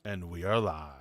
And we are live.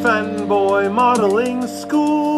Fanboy Modeling School.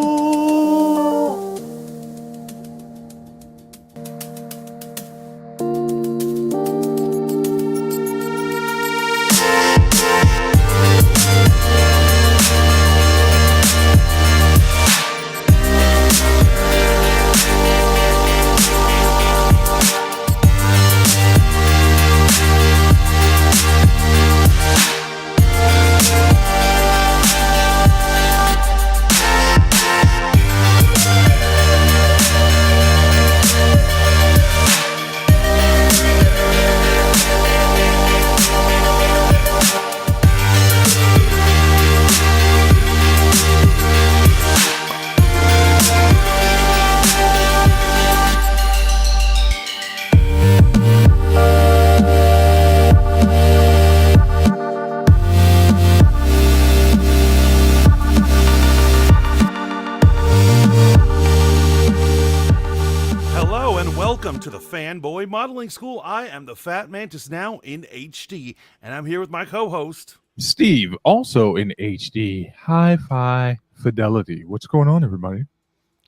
To the Fanboy Modeling School. I am the Fat Mantis, now in HD, and I'm here with my co-host Steve, also in HD. Hi-Fi Fidelity. What's going on, everybody?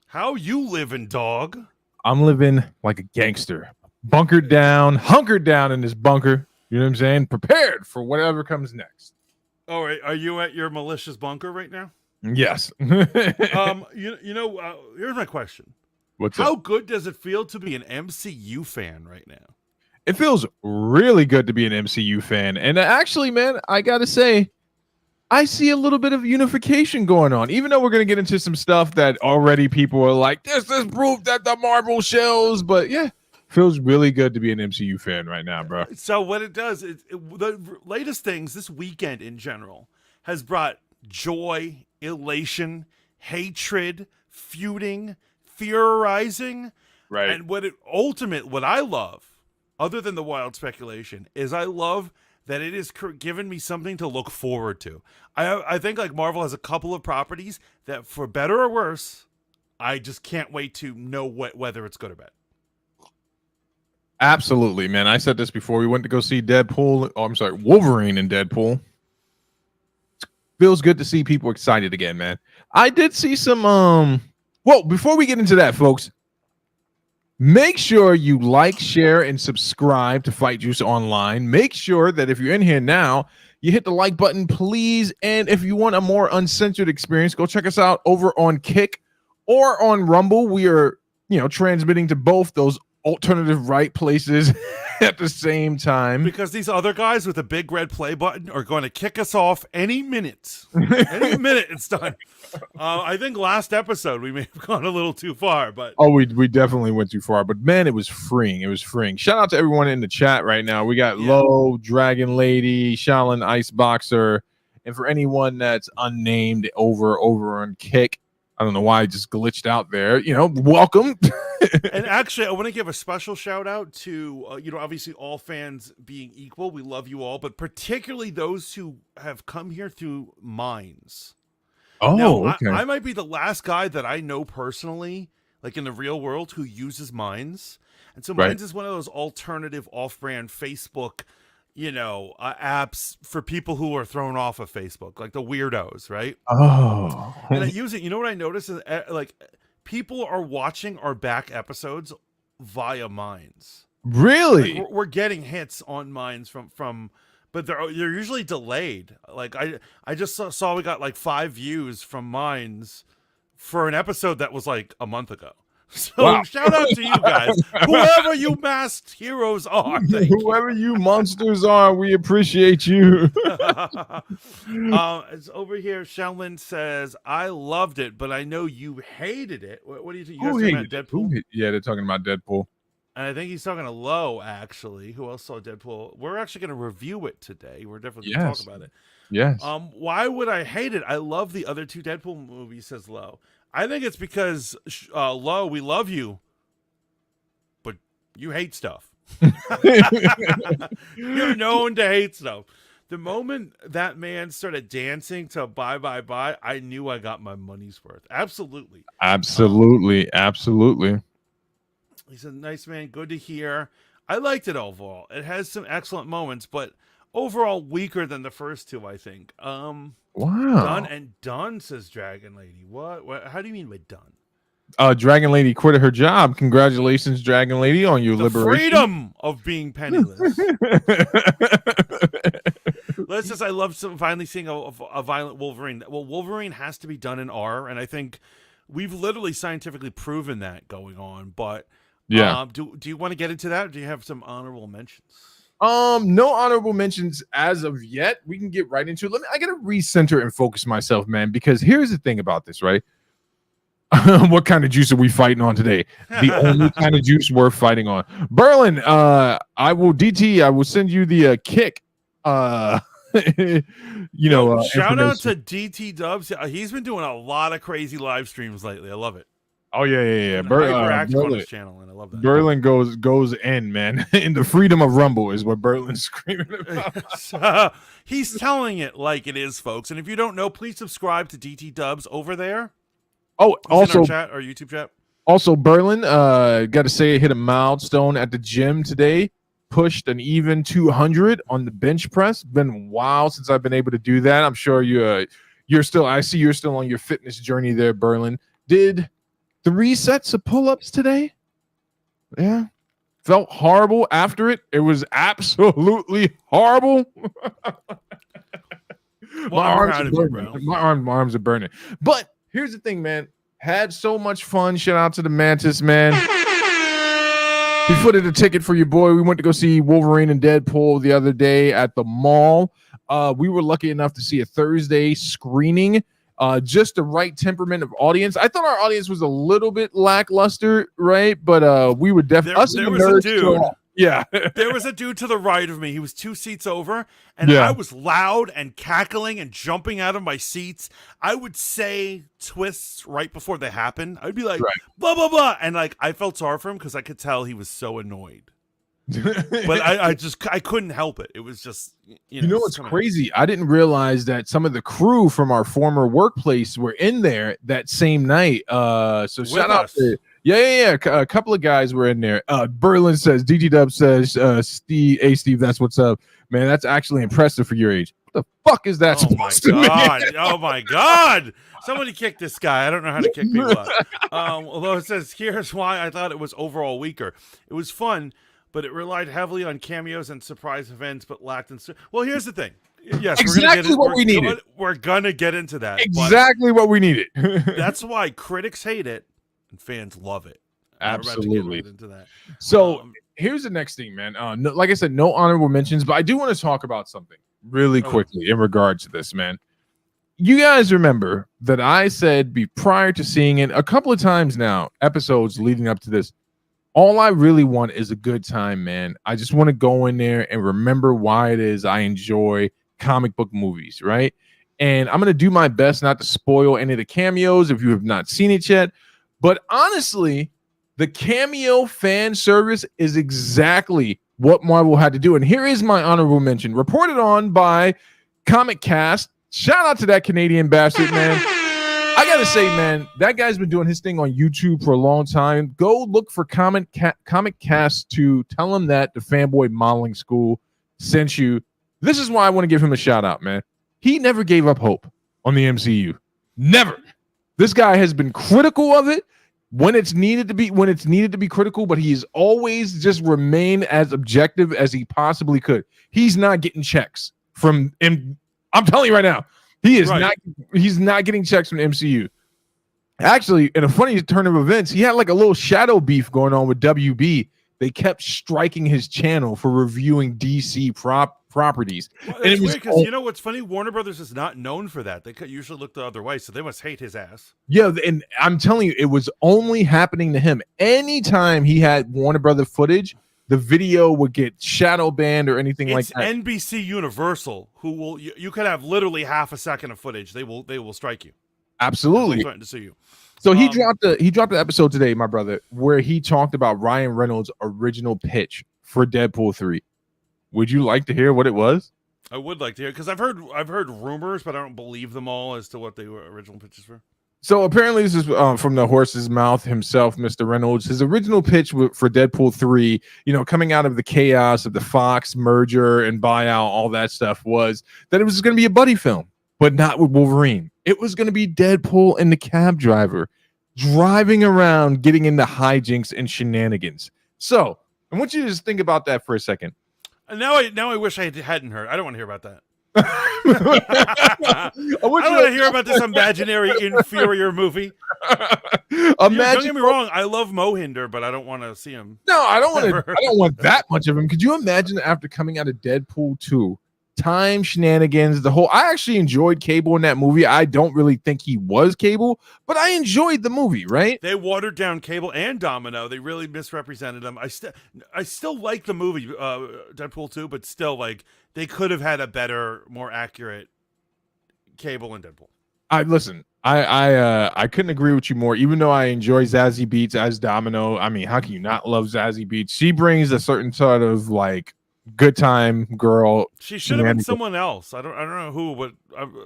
How you living, dog? I'm living like a gangster, bunkered down, hunkered down in this bunker. You know what I'm saying? Prepared for whatever comes next. All right, are you at your malicious bunker right now? Yes. Here's my question. How good does it feel to be an MCU fan right now? It feels really good to be an MCU fan. And actually, man, I got to say, I see a little bit of unification going on. Even though we're going to get into some stuff that already people are like, this is proof that the Marvel shells. But yeah, feels really good to be an MCU fan right now, bro. So what it does, the latest things this weekend in general has brought joy, elation, hatred, feuding, theorizing, right? And what I love, other than the wild speculation, is I love that it has given me something to look forward to. I think like Marvel has a couple of properties that, for better or worse, I just can't wait to know whether it's good or bad. Absolutely, man. I said this before. We went to go see Wolverine and Deadpool. It feels good to see people excited again, man. I did see some Well, before we get into that, folks, make sure you like, share, and subscribe to Fight Juice Online. Make sure that if you're in here now, you hit the like button, please. And if you want a more uncensored experience, go check us out over on Kick or on Rumble. We are, transmitting to both those alternative right places at the same time. Because these other guys with a big red play button are going to kick us off any minute. Any minute it's done. I think last episode we may have gone a little too far, but we definitely went too far. But man, it was freeing. It was freeing. Shout out to everyone in the chat right now. We got Low, Dragon Lady, Shaolin Ice Boxer, and for anyone that's unnamed over on Kick, I don't know why I just glitched out there. Welcome. And actually, I want to give a special shout out to, obviously all fans being equal. We love you all, but particularly those who have come here through Minds. Oh, now, okay. I might be the last guy that I know personally, like in the real world, who uses Minds. And so Minds is one of those alternative off-brand Facebook apps for people who are thrown off of Facebook, like the weirdos, right? Oh. And I use it. You know what I noticed is like people are watching our back episodes via Minds. Really? Like, we're getting hits on Minds from but they're usually delayed. Like I just saw we got like 5 views from Minds for an episode that was like a month ago. So wow. Shout out to you guys, whoever you masked heroes are. Whoever you monsters are, we appreciate you. It's over here. Shaolin says, "I loved it, but I know you hated it." What do you think? You guys talking about Deadpool? Yeah, they're talking about Deadpool. And I think he's talking to Low, actually. Who else saw Deadpool? We're actually going to review it today. We're definitely going to talk about it. Yes. Why would I hate it? I love the other 2 Deadpool movies, says Low. I think it's because, Low, we love you, but you hate stuff. You're known to hate stuff. The moment that man started dancing to Bye Bye Bye, I knew I got my money's worth. Absolutely. Absolutely. He's a nice man. Good to hear. I liked it overall. It has some excellent moments, but overall weaker than the first 2, I think. Wow. Done says Dragon Lady. What? How do you mean by done? Dragon Lady quit her job. Congratulations, Dragon Lady, on your The liberation. freedom of being penniless. Let's just. I love finally seeing a violent Wolverine. Well, Wolverine has to be done in R, and I think we've literally scientifically proven that going on. But Yeah. do you want to get into that? Or do you have some honorable mentions? No honorable mentions as of yet. We can get right into it. I gotta recenter and focus myself, man, because here's the thing about this, right? What kind of juice are we fighting on today? The only kind of juice we're fighting on. Berlin, I will send you the kick. Shout out to DT Dubs. He's been doing a lot of crazy live streams lately. I love it. Oh yeah. Hyperactive on his channel, and I love that. Berlin goes in, man. In the freedom of Rumble is what Berlin's screaming about. He's telling it like it is, folks. And if you don't know, please subscribe to DT Dubs over there. Oh, also our YouTube chat. Also, Berlin, got to say, hit a milestone at the gym today. Pushed an even 200 on the bench press. Been a while since I've been able to do that. I'm sure you're still. I see you're still on your fitness journey there, Berlin. Did 3 sets of pull-ups today. Yeah, felt horrible after it. It was absolutely horrible. My arms are burning. But here's the thing, man. Had so much fun. Shout out to the Mantis, man. He footed a ticket for your boy. We went to go see Wolverine and Deadpool the other day at the mall. We were lucky enough to see a Thursday screening. Just the right temperament of audience. I thought our audience was a little bit lackluster, right? But we were definitely there was a dude. Yeah. There was a dude to the right of me. He was 2 seats over, and I was loud and cackling and jumping out of my seats. I would say twists right before they happened. I'd be like, blah, blah, blah. And like, I felt sorry for him because I could tell he was so annoyed. But I couldn't help it. It was just, you know what's crazy? I didn't realize that some of the crew from our former workplace were in there that same night. So shout out to yeah. A couple of guys were in there. Berlin says, DG Dub says, Steve, that's what's up, man. That's actually impressive for your age. What the fuck is that? Oh my god! Somebody kick this guy. I don't know how to kick people out. Although it says, here's why I thought it was overall weaker. It was fun, but it relied heavily on cameos and surprise events, but lacked in. Well, here's the thing. Yes, exactly what we needed. We're gonna get into that. Exactly what we needed. That's why critics hate it and fans love it. Absolutely. Into that. So here's the next thing, man. Like I said, no honorable mentions, but I do want to talk about something really quickly in regards to this, man. You guys remember that I said prior to seeing it a couple of times now, episodes leading up to this, all I really want is a good time, man. I just want to go in there and remember why it is I enjoy comic book movies, right? And I'm going to do my best not to spoil any of the cameos if you have not seen it yet. But honestly, the cameo fan service is exactly what Marvel had to do. And here is my honorable mention, reported on by Comic Cast. Shout out to that Canadian bastard, man. I gotta say, man, that guy's been doing his thing on YouTube for a long time. Go look for Comic Cast to tell him that the Fanboy Modeling School sent you. This is why I want to give him a shout out, man. He never gave up hope on the MCU. Never. This guy has been critical of it when it's needed to be critical, but he's always just remained as objective as he possibly could. He's not getting checks from him. I'm telling you right now, he is not. He's not getting checks from the MCU. Actually, in a funny turn of events, he had like a little shadow beef going on with WB. They kept striking his channel for reviewing DC properties. Well, and it's weird because you know what's funny? Warner Brothers is not known for that. They usually look the other way, so they must hate his ass. Yeah, and I'm telling you, it was only happening to him. Anytime he had Warner Brothers footage, the video would get shadow banned or anything like that. It's NBC Universal, who will you could have literally half a second of footage. They will strike you. Absolutely. To sue you. So he dropped the episode today, my brother, where he talked about Ryan Reynolds' original pitch for Deadpool 3. Would you like to hear what it was? I would like to hear because I've heard rumors, but I don't believe them all as to what they were original pitches were. So apparently this is from the horse's mouth himself, Mr. Reynolds. His original pitch for Deadpool 3, coming out of the chaos of the Fox merger and buyout, all that stuff, was that it was going to be a buddy film. but not with Wolverine. It was going to be Deadpool and the cab driver driving around, getting into hijinks and shenanigans. So I want you to just think about that for a second. And now I wish I hadn't heard. I don't want to hear about that. I don't want to hear about this imaginary inferior movie. Don't get me wrong, I love Mohinder, but I don't want to see him. No, I don't want that much of him. Could you imagine after coming out of Deadpool 2, time shenanigans, I actually enjoyed Cable in that movie. I don't really think he was Cable, but I enjoyed the movie, right? They watered down Cable and Domino. They really misrepresented them. I still like the movie Deadpool 2, but still, like, they could have had a better, more accurate Cable and Deadpool. I couldn't agree with you more. Even though I enjoy Zazie Beetz as Domino, I mean, how can you not love Zazie Beetz? She brings a certain sort of like good time girl. She should have been someone else. I don't know who, but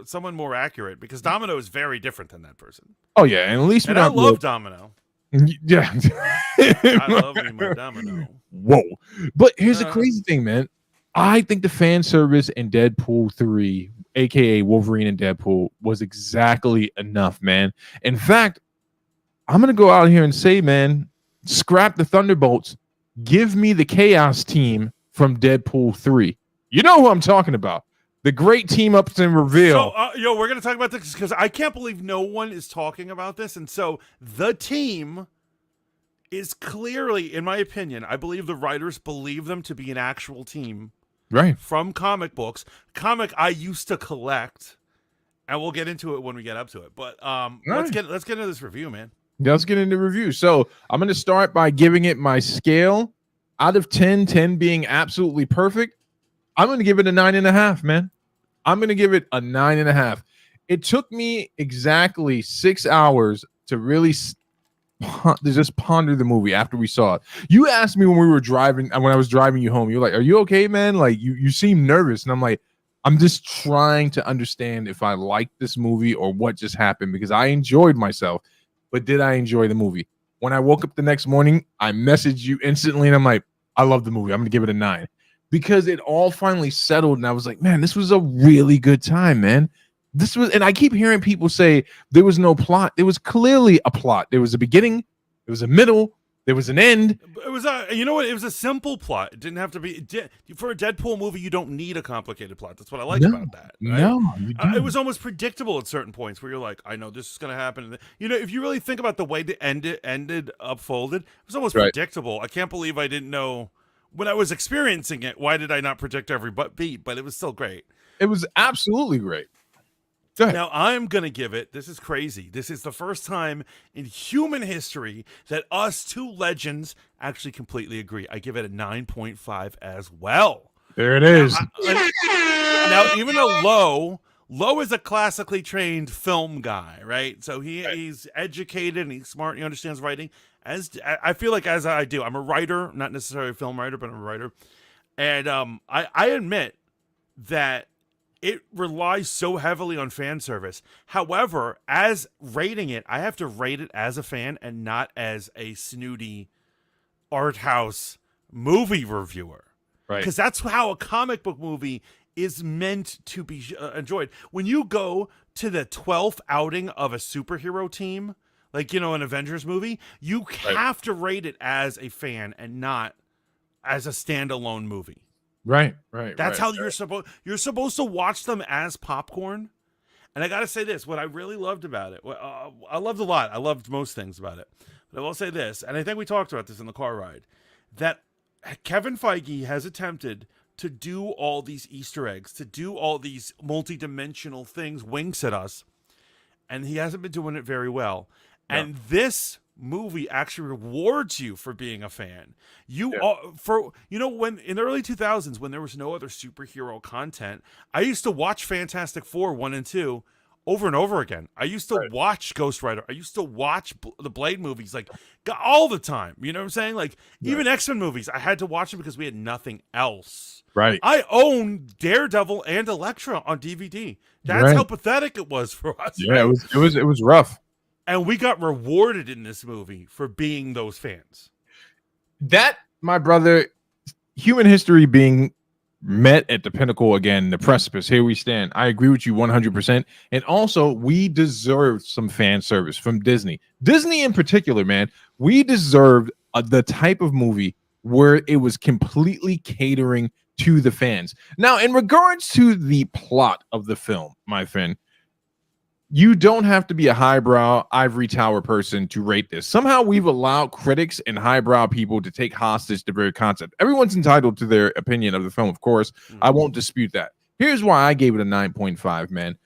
someone more accurate, because Domino is very different than that person. Oh yeah, and at least I love Domino. Yeah, I love me my Domino. Whoa! But here's the crazy thing, man. I think the fan service in Deadpool 3, aka Wolverine and Deadpool, was exactly enough, man. In fact, I'm gonna go out here and say, man, scrap the Thunderbolts. Give me the Chaos team from Deadpool 3. You know who I'm talking about. The great team ups and reveal. So, we're going to talk about this because I can't believe no one is talking about this. And so the team is clearly, in my opinion, I believe the writers believe them to be an actual team. Right. From comic books. Comic I used to collect. And we'll get into it when we get up to it. But let's get into this review, man. Yeah, let's get into review. So I'm going to start by giving it my scale. Out of 10, 10 being absolutely perfect, I'm going to give it a 9.5, man. I'm going to give it a 9.5. It took me exactly 6 hours to really just ponder the movie after we saw it. You asked me when we were driving, when I was driving you home, you're like, are you okay, man? Like, you seem nervous. And I'm like, I'm just trying to understand if I like this movie or what just happened, because I enjoyed myself. But did I enjoy the movie? When I woke up the next morning, I messaged you instantly, and I'm like, I love the movie. I'm going to give it a 9. Because it all finally settled, and I was like, man, this was a really good time, man. And I keep hearing people say there was no plot. There was clearly a plot. There was a beginning, there was a middle, there was an end. It was you know what? It was a simple plot. It didn't have to be for a Deadpool movie. You don't need a complicated plot. That's what I like about that. Right? No, you don't. It was almost predictable at certain points where you're like, I know this is going to happen. You know, if you really think about the way the ended unfolded, it was almost predictable. I can't believe I didn't know when I was experiencing it. Why did I not predict every beat? But it was still great. It was absolutely great. Now, I'm going to give it, this is crazy. This is the first time in human history that us two legends actually completely agree. I give it a 9.5 as well. There it is. Now, even though Lowe is a classically trained film guy, right? So he's educated and he's smart and he understands writing. I feel like as I do. I'm a writer, not necessarily a film writer, but I'm a writer. And I admit that it relies so heavily on fan service. However, as rating it, I have to rate it as a fan and not as a snooty art house movie reviewer. Right. Because that's how a comic book movie is meant to be enjoyed. When you go to the 12th outing of a superhero team, like, you know, an Avengers movie, you have to rate it as a fan and not as a standalone movie. Right. That's how you're supposed to watch them as popcorn. And I got to say this, what I really loved about it, I loved a lot. I loved most things about it. But I will say this, and I think we talked about this in the car ride, that Kevin Feige has attempted to do all these Easter eggs, to do all these multi-dimensional things, winks at us, and he hasn't been doing it very well. No. And this movie actually rewards you for being a fan. When in the early 2000s, when there was no other superhero content, I used to watch Fantastic Four 1 and 2 over and over again. I used to watch Ghost Rider. I used to watch the Blade movies like all the time. You know what I'm saying? Like even X-Men movies, I had to watch them because we had nothing else. Right. I own Daredevil and Elektra on DVD. That's how pathetic it was for us. Yeah, right? it was rough. And we got rewarded in this movie for being those fans. That, my brother, human history being met at the pinnacle again, the precipice. Here we stand. I agree with you 100%. And also, we deserved some fan service from Disney. Disney in particular, man. We deserved the type of movie where it was completely catering to the fans. Now, in regards to the plot of the film, my friend, you don't have to be a highbrow ivory tower person to rate this. Somehow we've allowed critics and highbrow people to take hostage the very concept. Everyone's entitled to their opinion of the film, of course. I won't dispute that. Here's why I gave it a 9.5, man.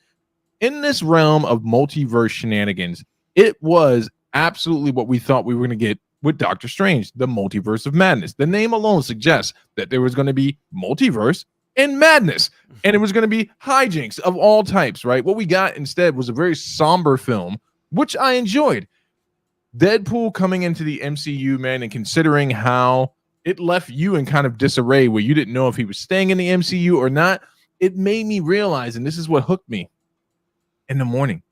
In this realm of multiverse shenanigans, it was absolutely what we thought we were going to get with Doctor Strange, the multiverse of madness. The name alone suggests that there was going to be multiverse and madness, and it was going to be hijinks of all types, right? What we got instead was a very somber film, which I enjoyed. Deadpool coming into the MCU, man, and considering how it left you in kind of disarray where you didn't know if he was staying in the MCU or not, it made me realize, and this is what hooked me in the morning,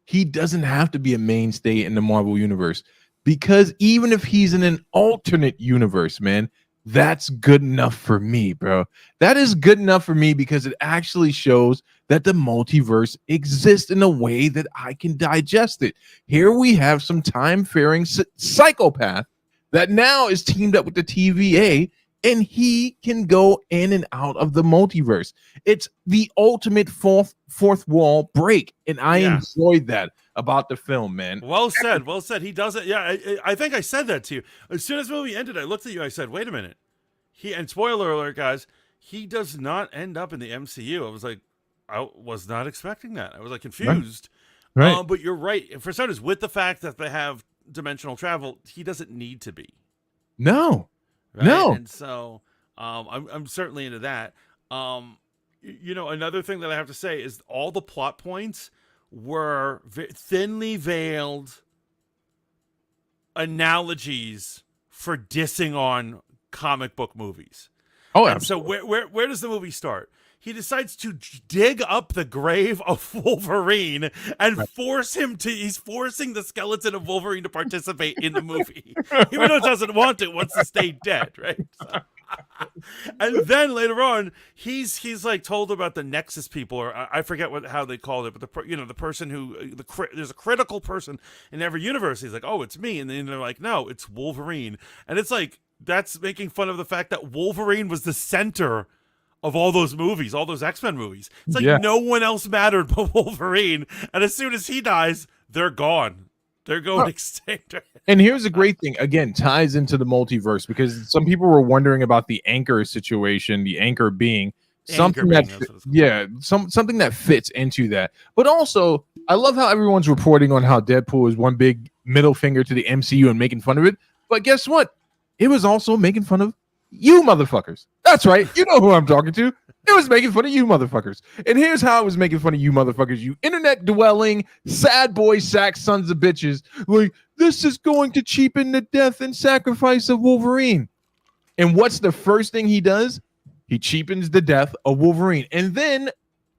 he doesn't have to be a mainstay in the Marvel universe, because even if he's in an alternate universe, man, that's good enough for me, bro. That is good enough for me because it actually shows that the multiverse exists in a way that I can digest it. Here we have some time-faring psychopath that now is teamed up with the TVA, and he can go in and out of the multiverse. It's the ultimate fourth wall break, and I enjoyed that about the film, man. Well said. Well said. He does it. Yeah, I think I said that to you. As soon as the movie ended, I looked at you. I said, wait a minute. And spoiler alert, guys, he does not end up in the MCU. I was like, I was not expecting that. I was like confused. Right. But you're right. For starters, with the fact that they have dimensional travel, he doesn't need to be. No. Right? No. And so I'm certainly into that. You know, another thing that I have to say is all the plot points were thinly veiled analogies for dissing on comic book movies. Oh, and so where does the movie start? He decides to dig up the grave of Wolverine and he's forcing the skeleton of Wolverine to participate in the movie, even though it doesn't want to, wants to stay dead, right? So, and then later on, he's like told about the Nexus people, or I forget how they called it, but the person who there's a critical person in every universe. He's like, oh, it's me, and then they're like, no, it's Wolverine, and it's like that's making fun of the fact that Wolverine was the center of all those movies, all those X-Men movies. It's like no one else mattered but Wolverine, and as soon as he dies, they're gone. They're going extinct. And here's a great thing, again, ties into the multiverse, because some people were wondering about the anchor situation, the anchor being something something that fits into that. But also, I love how everyone's reporting on how Deadpool is one big middle finger to the MCU and making fun of it. But guess what? It was also making fun of you motherfuckers. That's right. You know who I'm talking to. It was making fun of you motherfuckers. And here's how it was making fun of you motherfuckers. You internet dwelling, sad boy sack sons of bitches. Like, this is going to cheapen the death and sacrifice of Wolverine. And what's the first thing he does? He cheapens the death of Wolverine. And then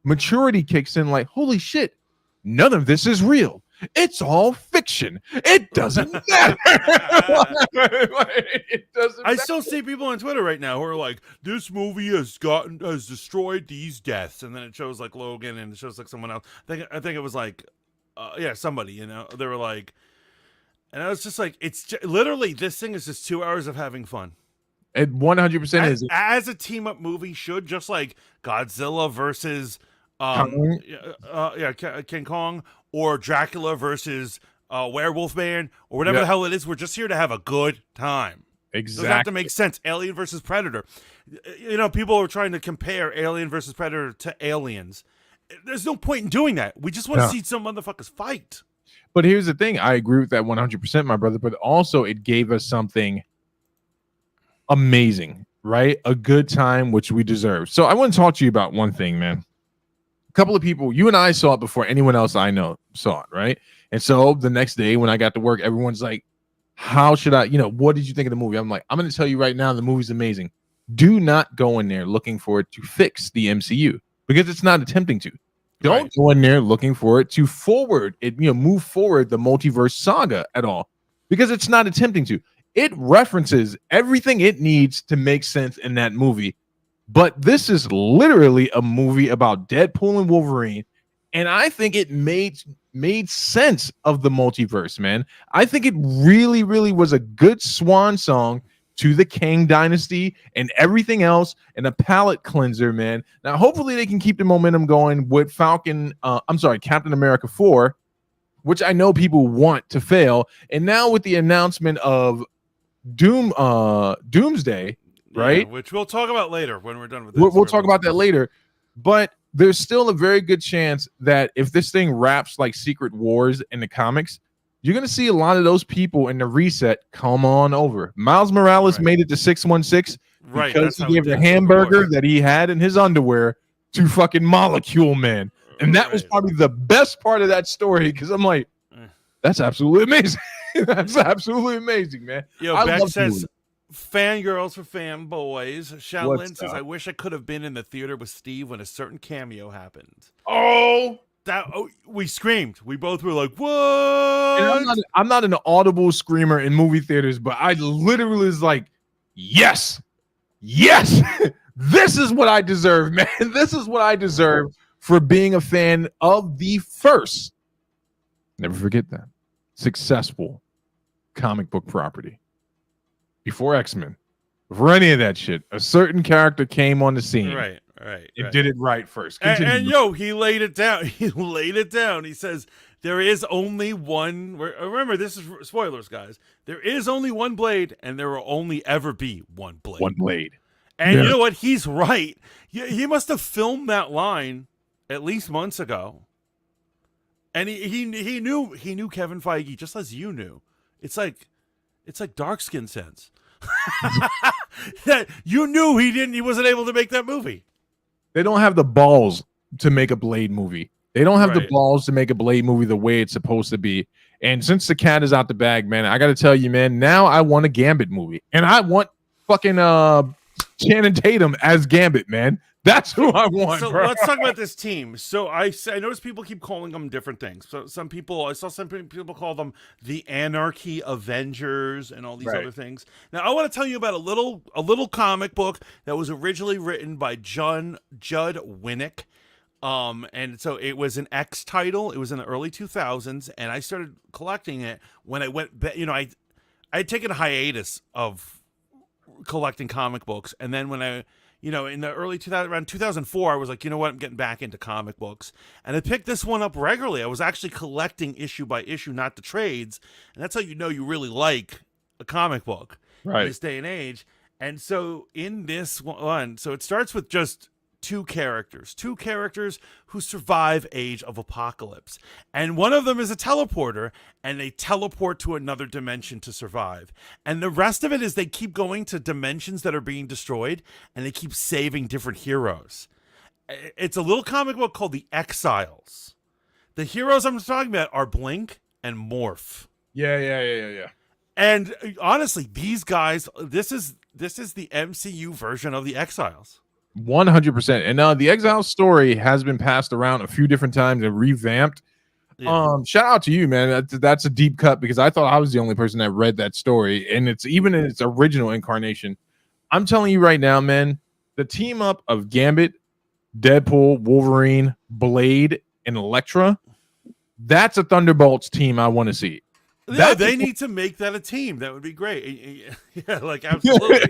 maturity kicks in like, holy shit, none of this is real. It's all fiction. It doesn't matter. I still see people on Twitter right now who are like, "This movie has destroyed these deaths," and then it shows like Logan and it shows like someone else. I think it was like, somebody. You know, they were like, and I was just like, it's literally this thing is just 2 hours of having fun. It 100% is as a team up movie should, just like Godzilla versus King Kong, or Dracula versus Werewolf Man, or whatever the hell it is. We're just here to have a good time. Exactly. Doesn't have to make sense. Alien versus Predator. You know, people are trying to compare Alien versus Predator to Aliens. There's no point in doing that. We just want to see some motherfuckers fight. But here's the thing. I agree with that 100%, my brother. But also, it gave us something amazing, right? A good time, which we deserve. So I want to talk to you about one thing, man. A couple of people, you and I saw it before anyone else I know saw it, right? And so the next day when I got to work, everyone's like, how should I, what did you think of the movie? I'm like, I'm going to tell you right now, the movie's amazing. Do not go in there looking for it to fix the MCU, because it's not attempting to. Don't go in there looking for it to move forward the multiverse saga at all, because it's not attempting to. It references everything it needs to make sense in that movie but this is literally a movie about Deadpool and Wolverine, and I think it made sense of the multiverse, man. I think it really, really was a good swan song to the Kang Dynasty and everything else, and a palate cleanser, man. Now, hopefully, they can keep the momentum going with Captain America 4, which I know people want to fail, and now with the announcement of Doomsday, right? Yeah, which we'll talk about later when we're done with this. We'll talk about that later, but there's still a very good chance that if this thing wraps like Secret Wars in the comics, you're going to see a lot of those people in the reset come on over. Miles Morales made it to 616 because he gave the hamburger that he had in his underwear to fucking Molecule Man. And that was probably the best part of that story, because I'm like, that's absolutely amazing. That's absolutely amazing, man. Yo, Beck says, fangirls for fanboys. Shaolin says, I wish I could have been in the theater with Steve when a certain cameo happened. We screamed. We both were like, what? And I'm not an audible screamer in movie theaters, but I literally was like, yes, this is what I deserve, man. This is what I deserve for being a fan of the first, never forget that, successful comic book property. Before X-Men, before any of that shit, a certain character came on the scene. Right. It did it right first. And he laid it down. He says, there is only one. Remember, this is spoilers, guys. There is only one blade, and there will only ever be one blade. One blade. And you know what? He's right. He must have filmed that line at least months ago. And he knew Kevin Feige just as you knew. It's like dark skin sense. You knew he wasn't able to make that movie. They don't have the balls to make a Blade movie. They don't have the balls to make a Blade movie the way it's supposed to be. And since the cat is out the bag, man, I got to tell you, man, now I want a Gambit movie. And I want fucking Channing Tatum as Gambit, man. That's who I want. So bro. Let's talk about this team. So I noticed people keep calling them different things. So I saw some people call them the Anarchy Avengers and all these other things. Now I want to tell you about a little comic book that was originally written by Judd Winnick. And so it was an X title. It was in the early 2000s, and I started collecting it when I went. I had taken a hiatus of collecting comic books, and then when I. In the early 2000, around 2004, I was like, you know what? I'm getting back into comic books. And I picked this one up regularly. I was actually collecting issue by issue, not the trades. And that's how you know you really like a comic book in this day and age. And so in this one, so it starts with just two characters who survive Age of Apocalypse. And one of them is a teleporter, and they teleport to another dimension to survive. And the rest of it is they keep going to dimensions that are being destroyed, and they keep saving different heroes. It's a little comic book called The Exiles. The heroes I'm talking about are Blink and Morph. Yeah. And honestly, these guys, this is the MCU version of The Exiles. 100%. And the Exile story has been passed around a few different times and revamped. Shout out to you, man. That's a deep cut, because I thought I was the only person that read that story, and it's even in its original incarnation. I'm telling you right now, man, the team up of Gambit, Deadpool, Wolverine, Blade, and Elektra, that's a Thunderbolts team I want to see. Yeah, they need to make that a team. That would be great. Yeah, like absolutely.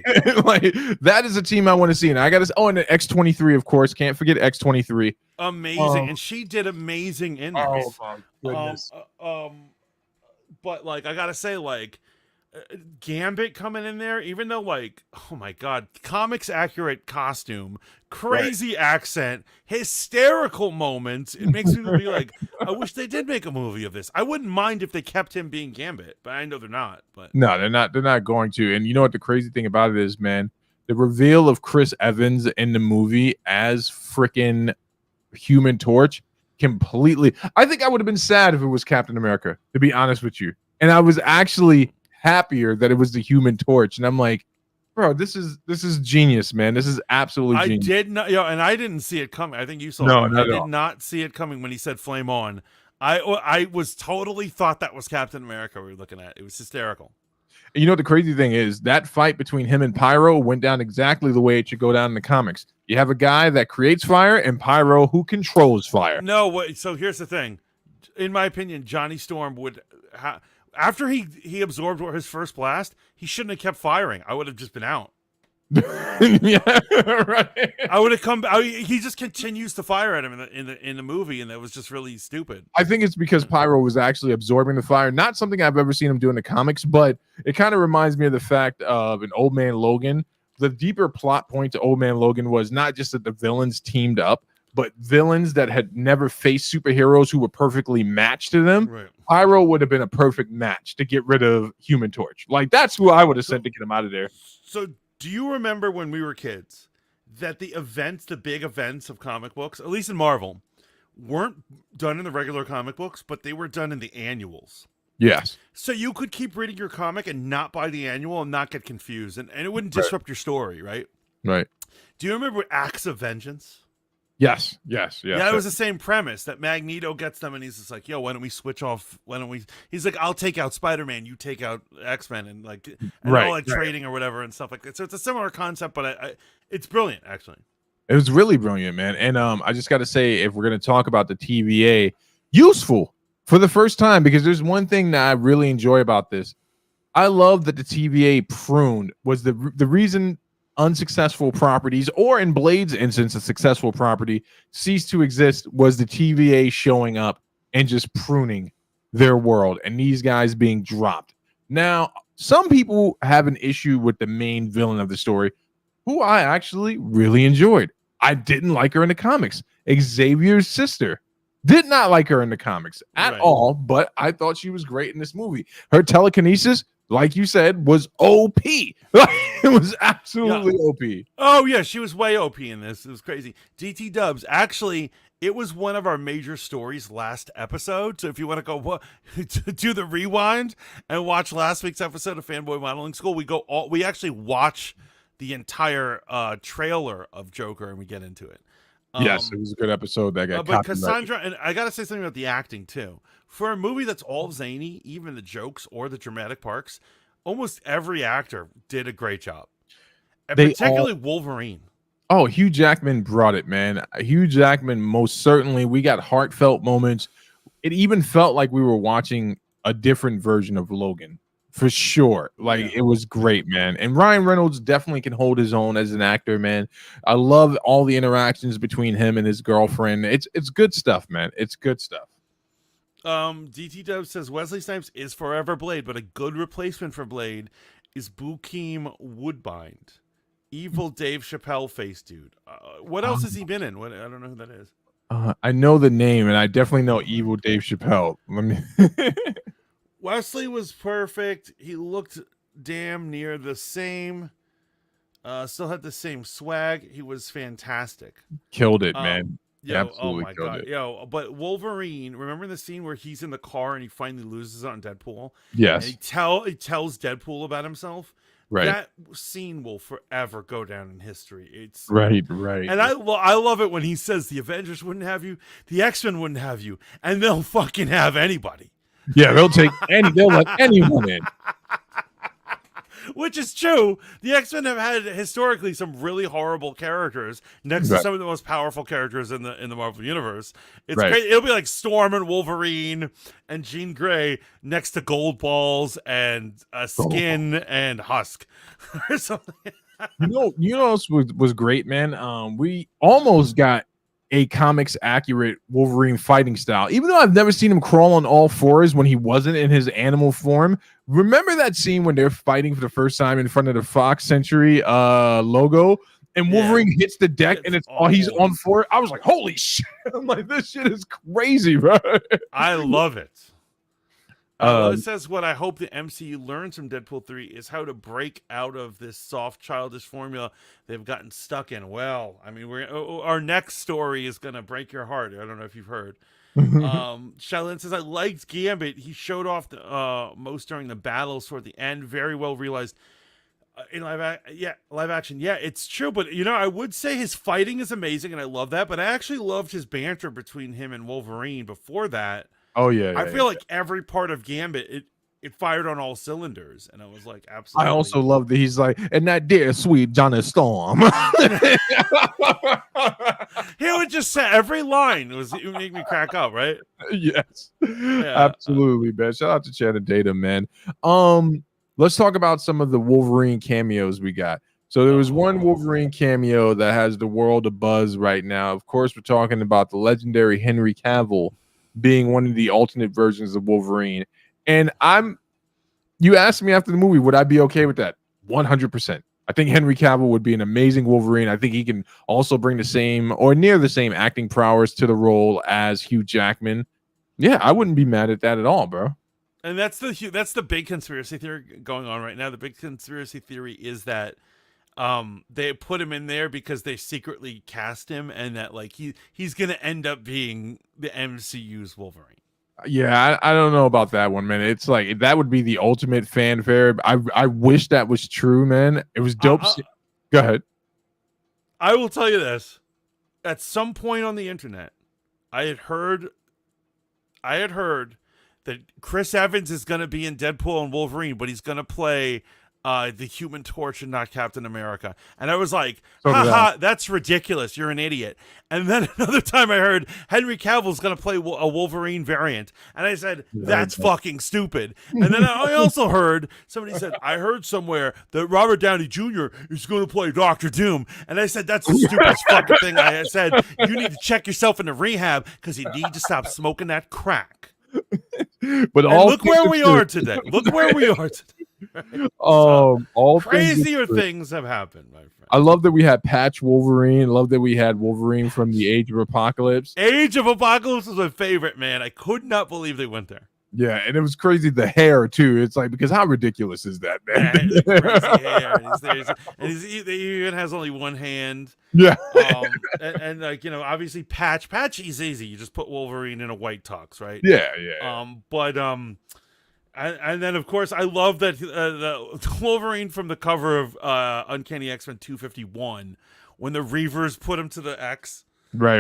Like that is a team I want to see. And I got to. Oh, and X-23, of course. Can't forget X-23. Amazing, and she did amazing in this. Oh my goodness. But like I gotta say, like Gambit coming in there, even though like, oh my god, comics accurate costume, crazy accent, hysterical moments. It makes me be like, I wish they did make a movie of this. I wouldn't mind if they kept him being Gambit, but I know they're not. But no, they're not. They're not going to. And you know what the crazy thing about it is, man? The reveal of Chris Evans in the movie as freaking Human Torch completely. I think I would have been sad if it was Captain America, to be honest with you. And I was actually happier that it was the Human Torch. And I'm like, bro, this is genius, man. This is absolutely genius. I did not, and I didn't see it coming. I think you saw it. I did not see it coming when he said flame on. I was totally thought that was Captain America we were looking at. It was hysterical. You know what the crazy thing is? That fight between him and Pyro went down exactly the way it should go down in the comics. You have a guy that creates fire and Pyro who controls fire. No, wait. So here's the thing. In my opinion, Johnny Storm would after he absorbed his first blast, he shouldn't have kept firing. I would have just been out. Yeah, right. I would have come. He just continues to fire at him in the movie, and that was just really stupid. I think it's because Pyro was actually absorbing the fire. Not something I've ever seen him do in the comics, but it kind of reminds me of the fact of an Old Man Logan. The deeper plot point to Old Man Logan was not just that the villains teamed up, but villains that had never faced superheroes who were perfectly matched to them. Right. Pyro would have been a perfect match to get rid of Human Torch. Like, that's who I would have sent to get him out of there. So do you remember when we were kids that the big events of comic books, at least in Marvel, weren't done in the regular comic books, but they were done in the annuals? Yes. So you could keep reading your comic and not buy the annual and not get confused, and it wouldn't disrupt your story, right? Right. Do you remember Acts of Vengeance? Yes. Yeah, it was the same premise that Magneto gets them, and he's just like, "Yo, why don't we switch off? Why don't we?" He's like, "I'll take out Spider-Man, you take out X-Men," and all like trading or whatever and stuff like that. So it's a similar concept, but it's brilliant, actually. It was really brilliant, man. And I just got to say, if we're going to talk about the TVA, useful for the first time, because there's one thing that I really enjoy about this. I love that the TVA pruned was the reason unsuccessful properties, or in Blade's instance, a successful property, ceased to exist was the TVA showing up and just pruning their world and these guys being dropped. Now, some people have an issue with the main villain of the story, who I actually really enjoyed. I didn't like her in the comics. Xavier's sister. Did not like her in the comics at all, but I thought she was great in this movie. Her telekinesis, like you said, was OP. It was absolutely OP. Oh, yeah, she was way OP in this. It was crazy. DT Dubs, actually, it was one of our major stories last episode. So if you want to go do the rewind and watch last week's episode of Fanboy Modeling School, we actually watch the entire trailer of Joker and we get into it. Yes, it was a good episode that got but Cassandra, and I gotta say something about the acting too. For a movie that's all zany, even the jokes or the dramatic parts, almost every actor did a great job, and particularly Wolverine. Oh, Hugh Jackman brought it, man. Hugh Jackman, most certainly. We got heartfelt moments. It even felt like we were watching a different version of Logan. For sure. It was great, man. And Ryan Reynolds definitely can hold his own as an actor, man. I love all the interactions between him and his girlfriend. It's good stuff, man. It's good stuff. DT Dub says Wesley Snipes is forever Blade, but a good replacement for Blade is Bokeem Woodbine. Evil Dave Chappelle face dude. What else has he been in? I don't know who that is. I know the name, and I definitely know Evil Dave Chappelle. Let me Wesley was perfect. He looked damn near the same. Still had the same swag. He was fantastic. Killed it, man. Absolutely killed it. But Wolverine, remember the scene where he's in the car and he finally loses on Deadpool? Yes. And he tells Deadpool about himself. Right. That scene will forever go down in history. It's right. And I love it when he says the Avengers wouldn't have you, the X-Men wouldn't have you, and they'll fucking have anybody. Yeah, they'll let anyone in. Which is true. The X-Men have had historically some really horrible characters next to some of the most powerful characters in the Marvel universe. It's great. It'll be like Storm and Wolverine and Jean Grey next to Goldballs and Skin and Husk or something. You know what was great, man? We almost got a comics accurate Wolverine fighting style, even though I've never seen him crawl on all fours when he wasn't in his animal form. Remember that scene when they're fighting for the first time in front of the Fox Century logo, and Wolverine hits the deck and he's on four? I was like, holy shit. I'm like, this shit is crazy, bro. I love it. It says what I hope the MCU learns from Deadpool 3 is how to break out of this soft, childish formula they've gotten stuck in. Well, I mean, our next story is going to break your heart. I don't know if you've heard. Shaolin says, I liked Gambit. He showed off the most during the battles toward the end. Very well realized in live action. Yeah, it's true. But, I would say his fighting is amazing, and I love that. But I actually loved his banter between him and Wolverine before that. Oh, yeah. I feel like every part of Gambit, it fired on all cylinders, and I was like, I absolutely. also love that he's like, and that dear sweet Johnny Storm. He would just say every line it would make me crack up, right? Yes, Yeah. absolutely, man. Shout out to Channing Tatum, man. Let's talk about some of the Wolverine cameos we got. So there was one Wolverine cameo that has the world a buzz right now. Of course, we're talking about the legendary Henry Cavill being one of the alternate versions of Wolverine. And you asked me after the movie, would I be okay with that? 100%. I think Henry Cavill would be an amazing Wolverine. I think he can also bring the same or near the same acting prowess to the role as Hugh Jackman. Yeah, I wouldn't be mad at that at all, bro. And that's the big conspiracy theory going on right now. The big conspiracy theory is that they put him in there because they secretly cast him, and that like he's gonna end up being the MCU's Wolverine. Yeah, I don't know about that one, man. It's like that would be the ultimate fanfare. I wish that was true, man. It was dope. Go ahead. I will tell you this. At some point on the internet, I had heard that Chris Evans is going to be in Deadpool and Wolverine, but he's going to play the Human Torch and not Captain America. And I was like, haha, that's ridiculous. You're an idiot. And then another time I heard Henry Cavill's going to play a Wolverine variant. And I said, that's fucking stupid. And then I also heard, somebody said, I heard somewhere that Robert Downey Jr. is going to play Dr. Doom. And I said, that's the stupidest fucking thing. I said, you need to check yourself into rehab because you need to stop smoking that crack. But look where we are today. Look where we are today. Right? All crazier things have happened, my friend. I love that we had Patch Wolverine. Love that we had Wolverine from the Age of Apocalypse. Age of Apocalypse was my favorite, man. I could not believe they went there. Yeah, and it was crazy. The hair too. It's like, because how ridiculous is that, man? Yeah, crazy hair, and he even has only one hand. Yeah, and like, you know, obviously Patch is easy. You just put Wolverine in a white tux, right? Yeah. And then, of course, I love that the Wolverine from the cover of Uncanny X-Men 251, when the Reavers put him to the X. Right.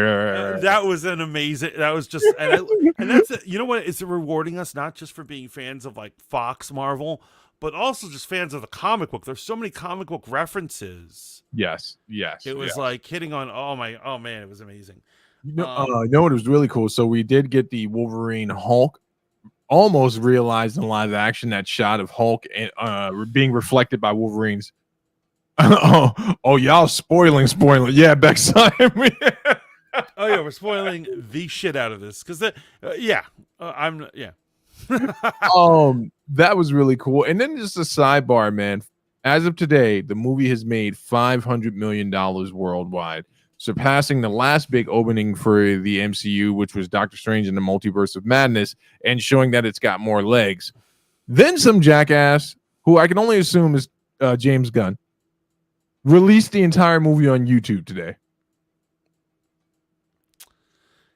That was an amazing. That was just, and that's you know what? It's rewarding us not just for being fans of like Fox Marvel, but also just fans of the comic book. There's so many comic book references. Yes. It was like hitting on. Oh man, it was amazing. You know what was really cool? So we did get the Wolverine Hulk almost realized in live action, that shot of Hulk being reflected by Wolverine's. Y'all spoiling. Yeah, Bex. Oh yeah, we're spoiling the shit out of this because that was really cool. And then just a sidebar, man. As of today, the movie has made $500 million worldwide, surpassing the last big opening for the MCU, which was Doctor Strange in the Multiverse of Madness, and showing that it's got more legs. Then some jackass, who I can only assume is James Gunn, released the entire movie on YouTube today.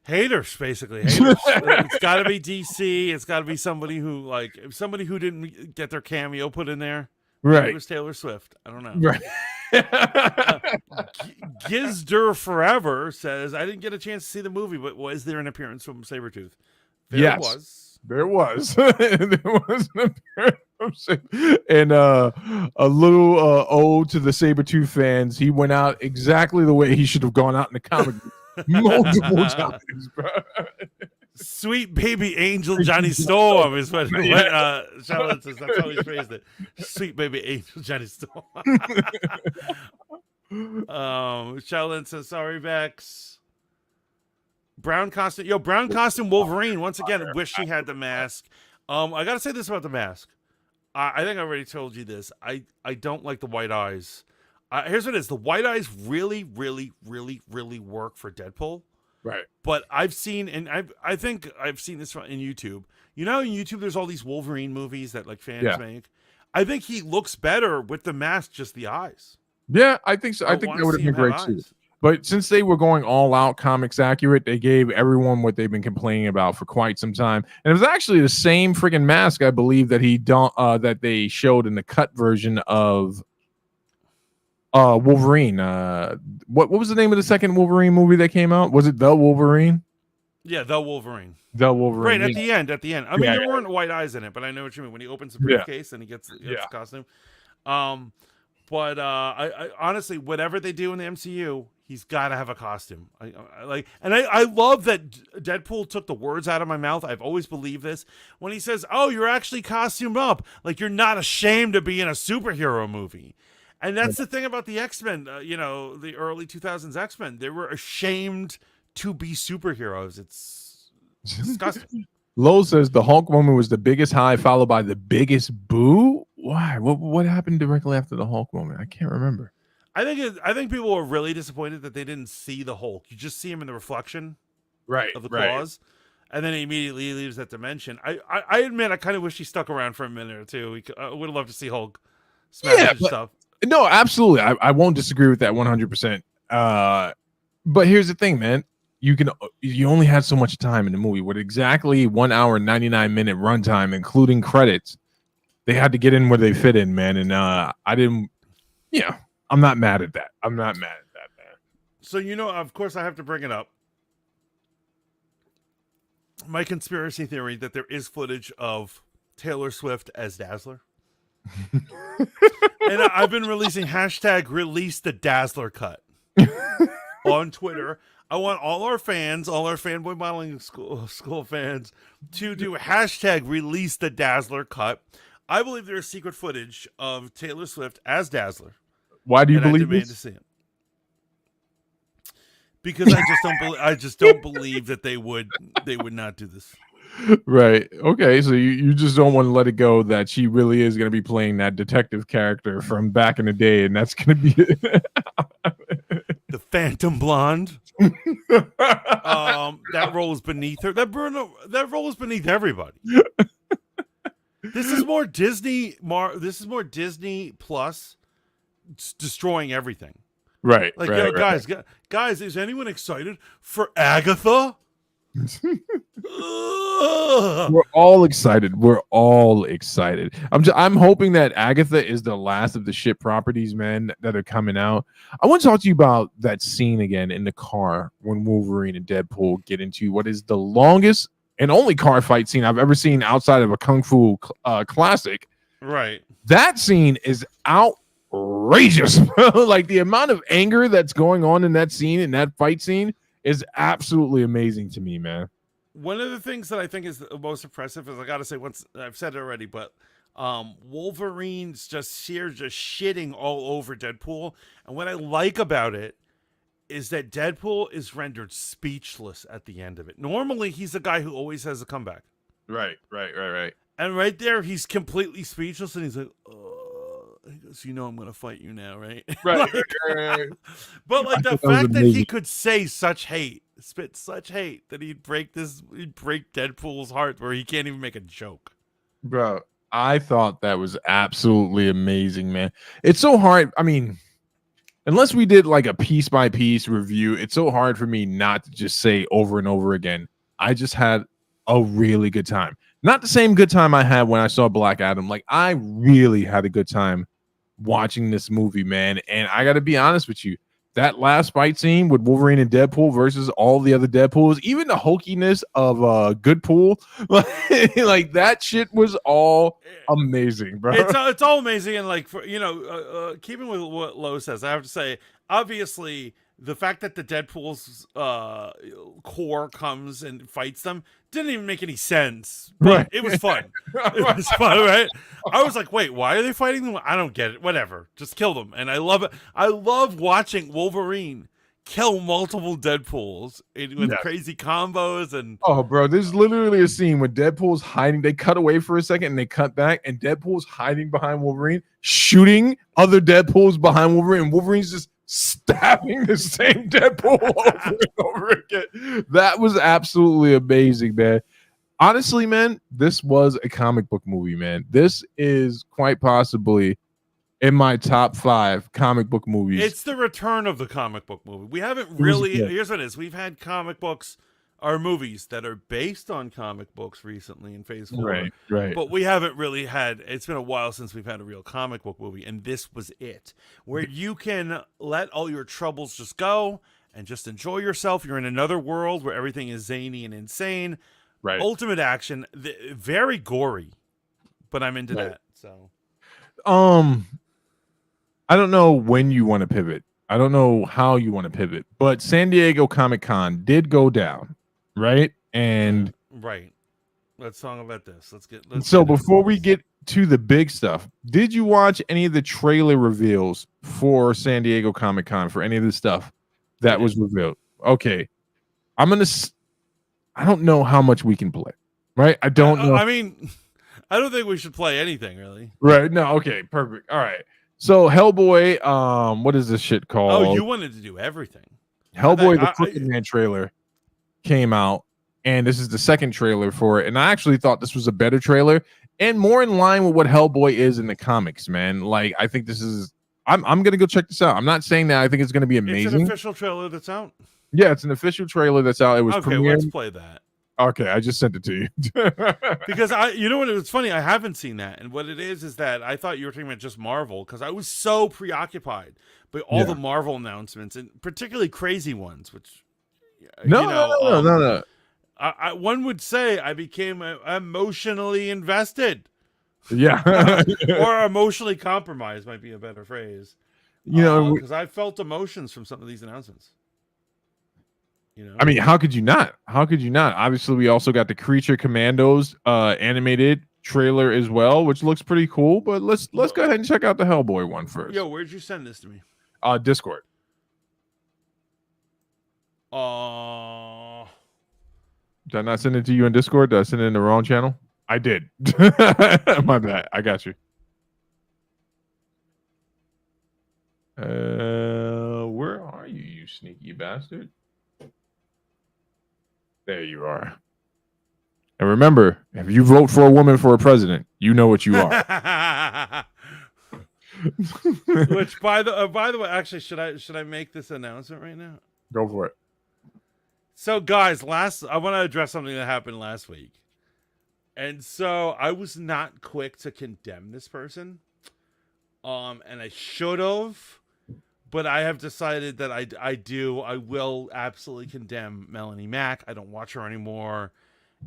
Haters, basically. Haters. It's got to be DC. It's got to be somebody who didn't get their cameo put in there. Right. It was Taylor Swift. I don't know. Right. Gizder Forever says, I didn't get a chance to see the movie, but was there an appearance from Sabretooth? There was. There was an appearance. And a little ode to the Sabretooth fans. He went out exactly the way he should have gone out in the comic multiple times, bro. Sweet baby angel Johnny Storm is what Charlotte says. That's how he phrased it. Sweet baby angel Johnny Storm. Charlotte says, sorry, Vex. Brown costume Wolverine. Once again, wish he had the mask. I gotta say this about the mask. I think I already told you this. I don't like the white eyes. Here's what it is. The white eyes really, really, really, really work for Deadpool. Right. But I've seen, and I think I've seen this in YouTube. You know, in YouTube, there's all these Wolverine movies that like fans make. I think he looks better with the mask, just the eyes. Yeah, I think so. I think that would have been great too. But since they were going all out comics accurate, they gave everyone what they've been complaining about for quite some time. And it was actually the same freaking mask, I believe, that that they showed in the cut version of Wolverine. What was the name of the second Wolverine movie that came out? Was it The Wolverine? Yeah, the Wolverine. The Wolverine. Right at the end. At the end. I mean, Yeah, there yeah. weren't white eyes in it, but I know what you mean. When he opens the Yeah. briefcase and he gets the Yeah. costume. But I honestly, whatever they do in the MCU, he's got to have a costume. I like, and I love that Deadpool took the words out of my mouth. I've always believed this when he says, "Oh, you're actually costumed up. Like you're not ashamed to be in a superhero movie." And that's the thing about the X-Men. The early 2000s X-Men. They were ashamed to be superheroes. It's disgusting. Lowell says the Hulk moment was the biggest high, followed by the biggest boo. Why? What happened directly after the Hulk moment? I can't remember. I think people were really disappointed that they didn't see the Hulk. You just see him in the reflection of the claws, and then he immediately leaves that dimension. I admit I kind of wish he stuck around for a minute or two. I would have loved to see Hulk smash stuff. No, absolutely. I won't disagree with that 100%. But here's the thing, man. You only had so much time in the movie with exactly 1 hour and 99-minute runtime, including credits. They had to get in where they fit in, man. And I didn't. Yeah, I'm not mad at that. I'm not mad at that, man. So of course, I have to bring it up. My conspiracy theory that there is footage of Taylor Swift as Dazzler. And I've been releasing hashtag release the Dazzler cut on Twitter. I want all our fans, all our fanboy modeling school fans to do hashtag release the Dazzler cut. I believe there is secret footage of Taylor Swift as Dazzler. Why do you believe I demand this? to see it. Because I just don't believe that they would not do this. Right. Okay. So you just don't want to let it go that she really is going to be playing that detective character from back in the day, and that's going to be the Phantom Blonde. That role is beneath her. That role is beneath everybody. This is more Disney. This is more Disney Plus destroying everything. Right. Like, right. guys, is anyone excited for Agatha? We're all excited. I'm hoping that Agatha is the last of the shit properties, man, that are coming out. I want to talk to you about that scene again in the car when Wolverine and Deadpool get into what is the longest and only car fight scene I've ever seen outside of a kung fu classic. Right. That scene is outrageous, bro. Like the amount of anger that's going on in that scene, in that fight scene, is absolutely amazing to me, man. One of the things that I think is the most impressive is, I gotta say, once I've said it already, but Wolverine's just shitting all over Deadpool. And what I like about it is that Deadpool is rendered speechless at the end of it. Normally, he's the guy who always has a comeback. Right. And right there, he's completely speechless, and he's like, he goes, I'm going to fight you now, right? Right. But like the fact that he could say such hate, spit such hate, that he'd break Deadpool's heart where he can't even make a joke. Bro, I thought that was absolutely amazing, man. It's so hard. I mean, unless we did like a piece by piece review, it's so hard for me not to just say over and over again, I just had a really good time. Not the same good time I had when I saw Black Adam. Like, I really had a good time watching this movie, man. And I got to be honest with you, that last fight scene with Wolverine and Deadpool versus all the other Deadpools, even the hulkiness of Goodpool, like that shit was all amazing, bro. It's all amazing. And like, for keeping with what Lowe says, I have to say, obviously, the fact that the Deadpool's core comes and fights them didn't even make any sense. But right. It was fun. It was fun, right? I was like, wait, why are they fighting them? I don't get it. Whatever. Just kill them. And I love it. I love watching Wolverine kill multiple Deadpools with crazy combos. And oh, bro, there's literally a scene where Deadpool's hiding. They cut away for a second and they cut back, and Deadpool's hiding behind Wolverine, shooting other Deadpools behind Wolverine, and Wolverine's just stabbing the same Deadpool over and over again. That was absolutely amazing, man. Honestly, man, this was a comic book movie, man. This is quite possibly in my top 5 comic book movies. It's the return of the comic book movie. We haven't really, here's what it is. We've had comic books or movies that are based on comic books recently in Phase 4. Right. But we haven't really it's been a while since we've had a real comic book movie, and this was it. Where you can let all your troubles just go and just enjoy yourself. You're in another world where everything is zany and insane. Right. Ultimate action, very gory, but I'm into Right. that. So, I don't know when you want to pivot. I don't know how you want to pivot, but San Diego Comic-Con did go down, right? And right. Let's talk about this. Let's get before we get to the big stuff, did you watch any of the trailer reveals for San Diego Comic-Con for any of the stuff that was revealed? Okay. I don't know how much we can play, right? I don't know. I mean, I don't think we should play anything really. Right. No. Okay. Perfect. All right. So Hellboy, what is this shit called? Oh, you wanted to do everything. Hellboy, the Crooked Man trailer came out, and this is the second trailer for it. And I actually thought this was a better trailer and more in line with what Hellboy is in the comics, man. Like, I think this is. I'm gonna go check this out. I'm not saying that I think it's gonna be amazing. It's an official trailer that's out. Yeah, it's an official trailer that's out. It was okay. premiered. Let's play that. Okay, I just sent it to you. Because you know what? It's funny. I haven't seen that, and what it is that I thought you were talking about just Marvel because I was so preoccupied by all the Marvel announcements and particularly crazy ones. Which no. One would say I became emotionally invested. Yeah, or emotionally compromised might be a better phrase. Because I felt emotions from some of these announcements. I mean, how could you not? How could you not? Obviously, we also got the Creature Commandos animated trailer as well, which looks pretty cool. But let's go ahead and check out the Hellboy one first. Yo, where'd you send this to me? Discord. Did I not send it to you in Discord? Did I send it in the wrong channel? I did. My bad. I got you. Where are you, you sneaky bastard? There you are. And remember, if you vote for a woman for a president, you know what you are. Which, by the way, actually, should I make this announcement right now? Go for it. So, guys, I want to address something that happened last week, and so I was not quick to condemn this person, and I should have. But I have decided that I will absolutely condemn Melanie Mack. I don't watch her anymore.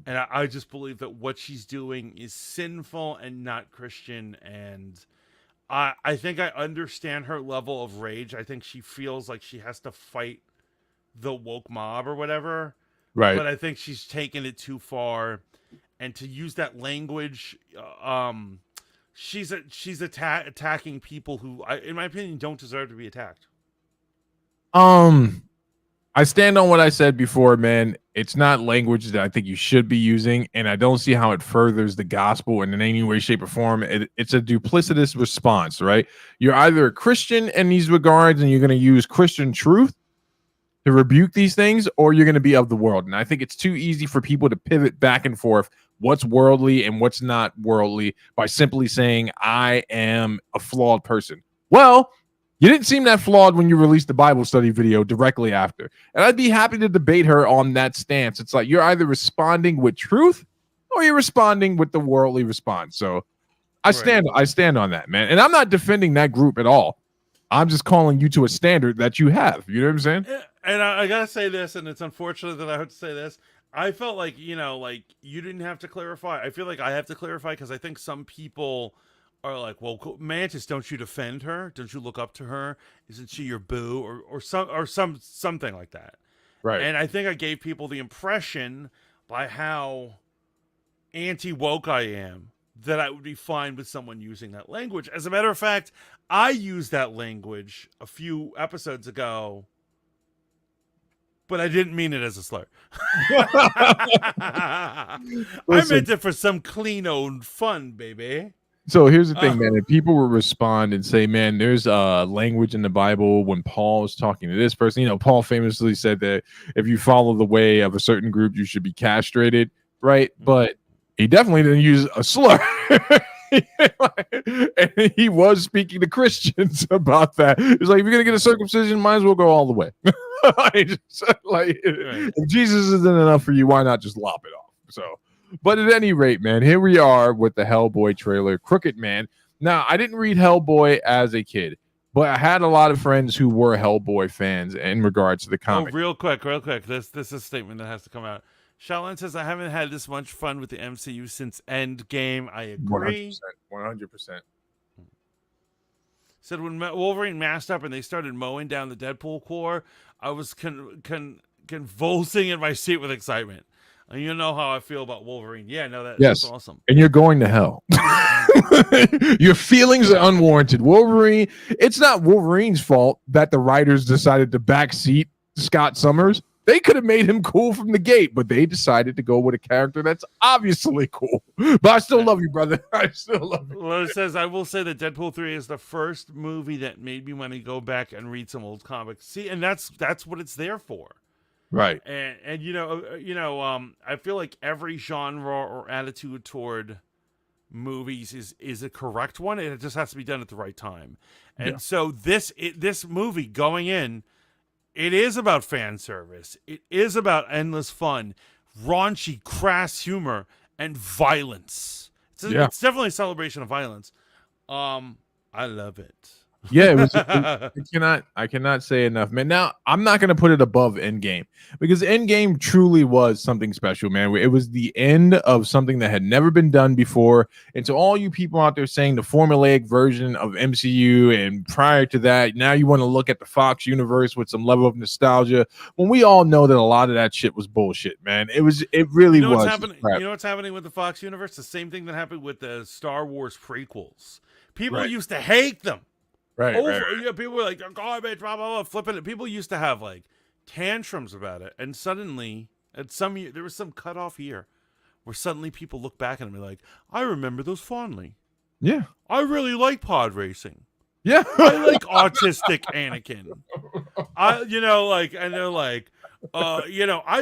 And I just believe that what she's doing is sinful and not Christian. And I think I understand her level of rage. I think she feels like she has to fight the woke mob or whatever. Right. But I think she's taken it too far. And to use that language, she's attacking people who, in my opinion, don't deserve to be attacked. I stand on what I said before, man. It's not language that I think you should be using, and I don't see how it furthers the gospel in any way, shape, or form. It's a duplicitous response, right? You're either a Christian in these regards, and you're going to use Christian truth to rebuke these things, or you're going to be of the world. And I think it's too easy for people to pivot back and forth what's worldly and what's not worldly by simply saying, I am a flawed person. Well, you didn't seem that flawed when you released the Bible study video directly after. And I'd be happy to debate her on that stance. It's like you're either responding with truth or you're responding with the worldly response. So I stand on that, man. And I'm not defending that group at all. I'm just calling you to a standard that you have. You know what I'm saying? And I got to say this, and it's unfortunate that I have to say this. I felt like, you didn't have to clarify. I feel like I have to clarify because I think some people are like, well, Mantis, don't you defend her? Don't you look up to her? Isn't she your boo? Or something like that. Right. And I think I gave people the impression by how anti-woke I am that I would be fine with someone using that language. As a matter of fact, I used that language a few episodes ago, but I didn't mean it as a slur. I meant it for some clean old fun, baby. So here's the thing, man. If people will respond and say, man, there's language in the Bible when Paul is talking to this person, Paul famously said that if you follow the way of a certain group, you should be castrated, right? But he definitely didn't use a slur. And he was speaking to Christians about that. It's like, if you're going to get a circumcision, might as well go all the way. If Jesus isn't enough for you, why not just lop it off? So, but at any rate, man, here we are with the Hellboy trailer, Crooked Man. Now, I didn't read Hellboy as a kid, But I had a lot of friends who were Hellboy fans in regards to the Oh, comic. real quick. This is a statement that has to come out. Shaolin says, I haven't had this much fun with the MCU since Endgame. I agree. 100%. Said when Wolverine masked up and they started mowing down the Deadpool core, I was convulsing in my seat with excitement. And you know how I feel about Wolverine. Yeah, no, Yes. that's awesome. And you're going to hell. Your feelings are unwarranted. Wolverine, it's not Wolverine's fault that the writers decided to backseat Scott Summers. They could have made him cool from the gate, but they decided to go with a character that's obviously cool. But I still love you, brother. I still love you. Lola says, I will say that Deadpool 3 is the first movie that made me want to go back and read some old comics. See, and that's what it's there for. Right. And I feel like every genre or attitude toward movies is a correct one, and it just has to be done at the right time. And so this movie going in, it is about fan service. It is about endless fun, raunchy, crass humor, and violence. It's definitely a celebration of violence. I love it. Yeah, it was. I cannot say enough, man. Now I'm not gonna put it above Endgame because Endgame truly was something special, man. It was the end of something that had never been done before. And to all you people out there saying the formulaic version of MCU and prior to that, now you want to look at the Fox universe with some level of nostalgia, when we all know that a lot of that shit was bullshit, man. It really was. What's happening? You know what's happening with the Fox universe? The same thing that happened with the Star Wars prequels. People used to hate them. Right. People were like, garbage, blah, blah, blah, flipping it. People used to have like tantrums about it. And suddenly, there was some cutoff year where suddenly people look back and be like, I remember those fondly. Yeah. I really like pod racing. Yeah. I like autistic Anakin. I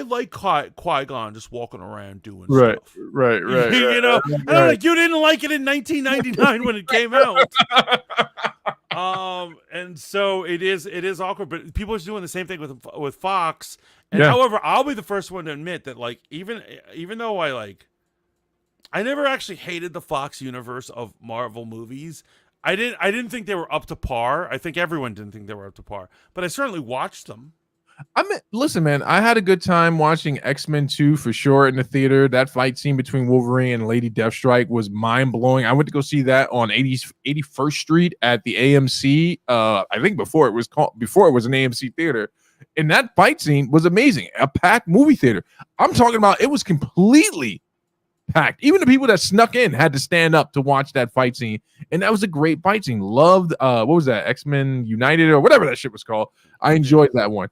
like Qui-Gon just walking around doing stuff. Right. And I'm like, you didn't like it in 1999 when it came out. And so it is awkward, but people are doing the same thing with Fox. And however, I'll be the first one to admit that, like, even though I never actually hated the Fox universe of Marvel movies. I didn't think they were up to par. I think everyone didn't think they were up to par, but I certainly watched them. Listen, man, I had a good time watching X-Men 2 for sure in the theater. That fight scene between Wolverine and Lady Deathstrike was mind-blowing. I went to go see that on 81st Street at the AMC. I think before it was an AMC theater. And that fight scene was amazing. A packed movie theater. I'm talking about it was completely packed. Even the people that snuck in had to stand up to watch that fight scene. And that was a great fight scene. Loved what was that? X-Men United or whatever that shit was called. I enjoyed that one.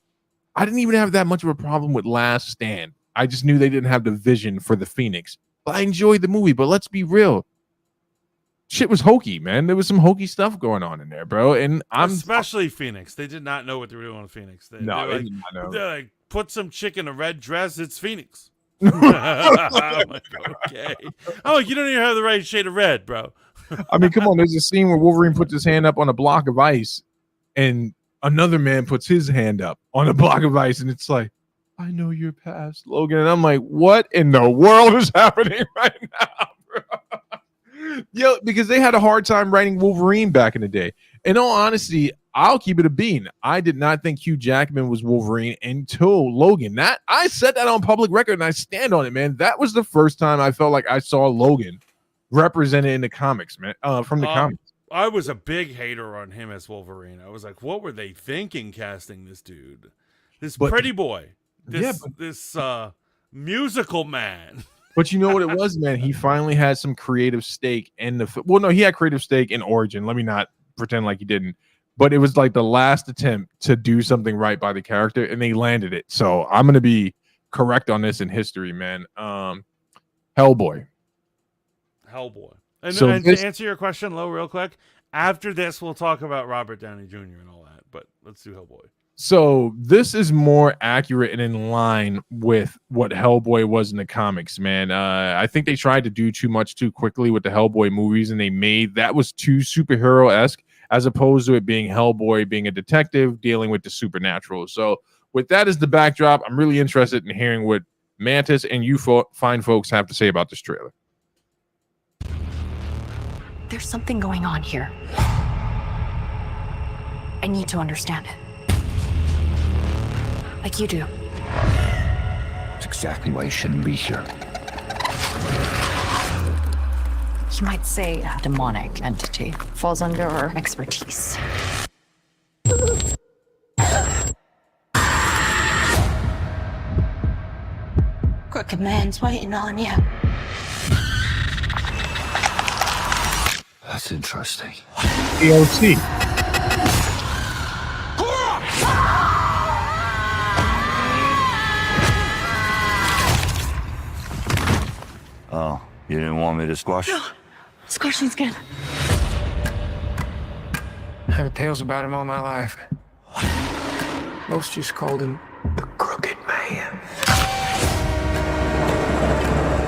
I didn't even have that much of a problem with Last Stand. I just knew they didn't have the vision for the Phoenix. But I enjoyed the movie. But let's be real. Shit was hokey, man. There was some hokey stuff going on in there, bro. And especially Phoenix. They did not know what they were doing with Phoenix. They did not know. They're like, put some chick in a red dress. It's Phoenix. I'm like, okay. I'm like, you don't even have the right shade of red, bro. I mean, come on. There's a scene where Wolverine puts his hand up on a block of ice and another man puts his hand up on a block of ice, and it's like, I know your past, Logan. And I'm like, what in the world is happening right now, bro? Yo, because they had a hard time writing Wolverine back in the day. In all honesty, I'll keep it a bean. I did not think Hugh Jackman was Wolverine until Logan. That I said that on public record, and I stand on it, man. That was the first time I felt like I saw Logan represented in the comics, man. From the comics. I was a big hater on him as Wolverine. I was like, what were they thinking casting this dude? This pretty boy. This musical man. But you know what it was, man? He finally had some creative stake in the well, no, he had creative stake in Origin. Let me not pretend like he didn't. But it was like the last attempt to do something right by the character, and they landed it. So I'm gonna be correct on this in history, man. Hellboy. And to answer your question, Lo, real quick, after this, we'll talk about Robert Downey Jr. and all that. But let's do Hellboy. So this is more accurate and in line with what Hellboy was in the comics, man. I think they tried to do too much too quickly with the Hellboy movies, and they made that was too superhero-esque as opposed to it being Hellboy being a detective dealing with the supernatural. So with that as the backdrop, I'm really interested in hearing what Mantis and you fine folks have to say about this trailer. There's something going on here. I need to understand it. Like you do. That's exactly why you shouldn't be here. You might say a demonic entity falls under our expertise. Crooked man's waiting on you. That's interesting. AOC. Oh, you didn't want me to squash? Squashing skin. I heard tales about him all my life. Most just called him the Crooked Man.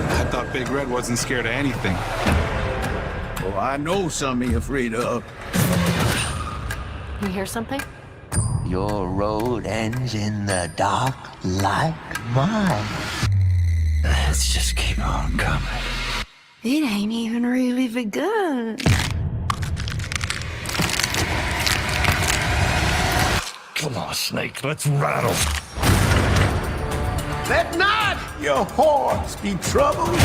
I thought Big Red wasn't scared of anything. Oh, I know something you're afraid of. You hear something? Your road ends in the dark like mine. Let's just keep on coming. It ain't even really begun. Come on, Snake, let's rattle. Let not your horse be troubled.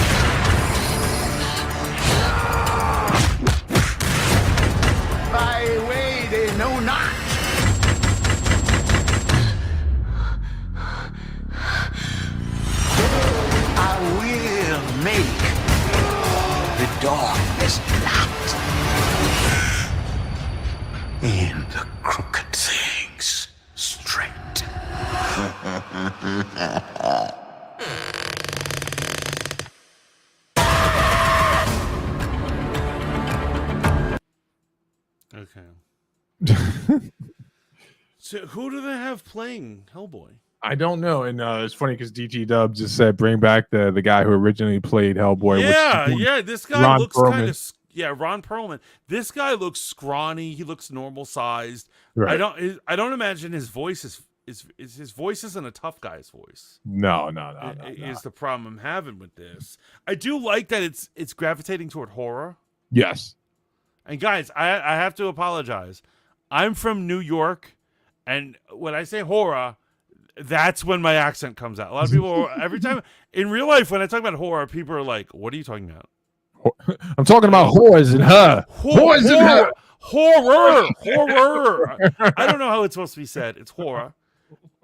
By way they know not. I will make the darkness light. And the crooked things straight. Okay. So who do they have playing Hellboy? I don't know, and it's funny because DT Dub just said bring back the guy who originally played Hellboy. Yeah, this guy Ron looks Perlman. kind of Ron Perlman. This guy looks scrawny. He looks normal sized. Right. I don't imagine his voice is his voice isn't a tough guy's voice. No. Is the problem I'm having with this. I do like that it's gravitating toward horror. Yes. And guys, I have to apologize. I'm from New York, and when I say horror, that's when my accent comes out. A lot of people, every time in real life, when I talk about horror, people are like, "What are you talking about?" I'm talking about whores and her. Whores and her. Horror. I don't know how it's supposed to be said. It's horror.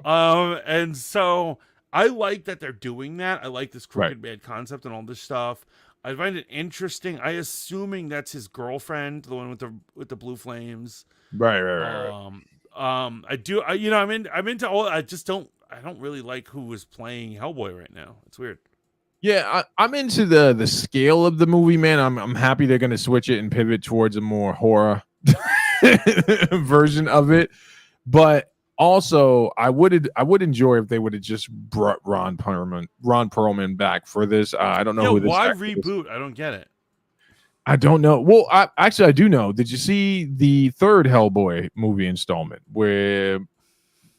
And so I like that they're doing that. I like this crooked man concept and all this stuff. I find it interesting. I assuming that's his girlfriend, the one with the blue flames. Right. I'm into all. I don't really like who is playing Hellboy right now. It's weird. Yeah, I'm into the scale of the movie, man. I'm happy they're gonna switch it and pivot towards a more horror version of it. But also, I would enjoy if they would have just brought Ron Perlman back for this. I don't know who this why actor is. reboot? I don't get it. I don't know. Well, I do know. Did you see the third Hellboy movie installment where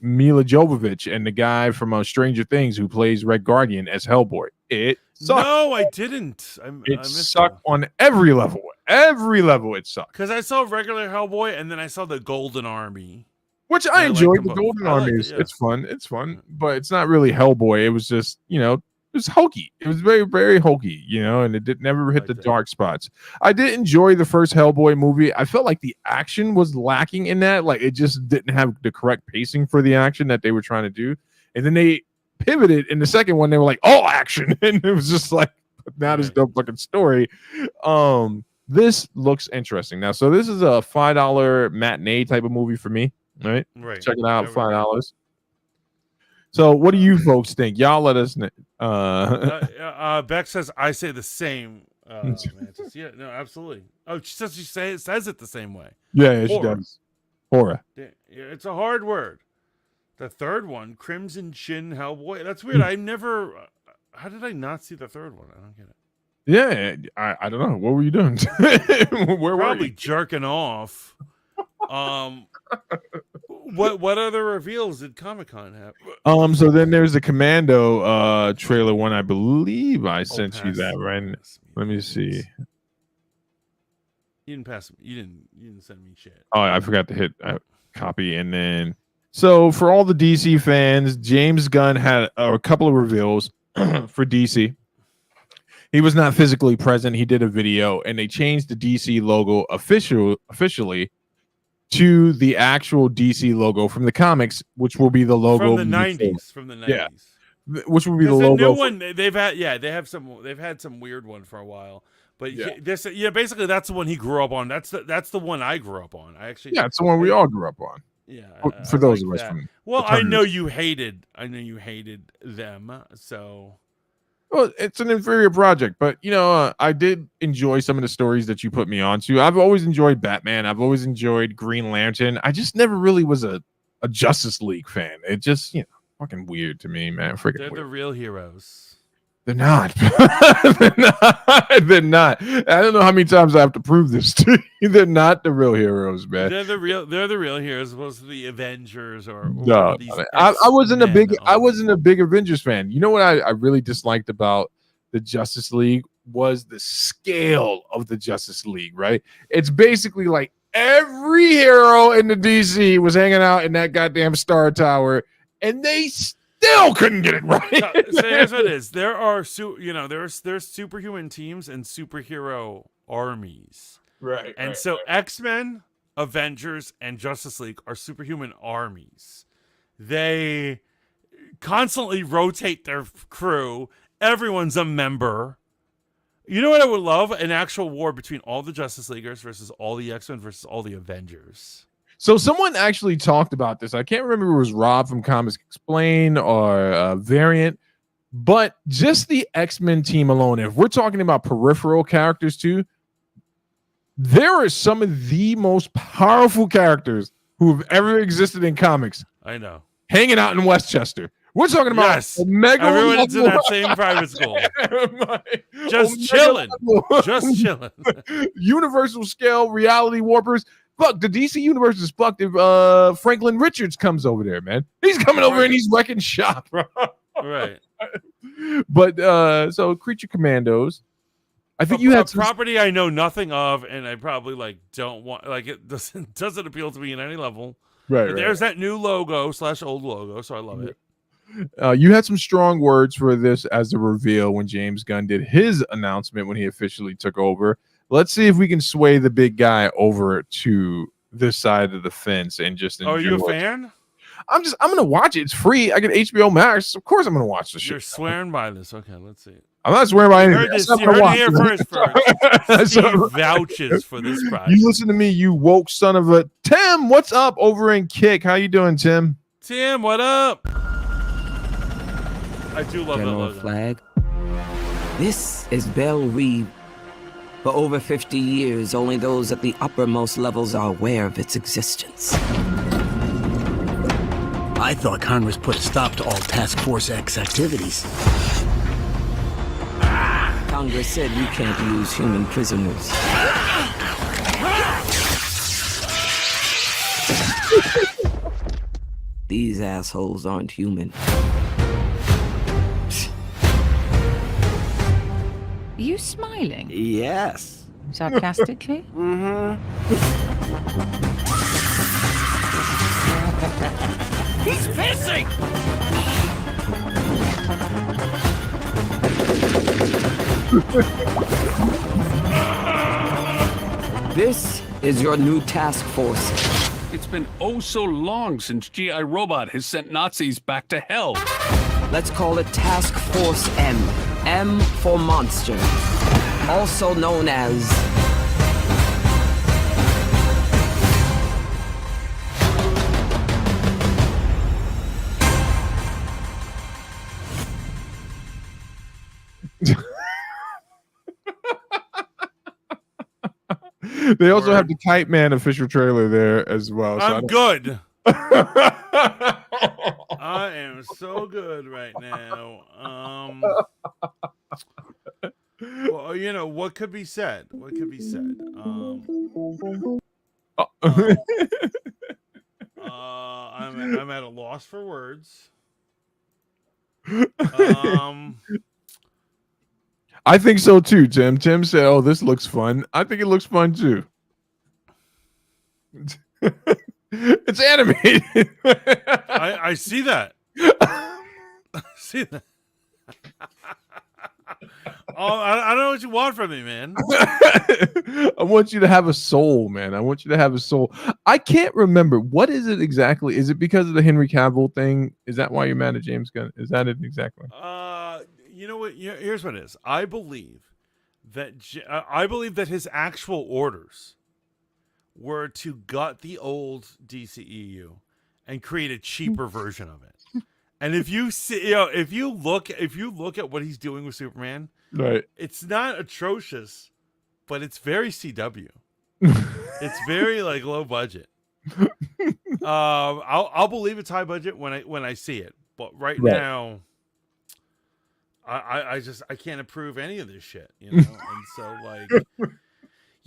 Mila Jovovich and the guy from Stranger Things who plays Red Guardian as Hellboy? It sucked. No, I didn't. It sucked on every level. Every level it sucked. Because I saw regular Hellboy and then I saw the Golden Army. Which I enjoyed. The both. Golden I Army liked it, it's fun. It's fun. But it's not really Hellboy. It was just, it was hokey. It was very, very hokey, and it never hit the dark spots. I did enjoy the first Hellboy movie. I felt like the action was lacking in that. Like, it just didn't have the correct pacing for the action that they were trying to do. And then they pivoted in the second one. They were like, all action. And it was just like, not as dope fucking story. This looks interesting. Now, so this is a $5 matinee type of movie for me. Right. Check it out. $5. So what do you folks think? Y'all let us know. Beck says I say the same. Yeah, no, absolutely. Oh, she says it the same way. Yeah, she does. Horror. Yeah, it's a hard word. The third one, Crimson Chin Hellboy. That's weird. I never. How did I not see the third one? I don't get it. Yeah, I don't know. What were you doing? Where Probably were you? jerking off. What other reveals did Comic-Con have? So then there's the Commando trailer one. I believe I sent you that, right? Let me see. You didn't pass. You didn't send me shit. Oh, I forgot to hit Copy. And then, so for all the DC fans, James Gunn had a couple of reveals for DC. He was not physically present. He did a video, and they changed the DC logo officially to the actual DC logo from the comics, which will be the logo from the 90s. From the 90s. Yeah. Which would be the The logo. new one they've had some weird one for a while. But basically that's the one he grew up on. That's the one I grew up on. It's the one we all grew up on. Yeah. For those of us from I know you hated them, so well, it's an inferior project, but I did enjoy some of the stories that you put me onto. I've always enjoyed Batman. I've always enjoyed Green Lantern. I just never really was a Justice League fan. It just, fucking weird to me, man. Freaking they're weird. the real heroes. They're not. They're not. I don't know how many times I have to prove this to you. They're not the real heroes, man. They're the real heroes, opposed to the Avengers or No. I wasn't a big Avengers fan. You know what I really disliked about the Justice League was the scale of the Justice League, right? It's basically like every hero in the DC was hanging out in that goddamn Star Tower, and they still couldn't get it right. So here's what it is: there are there's superhuman teams and superhero armies, right? And so X-Men, Avengers, and Justice League are superhuman armies. They constantly rotate their crew. Everyone's a member. You know what I would love? An actual war between all the Justice Leaguers versus all the X-Men versus all the Avengers. So someone actually talked about this. I can't remember if it was Rob from Comics Explain or Variant, but just the X-Men team alone, if we're talking about peripheral characters too, there are some of the most powerful characters who have ever existed in comics. I know. Hanging out in Westchester. We're talking about everyone is in that same private school. Just chilling. Just chilling. Universal scale reality warpers. Fuck, the DC universe is fucked if Franklin Richards comes over there, man. He's coming over and he's wrecking shop, bro. Right. But so Creature Commandos. I think you had property I know nothing of, and I probably don't want it doesn't appeal to me in any level. Right. But there's that new logo / old logo, so I love it. You had some strong words for this as a reveal when James Gunn did his announcement when he officially took over. Let's see if we can sway the big guy over to this side of the fence and just enjoy. Are you a fan? I'm gonna watch it. It's free. I get HBO Max. Of course I'm gonna watch the shit. You're swearing by this. Okay, let's see. I'm not swearing by anything. You heard it here first. Steve vouches for this project. You listen to me, you woke son of a Tim. What's up over in Kick? How you doing, Tim? Tim, what up? I do love General that logo. Flag. This is Belle Reve. For over 50 years, only those at the uppermost levels are aware of its existence. I thought Congress put a stop to all Task Force X activities. Congress said you can't use human prisoners. These assholes aren't human. You smiling? Yes. Sarcastically? He's pissing! This is your new task force. It's been oh so long since G.I. Robot has sent Nazis back to hell. Let's call it Task Force M. M for Monster. Also known as... They also have the Kite Man official trailer there as well. So I'm good. I am so good right now. Well, what could be said? What could be said? I'm at a loss for words. I think so too, Tim. Tim said, "Oh, this looks fun." I think it looks fun too. It's animated. I see that. I see that. Oh, I don't know what you want from me, man. I want you to have a soul, man. I want you to have a soul. I can't remember. What is it exactly? Is it because of the Henry Cavill thing? Is that why you're mad at James Gunn? Is that it exactly? You know what? Here's what it is. I believe that his actual orders were to gut the old DCEU and create a cheaper version of it. And if you see, if you look at what he's doing with Superman, right, it's not atrocious, but it's very CW. It's very like low budget. I'll believe it's high budget when I see it, but right now, I can't approve any of this shit, and so like.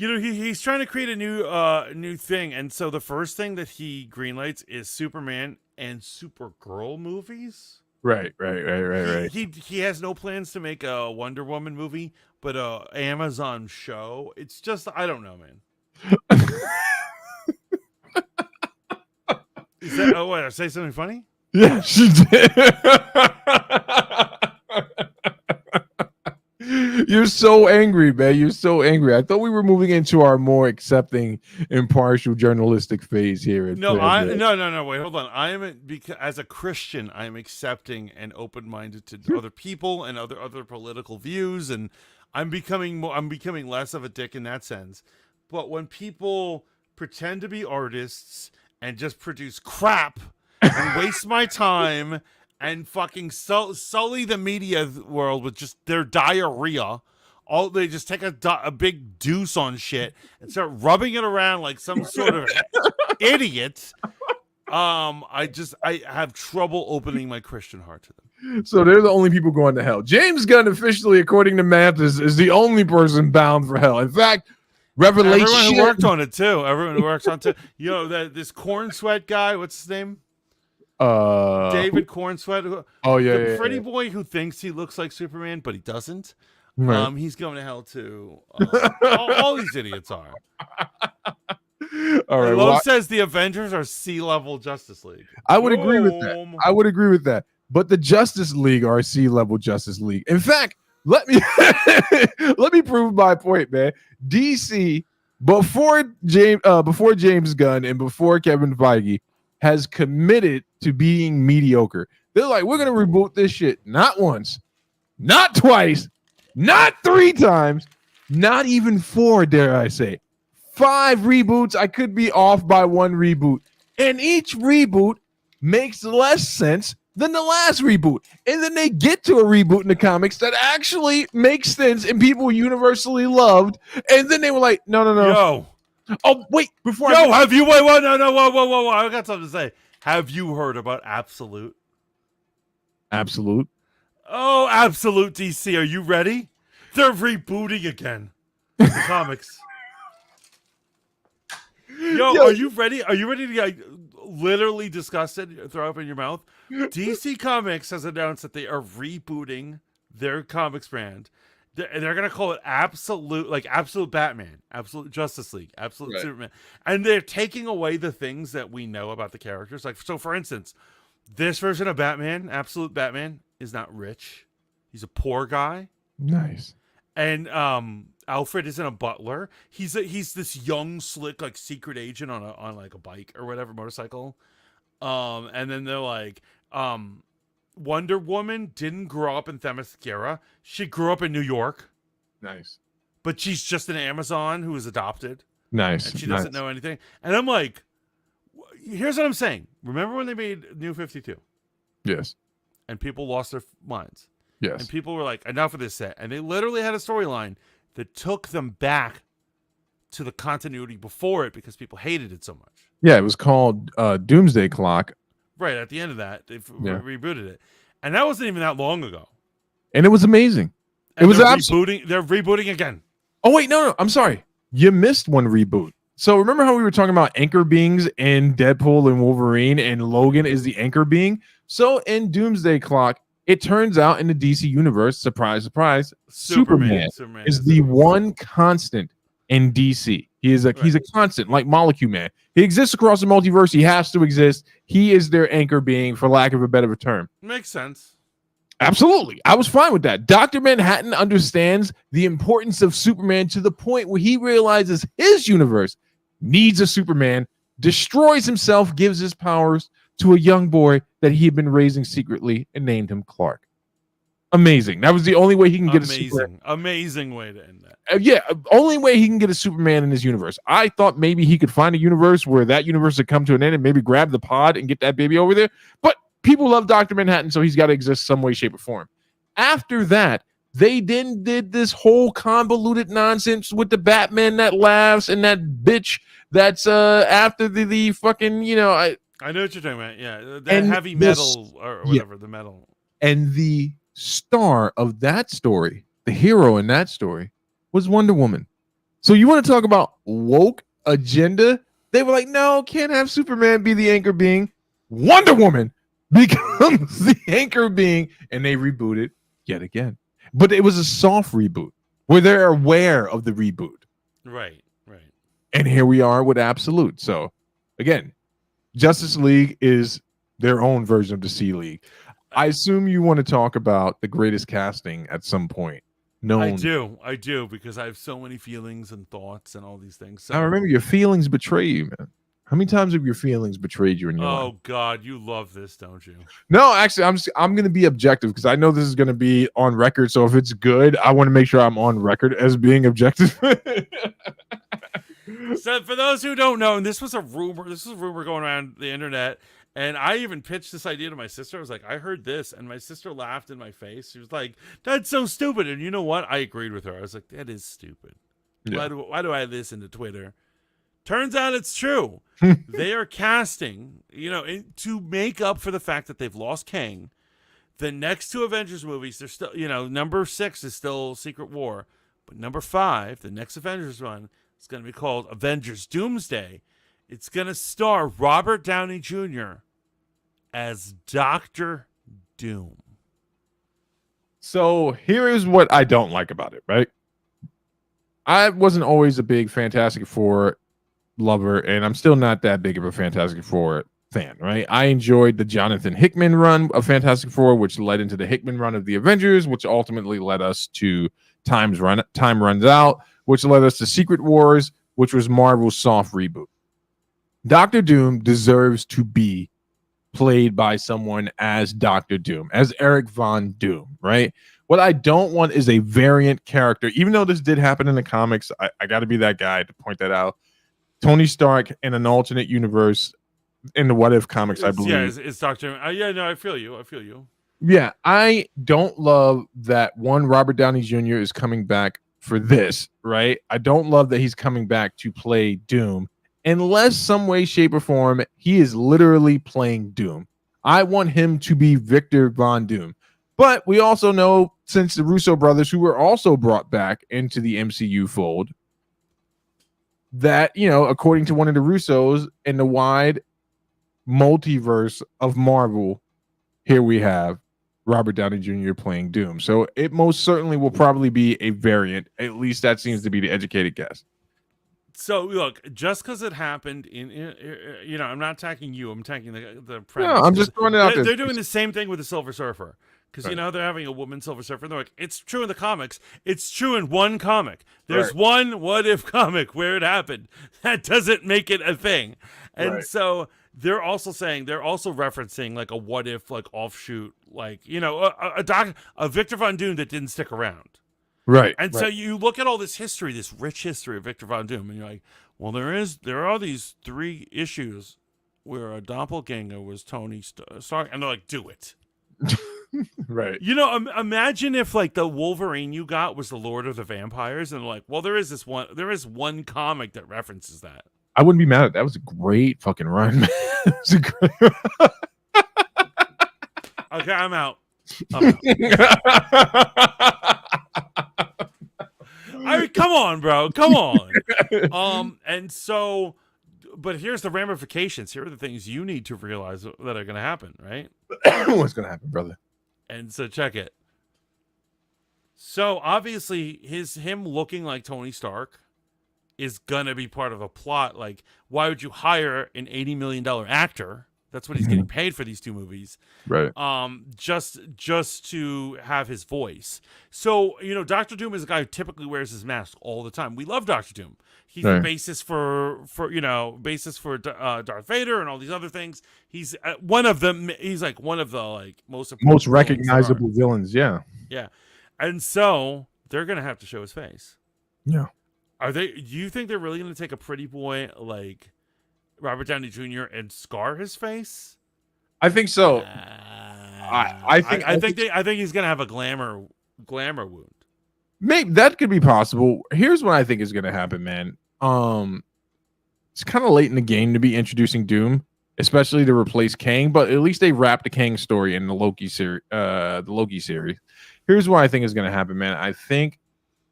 He's trying to create a new thing, and so the first thing that he greenlights is Superman and Supergirl movies. Right. He has no plans to make a Wonder Woman movie, but a Amazon show. It's just I don't know, man. Is that? Oh, what? Did I say something funny? Yeah, she did. You're so angry, man. You're so angry. I thought we were moving into our more accepting, impartial journalistic phase here. No. Wait, hold on. I am because as a Christian, I am accepting and open-minded to other people and other political views, and I'm becoming less of a dick in that sense. But when people pretend to be artists and just produce crap and waste my time. And fucking sully the media world with just their diarrhea. They just take a big deuce on shit and start rubbing it around like some sort of idiot. I have trouble opening my Christian heart to them. So they're the only people going to hell. James Gunn, officially, according to math, is the only person bound for hell. In fact, Revelation. Everyone who worked on it too. Everyone who works on it too. This corn sweat guy. What's his name? David Cornsweat. The pretty boy who thinks he looks like Superman, but he doesn't. Right. He's going to hell too. All these idiots are. All right. Lowe says the Avengers are C-level Justice League. I would agree with that. But the Justice League are C-level Justice League. In fact, let me prove my point, man. DC before James Gunn and before Kevin Feige has committed to being mediocre. They're like, we're going to reboot this shit. Not once, not twice, not 3 times, not even 4, dare I say. 5 reboots. I could be off by 1 reboot. And each reboot makes less sense than the last reboot. And then they get to a reboot in the comics that actually makes sense and people universally loved. And then they were like, no. Yo. Oh, wait, before whoa, I got something to say. Have you heard about Absolute? Absolute? Oh, Absolute DC. Are you ready? They're rebooting again. The comics. Yo, are you ready? Are you ready to get literally disgusted, throw up in your mouth? DC Comics has announced that they are rebooting their comics brand. They're gonna call it Absolute Batman, Absolute Justice League, Absolute Superman, and they're taking away the things that we know about the characters. Like, so for instance, this version of Batman, Absolute Batman, is not rich; he's a poor guy. Nice. And Alfred isn't a butler. He's this young, slick, like secret agent on like a bike or whatever, motorcycle. And then they're like, Wonder Woman didn't grow up in Themyscira. She grew up in New York. Nice. But she's just an Amazon who was adopted. Nice. And she doesn't know anything. And I'm like, here's what I'm saying. Remember when they made New 52? Yes. And people lost their minds. Yes. And people were like, enough of this set. And they literally had a storyline that took them back to the continuity before it because people hated it so much. Yeah, it was called Doomsday Clock. Right, at the end of that, they rebooted it. And that wasn't even that long ago. And it was amazing. And it was they're rebooting again. Oh, wait, no, I'm sorry. You missed one reboot. So remember how we were talking about anchor beings in Deadpool and Wolverine, and Logan is the anchor being? So in Doomsday Clock, it turns out in the DC universe, surprise, surprise, Superman is the one constant in DC. He's a constant, like Molecule Man. He exists across the multiverse. He has to exist. He is their anchor being, for lack of a better term. Makes sense. Absolutely. I was fine with that. Dr. Manhattan understands the importance of Superman to the point where he realizes his universe needs a Superman, destroys himself, gives his powers to a young boy that he had been raising secretly, and named him Clark. Amazing. That was the only way he can get a Superman. Amazing way to end that. Only way he can get a Superman in his universe. I thought maybe he could find a universe where that universe would come to an end and maybe grab the pod and get that baby over there. But people love Dr. Manhattan, so he's got to exist some way, shape, or form. After that, they then did this whole convoluted nonsense with the Batman that laughs and that bitch that's after the fucking, I know what you're talking about. Yeah, that heavy metal or whatever, the metal. And the star of that story, the hero in that story, was Wonder Woman. So you want to talk about woke agenda? They were like, no, can't have Superman be the anchor being. Wonder Woman becomes the anchor being, and they rebooted yet again. But it was a soft reboot where they're aware of the reboot. Right. And here we are with Absolute. So again, Justice League is their own version of the C League. I assume you want to talk about the greatest casting at some point. No, I do, because I have so many feelings and thoughts and all these things. So. I remember your feelings betray you, man. How many times have your feelings betrayed you in your life? Oh God, you love this, don't you? No, actually, I'm going to be objective because I know this is going to be on record. So if it's good, I want to make sure I'm on record as being objective. So for those who don't know, and this was a rumor going around the internet. And I even pitched this idea to my sister. I was like, I heard this. And my sister laughed in my face. She was like, that's so stupid. And you know what? I agreed with her. I was like, that is stupid. Yeah. Why do I listen to Twitter? Turns out it's true. They are casting, to make up for the fact that they've lost Kang. The next two Avengers movies, they're still, number 6 is still Secret War. But number 5, the next Avengers one, is going to be called Avengers Doomsday. It's going to star Robert Downey Jr. as Dr. Doom. So here is what I don't like about it, right? I wasn't always a big Fantastic Four lover, and I'm still not that big of a Fantastic Four fan, right? I enjoyed the Jonathan Hickman run of Fantastic Four, which led into the Hickman run of the Avengers, which ultimately led us to Time Runs Out, which led us to Secret Wars, which was Marvel's soft reboot. Dr. Doom deserves to be played by someone as Dr. Doom, as Eric Von Doom, right? What I don't want is a variant character, even though this did happen in the comics. I got to be that guy to point that out. Tony Stark in an alternate universe in the What If comics, I believe. Yeah, it's Dr. I feel you. Yeah, I don't love that Robert Downey Jr. is coming back for this, right? I don't love that he's coming back to play Doom. Unless some way, shape, or form, he is literally playing Doom. I want him to be Victor Von Doom. But we also know, since the Russo brothers, who were also brought back into the MCU fold, that, according to one of the Russos, in the wide multiverse of Marvel, here we have Robert Downey Jr. playing Doom. So it most certainly will probably be a variant. At least that seems to be the educated guess. So look, just because it happened I'm not attacking you. I'm attacking the premise. No, I'm just throwing it out there. They're doing the same thing with the Silver Surfer. Because, they're having a woman Silver Surfer. And they're like, it's true in the comics. It's true in one comic. There's one What If comic where it happened. That doesn't make it a thing. And so they're also referencing like a What If, like offshoot, like, a Victor Von Doom that didn't stick around. Right. And so you look at all this history, this rich history of Victor Von Doom, and you're like, well, there are these 3 issues where a doppelganger was Tony Stark, and they're like, do it. Right. Imagine if like the Wolverine you got was the Lord of the Vampires, and they're like, well, there is one comic that references that. I wouldn't be mad at that. That was a great fucking run. Okay, I'm out. I mean, come on, bro. Come on. And so, but here's the ramifications. Here are the things you need to realize that are going to happen, right? What's going to happen, brother? And so check it. So obviously him looking like Tony Stark is gonna be part of a plot. Like, why would you hire an $80 million actor? That's what he's getting paid for these two movies. Right. Just to have his voice. So, you know, Doctor Doom is a guy who typically wears his mask all the time. We love Doctor Doom. He's the basis for Darth Vader and all these other things. He's one of them. He's like one of the like most recognizable villains. Yeah. Yeah. And so they're gonna have to show his face. Yeah. Do you think they're really gonna take a pretty boy like Robert Downey Jr. and scar his face? I think so. I think he's gonna have a glamour wound. Maybe that could be possible. Here's what I think is gonna happen, man. It's kind of late in the game to be introducing Doom, especially to replace Kang, but at least they wrapped the Kang story in the Loki series. Here's what I think is gonna happen, man. I think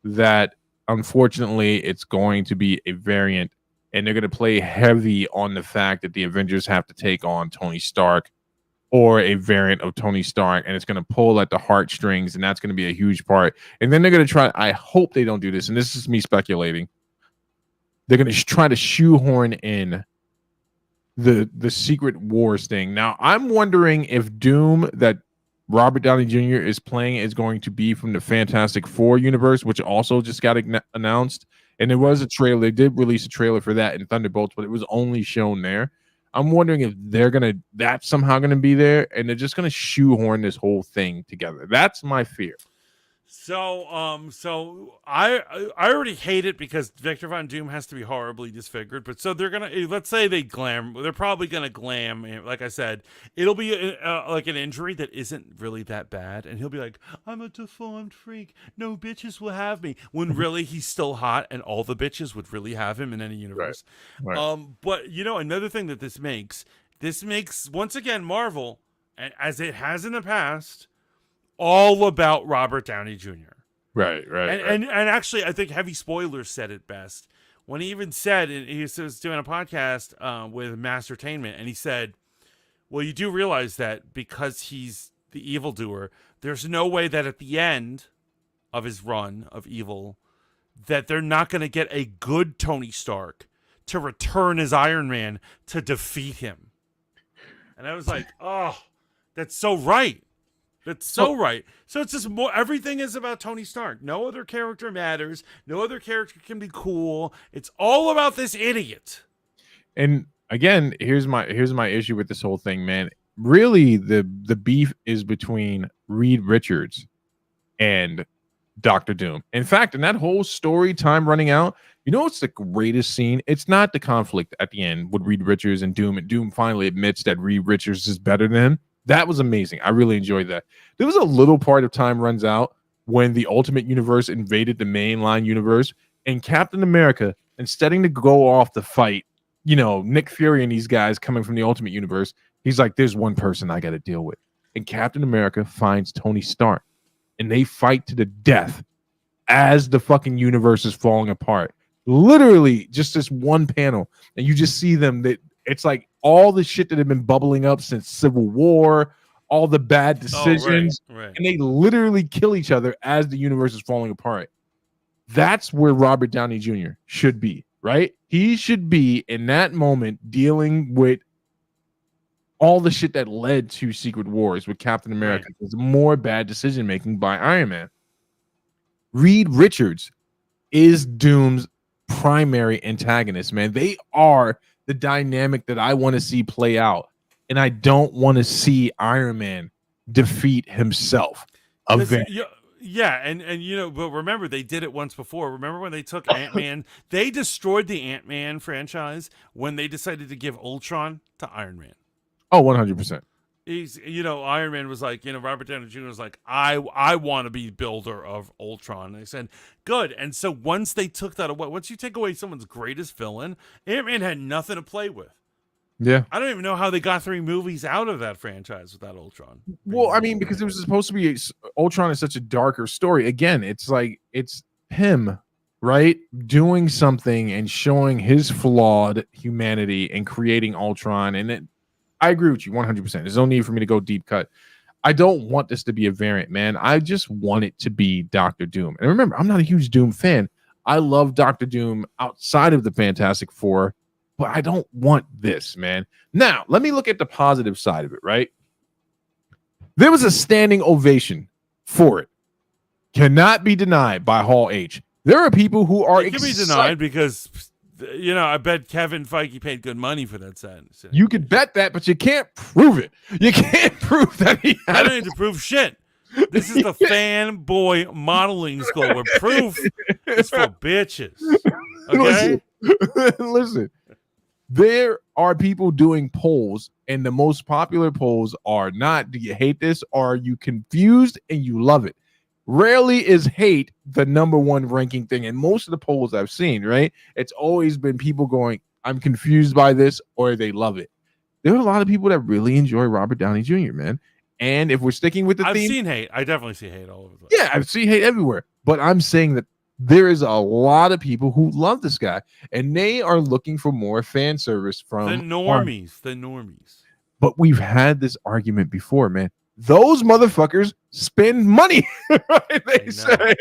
that unfortunately it's going to be a variant. And they're going to play heavy on the fact that the Avengers have to take on Tony Stark or a variant of Tony Stark. And it's going to pull at the heartstrings. And that's going to be a huge part. And then they're going to try. I hope they don't do this. And this is me speculating. They're going to try to shoehorn in the Secret Wars thing. Now, I'm wondering if Doom that Robert Downey Jr. is playing is going to be from the Fantastic Four universe, which also just got announced. And there was a trailer. They did release a trailer for that in Thunderbolts, but it was only shown there. I'm wondering if that's somehow gonna be there, and they're just gonna shoehorn this whole thing together. That's my fear. So I already hate it because Victor Von Doom has to be horribly disfigured. But so they're gonna, let's say they're probably gonna glam. Like I said, it'll be like an injury that isn't really that bad, and he'll be like, "I'm a deformed freak. No bitches will have me." When really he's still hot, and all the bitches would really have him in any universe. Right. But you know, another thing that this makes once again Marvel, as it has in the past, all about Robert Downey Jr. Right. And actually, I think Heavy Spoilers said it best when he even said, he was doing a podcast with Mastertainment, and he said, well, you do realize that because he's the evildoer, there's no way that at the end of his run of evil that they're not going to get a good Tony Stark to return as Iron Man to defeat him. And I was like, oh, that's so right. That's so right. So it's just more, everything is about Tony Stark. No other character matters. No other character can be cool. It's all about this idiot. And again, here's my issue with this whole thing, man. Really, the beef is between Reed Richards and Dr. Doom. In fact, in that whole story time running out, you know what's the greatest scene? It's not the conflict at the end with Reed Richards and Doom finally admits that Reed Richards is better than him. That was amazing. I really enjoyed that. There was a little part of time runs out when the Ultimate Universe invaded the mainline universe, and Captain America, instead of to go off the fight, you know, Nick Fury and these guys coming from the Ultimate Universe, he's like, there's one person I got to deal with. And Captain America finds Tony Stark, and they fight to the death as the fucking universe is falling apart. Literally just this one panel, and you just see them that it's like all the shit that had been bubbling up since Civil War, all the bad decisions, right. And they literally kill each other as the universe is falling apart. That's where Robert Downey Jr. should be, right? He should be in that moment dealing with all the shit that led to Secret Wars with Captain America. There's more bad decision making by Iron Man. Reed Richards is Doom's primary antagonist, man. They are the dynamic that I want to see play out, and I don't want to see Iron Man defeat himself. Yeah, and you know, but remember they did it once before. Remember when they took Ant-Man? They destroyed the Ant-Man franchise when they decided to give Ultron to Iron Man. Oh, 100%. He's, you know, Iron Man was like, you know, Robert Downey Jr. was like, I want to be builder of Ultron. And they said, good. And so once they took that away, once you take away someone's greatest villain, Ant-Man had nothing to play with. Yeah. I don't even know how they got 3 movies out of that franchise without Ultron. Well, I mean, because it was supposed to be Ultron is such a darker story. Again, it's like it's him, right? Doing something and showing his flawed humanity and creating Ultron. And I agree with you 100%. There's no need for me to go deep cut. I don't want this to be a variant, man. I just want it to be Dr. Doom. And remember, I'm not a huge Doom fan. I love Doctor Doom outside of the Fantastic Four, but I don't want this, man. Now, let me look at the positive side of it, right? There was a standing ovation for it. Cannot be denied by Hall H. There are people who are It can be denied because, I bet Kevin Feige paid good money for that set. So. You could bet that, but you can't prove it. You can't prove that he had I don't need to prove shit. This is the fanboy modeling school where proof is for bitches. Okay? Listen, there are people doing polls, and the most popular polls are not, do you hate this? Or are you confused and you love it? Rarely is hate the number one ranking thing. And most of the polls I've seen, right? It's always been people going, I'm confused by this, or they love it. There are a lot of people that really enjoy Robert Downey Jr., man. And if we're sticking with the I've theme, seen hate. I definitely see hate all over the place. yeah, I see hate everywhere. But I'm saying that there is a lot of people who love this guy, and they are looking for more fan service from the normies. But we've had this argument before, man. Those motherfuckers spend money. Right? Here's what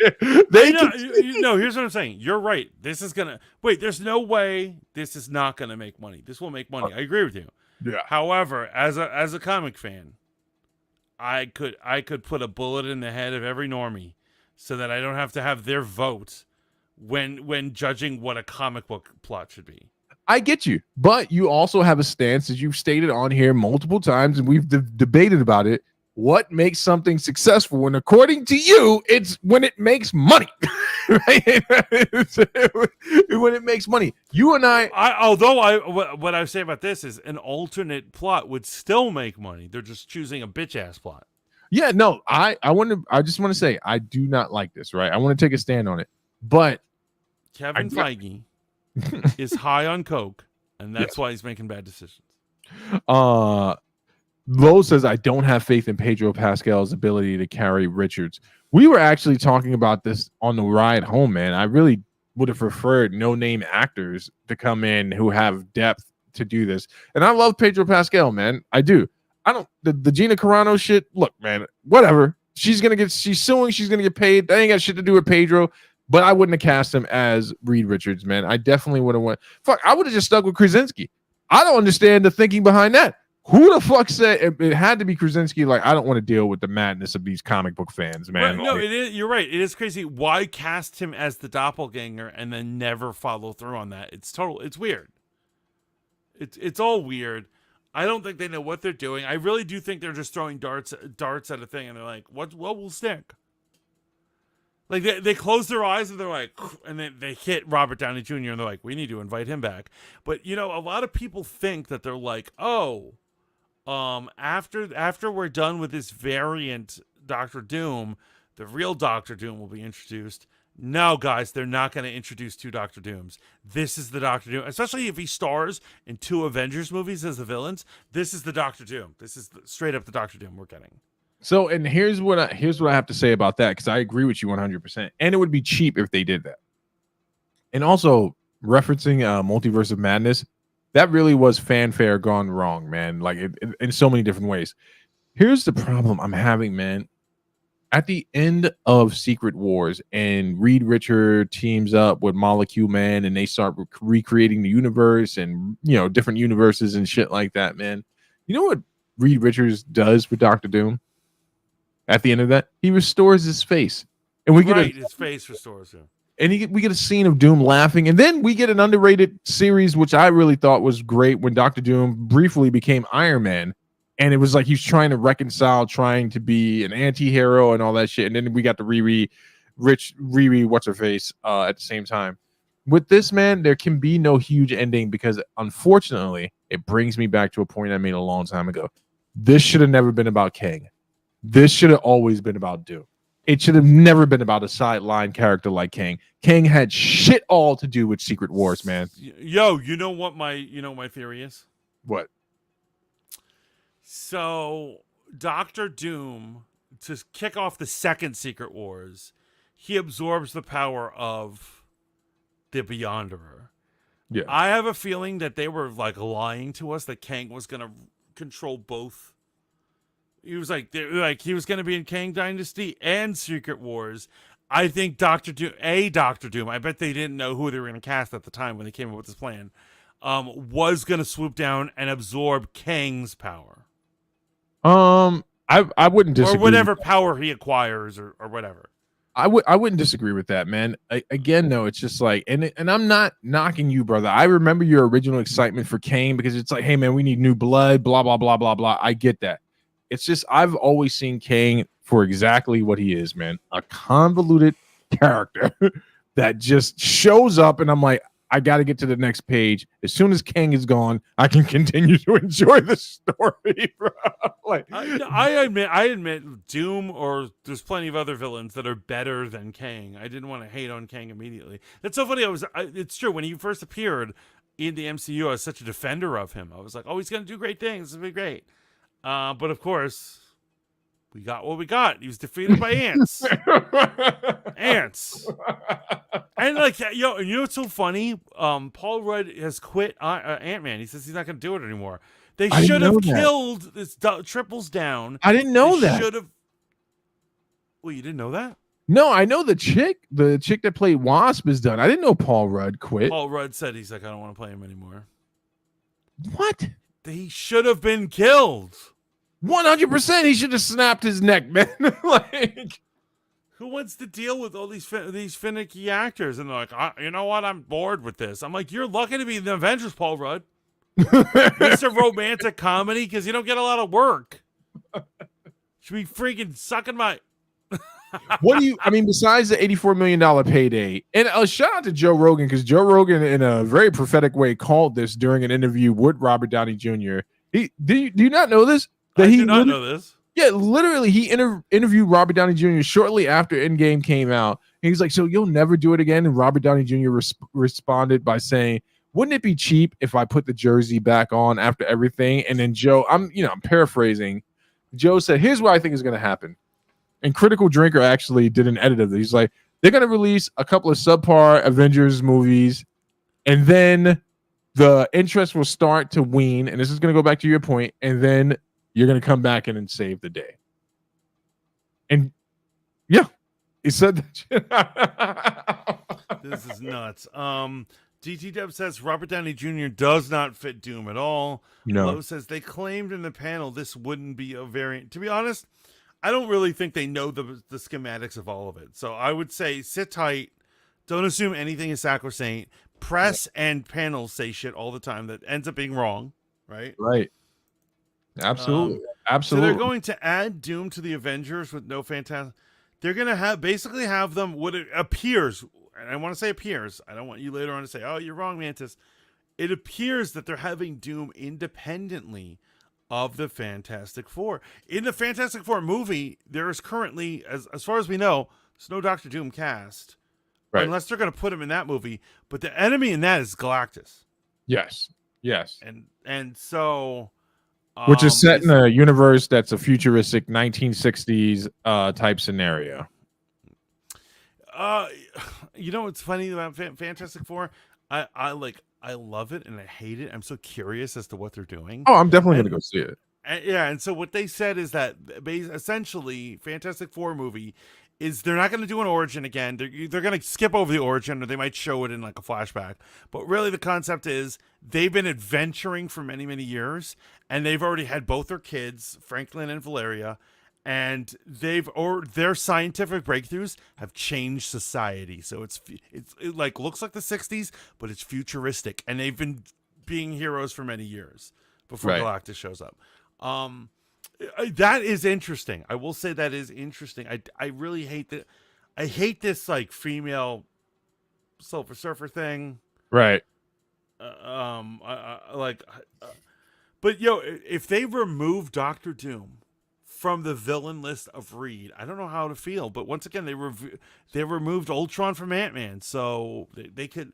I'm saying. You're right. This is gonna there's no way this is not gonna make money. This will make money. I agree with you. Yeah. However, as a comic fan, I could put a bullet in the head of every normie so that I don't have to have their vote when judging what a comic book plot should be. I get you, but you also have a stance, as you've stated on here multiple times, and we've debated about it. What makes something successful? And according to you, it's when it makes money, right? When it makes money. You and what I say about this is an alternate plot would still make money. They're just choosing a bitch ass plot. Yeah, no, I just want to say I do not like this, right? I want to take a stand on it, but Kevin Feige is high on coke, and that's why he's making bad decisions. Lowe says, I don't have faith in Pedro Pascal's ability to carry Richards. We were actually talking about this on the ride home, man. I really would have preferred no-name actors to come in who have depth to do this. And I love Pedro Pascal, man. I do. I don't the Gina Carano shit. Look, man, whatever. She's suing, she's gonna get paid. That ain't got shit to do with Pedro. But I wouldn't have cast him as Reed Richards, man. I definitely would have went. Fuck, I would have just stuck with Krasinski. I don't understand the thinking behind that. Who the fuck said it had to be Krasinski? Like, I don't want to deal with the madness of these comic book fans, man. Right, no, it is. You're right. It is crazy. Why cast him as the doppelganger and then never follow through on that? It's weird. It's all weird. I don't think they know what they're doing. I really do think they're just throwing darts at a thing, and they're like, what will stick? Like they close their eyes and they're like, and then they hit Robert Downey Jr. and they're like, we need to invite him back. But a lot of people think that they're like, after we're done with this variant Doctor Doom, the real Doctor Doom will be introduced. No, guys, they're not going to introduce two Doctor Dooms. This is the Doctor Doom, especially if he stars in two Avengers movies as the villains. This is the Doctor Doom. This is straight up the Doctor Doom we're getting. So, and here's what I have to say about that, because I agree with you 100%. And it would be cheap if they did that. And also, referencing Multiverse of Madness, that really was fanfare gone wrong, man. Like in so many different ways. Here's the problem I'm having, man. At the end of Secret Wars, and Reed Richard teams up with Molecule Man, and they start recreating the universe and different universes and shit like that, man. You know what Reed Richards does with Doctor Doom? At the end of that, he restores his face, and we get his face restores him. And we get a scene of Doom laughing, and then we get an underrated series, which I really thought was great, when Doctor Doom briefly became Iron Man, and it was like he's trying to reconcile, trying to be an anti-hero and all that shit. And then we got the Riri what's her face at the same time. With this, man, there can be no huge ending, because unfortunately, it brings me back to a point I made a long time ago. This should have never been about Kang. This should have always been about Doom. It should have never been about a sideline character like Kang. Kang had shit all to do with Secret Wars, man. Yo, you know what my theory is? What? So, Doctor Doom, to kick off the second Secret Wars, he absorbs the power of the Beyonderer. Yeah. I have a feeling that they were like lying to us that Kang was going to control both. He was like he was going to be in Kang Dynasty and Secret Wars. I think Doctor Doom. I bet they didn't know who they were going to cast at the time when they came up with this plan. Was going to swoop down and absorb Kang's power. I wouldn't disagree. Or whatever power he acquires, or whatever. I wouldn't disagree with that, man. Again, though, it's just like, and I'm not knocking you, brother. I remember your original excitement for Kane because it's like, hey, man, we need new blood, blah, blah, blah, blah, blah. I get that. It's just, I've always seen Kane for exactly what he is, man. A convoluted character that just shows up, and I'm like, I got to get to the next page. As soon as Kang is gone, I can continue to enjoy the story, bro. Like, I admit, Doom, or there's plenty of other villains that are better than Kang. I didn't want to hate on Kang immediately. That's so funny. It's true. When he first appeared in the MCU, I was such a defender of him. I was like, oh, he's going to do great things. It's going to be great. But of course, we got what we got. He was defeated by ants. Ants. And like, you know what's so funny? Paul Rudd has quit Ant-Man. He says he's not going to do it anymore. They should have killed this Triples down. I didn't know that. Should have. Well, you didn't know that? No, I know the chick that played Wasp is done. I didn't know Paul Rudd quit. Paul Rudd said he's like, I don't want to play him anymore. What? He should have been killed. 100%. He should have snapped his neck, man. Like, who wants to deal with all these finicky actors? And they're like, you know what? I'm bored with this. I'm like, you're lucky to be in the Avengers, Paul Rudd. It's a romantic comedy because you don't get a lot of work. Should be freaking sucking my. What do you? I mean, besides the $84 million payday, and a shout out to Joe Rogan, because Joe Rogan, in a very prophetic way, called this during an interview with Robert Downey Jr. Do you not know this? I do not know this. Yeah, literally, he interviewed Robert Downey Jr. shortly after Endgame came out. And he's like, "So you'll never do it again?" And Robert Downey Jr. responded by saying, "Wouldn't it be cheap if I put the jersey back on after everything?" And then Joe, I'm paraphrasing. Joe said, "Here's what I think is going to happen." And Critical Drinker actually did an edit of it. He's like, they're going to release a couple of subpar Avengers movies, and then the interest will start to wane. And this is going to go back to your point. And then you're going to come back in and save the day. And yeah, he said that. This is nuts. DT Dub says Robert Downey Jr. does not fit Doom at all. No. Lowe says they claimed in the panel this wouldn't be a variant. To be honest, I don't really think they know the schematics of all of it. So I would say sit tight. Don't assume anything is sacrosanct. Press and panels say shit all the time that ends up being wrong, right? Right. Absolutely. So Absolutely. they're going to add Doom to the Avengers with no Fantastic. They're going to basically have them, what it appears, and I want to say appears. I don't want you later on to say, oh, you're wrong, Mantis. It appears that they're having Doom independently of the Fantastic Four. In the Fantastic Four movie, there is currently, as far as we know, there's no Doctor Doom cast. Right. Unless they're going to put him in that movie. But the enemy in that is Galactus. Yes. Yes. And so... which is set in a universe that's a futuristic 1960s type scenario. You know what's funny about Fantastic Four? I love it and I hate it. I'm so curious as to what they're doing. Oh, I'm definitely going to go see it. And so what they said is that essentially Fantastic Four movie is they're not going to do an origin again. They're going to skip over the origin, or they might show it in like a flashback. But really the concept is they've been adventuring for many, many years, and they've already had both their kids, Franklin and Valeria, and their scientific breakthroughs have changed society. So it like looks like the 60s, but it's futuristic, and they've been being heroes for many years before Galactus shows up. That is interesting. I will say that is interesting. I really hate that. I hate this like female Silver Surfer thing. Right. But if they remove Doctor Doom from the villain list of Reed, I don't know how to feel. But once again, they removed Ultron from Ant-Man, so they could.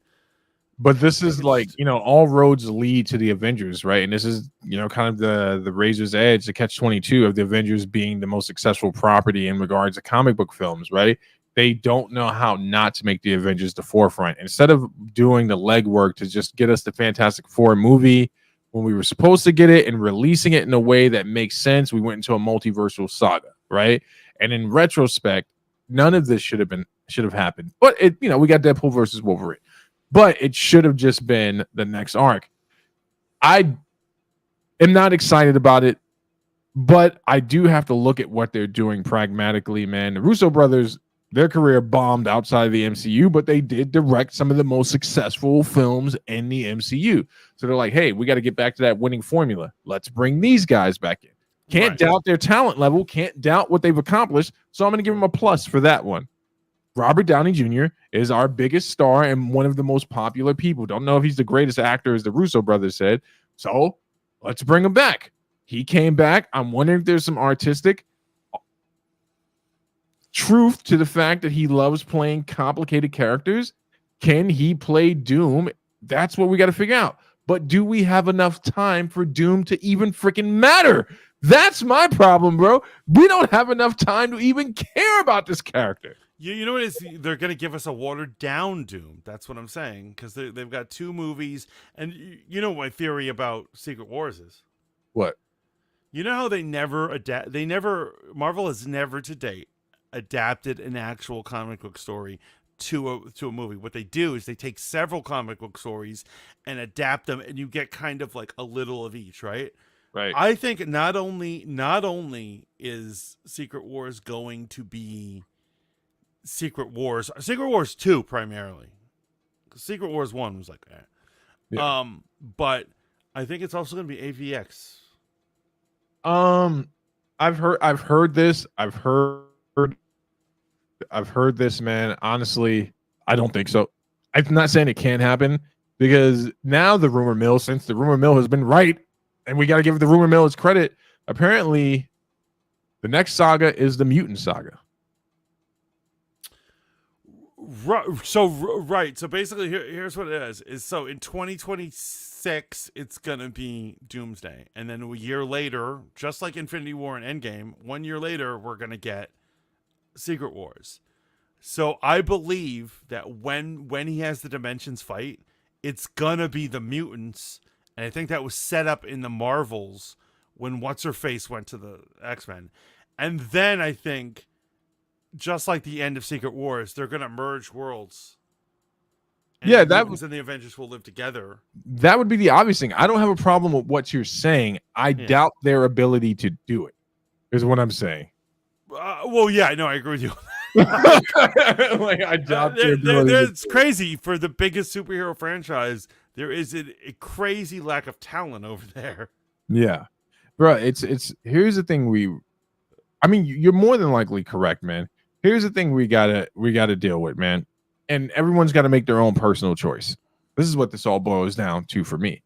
But this is like, all roads lead to the Avengers, right? And this is, kind of the razor's edge, the catch-22 of the Avengers being the most successful property in regards to comic book films, right? They don't know how not to make the Avengers the forefront. Instead of doing the legwork to just get us the Fantastic Four movie when we were supposed to get it and releasing it in a way that makes sense, we went into a multiversal saga, right? And in retrospect, none of this should have happened. But it, we got Deadpool versus Wolverine. But it should have just been the next arc. I am not excited about it, but I do have to look at what they're doing pragmatically, man. The Russo brothers, their career bombed outside of the MCU, but they did direct some of the most successful films in the MCU. So they're like, hey, we got to get back to that winning formula. Let's bring these guys back in. Can't doubt their talent level, can't doubt what they've accomplished. So I'm going to give them a plus for that one. Robert Downey Jr. is our biggest star and one of the most popular people. Don't know if he's the greatest actor, as the Russo brothers said. So let's bring him back. He came back. I'm wondering if there's some artistic truth to the fact that he loves playing complicated characters. Can he play Doom? That's what we got to figure out. But do we have enough time for Doom to even freaking matter? That's my problem, bro. We don't have enough time to even care about this character. You know what it is? They're going to give us a watered down Doom. That's what I'm saying. Because they've got 2 movies. And you know my theory about Secret Wars is? What? You know how they never Marvel has never to date adapted an actual comic book story to a movie. What they do is they take several comic book stories and adapt them, and you get kind of like a little of each, right? Right. I think not only is Secret Wars going to be Secret Wars 2 primarily. Secret Wars 1 was like that. Yeah. But I think it's also going to be AVX. I've heard this. I've heard this, man. Honestly, I don't think so. I'm not saying it can't happen, because now the rumor mill, since the rumor mill has been right, and we got to give the rumor mill its credit, apparently the next saga is the mutant saga. So basically here's what it is so in 2026 it's gonna be Doomsday, and then a year later, just like Infinity War and Endgame, 1 year later we're gonna get Secret Wars. So I believe that when he has the Dimensions fight, it's gonna be the mutants, and I think that was set up in the Marvels when What's-Her-Face went to the X-Men. And then I think, just like the end of Secret Wars, they're going to merge worlds. And Yeah, and the Avengers will live together. That would be the obvious thing. I don't have a problem with what you're saying. I doubt their ability to do it, is what I'm saying. Well, yeah, no, I agree with you. Like, I doubt their ability. It's crazy. For the biggest superhero franchise, there is a crazy lack of talent over there. Yeah, bro. It's here's the thing. You're more than likely correct, man. Here's the thing we gotta deal with, man. And everyone's got to make their own personal choice. This is what this all boils down to for me.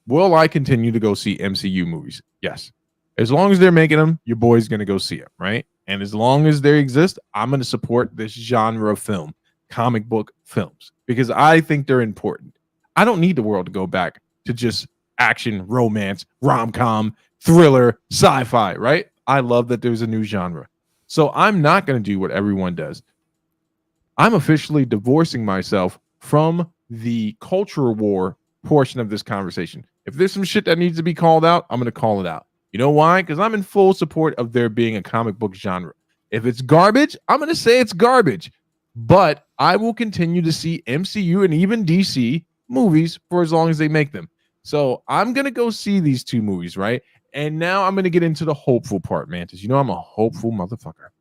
Will I continue to go see MCU movies? Yes. As long as they're making them, your boy's going to go see them, right? And as long as they exist, I'm going to support this genre of film, comic book films, because I think they're important. I don't need the world to go back to just action, romance, rom-com, thriller, sci-fi, right? I love that there's a new genre. So I'm not going to do what everyone does. I'm officially divorcing myself from the culture war portion of this conversation. If there's some shit that needs to be called out, I'm going to call it out. You know why? Because I'm in full support of there being a comic book genre. If it's garbage, I'm going to say it's garbage. But I will continue to see MCU and even DC movies for as long as they make them. So I'm going to go see these 2 movies, right? And now I'm going to get into the hopeful part, Mantis. You know I'm a hopeful motherfucker.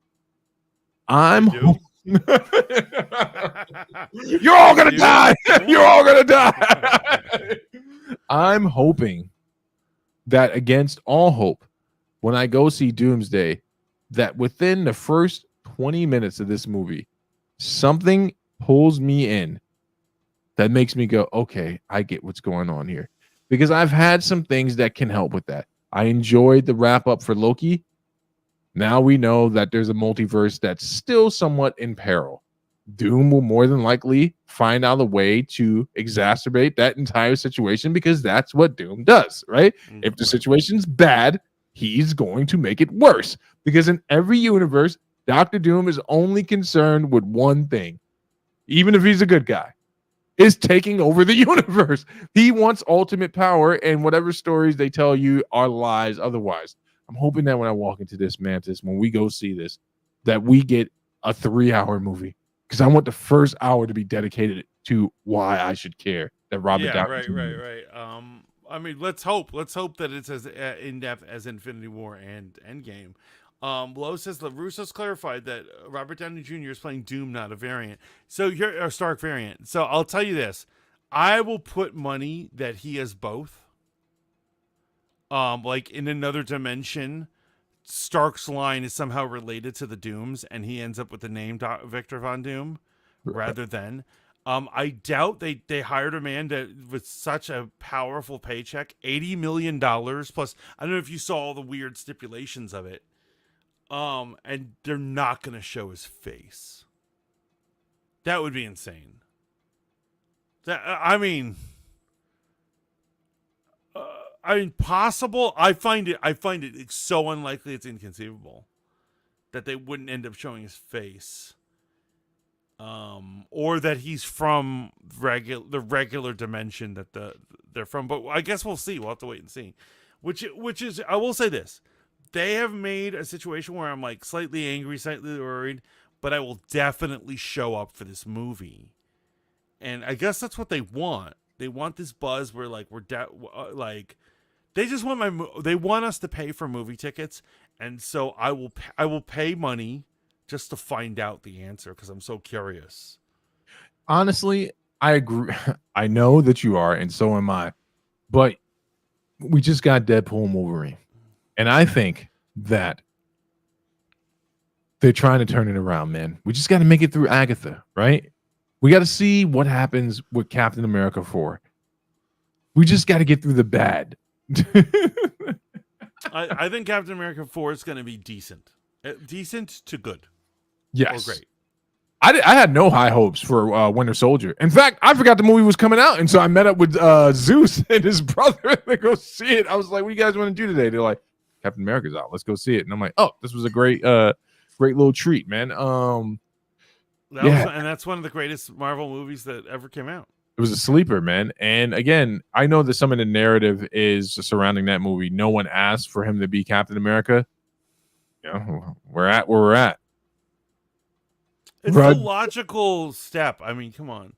You're all gonna die. You're all gonna die. I'm hoping that, against all hope, when I go see Doomsday, that within the first 20 minutes of this movie, something pulls me in that makes me go, okay, I get what's going on here. Because I've had some things that can help with that. I enjoyed the wrap up for Loki. Now we know that there's a multiverse that's still somewhat in peril. Doom will more than likely find out a way to exacerbate that entire situation, because that's what Doom does, right? Mm-hmm. If the situation's bad, he's going to make it worse, because in every universe, Dr. Doom is only concerned with one thing, even if he's a good guy, is taking over the universe. He wants ultimate power, and whatever stories they tell you are lies otherwise. I'm hoping that when I walk into this, Mantis, when we go see this, that we get a 3-hour movie because I want the first hour to be dedicated to why I should care that Robert Downey Jr. right. I mean, let's hope that it's as in depth as Infinity War and Endgame. Lowe says the Russos clarified that Robert Downey Jr. is playing Doom, not a variant. So you're a Stark variant. So I'll tell you this: I will put money that he has both. Like in another dimension, Stark's line is somehow related to the Dooms, and he ends up with the name Victor Von Doom rather than. I doubt they hired a man with such a powerful paycheck, $80 million plus. I don't know if you saw all the weird stipulations of it. And they're not going to show his face. That would be insane. I mean, possible. I find it so unlikely. It's inconceivable that they wouldn't end up showing his face. Or that he's from the regular dimension that they're from. But I guess we'll see. We'll have to wait and see. Which is, I will say this. They have made a situation where I'm like slightly angry, slightly worried, but I will definitely show up for this movie. And I guess that's what they want. They want this buzz where like they just want they want us to pay for movie tickets, and so I will pay money just to find out the answer because I'm so curious. Honestly, I agree. I know that you are, and so am I. But we just got Deadpool and Wolverine. And I think that they're trying to turn it around, man. We just got to make it through Agatha, right? We got to see what happens with Captain America 4. We just got to get through the bad. I think Captain America 4 is going to be decent. Decent to good. Yes. Or great. I had no high hopes for Winter Soldier. In fact, I forgot the movie was coming out, and so I met up with Zeus and his brother to go see it. I was like, "What do you guys want to do today?" They're like, "Captain America's out. Let's go see it." And I'm like, "Oh, this was a great little treat, man." That's one of the greatest Marvel movies that ever came out. It was a sleeper, man. And again, I know that some of the narrative is surrounding that movie. No one asked for him to be Captain America. You know, we're at where we're at. It's a logical step. I mean, come on.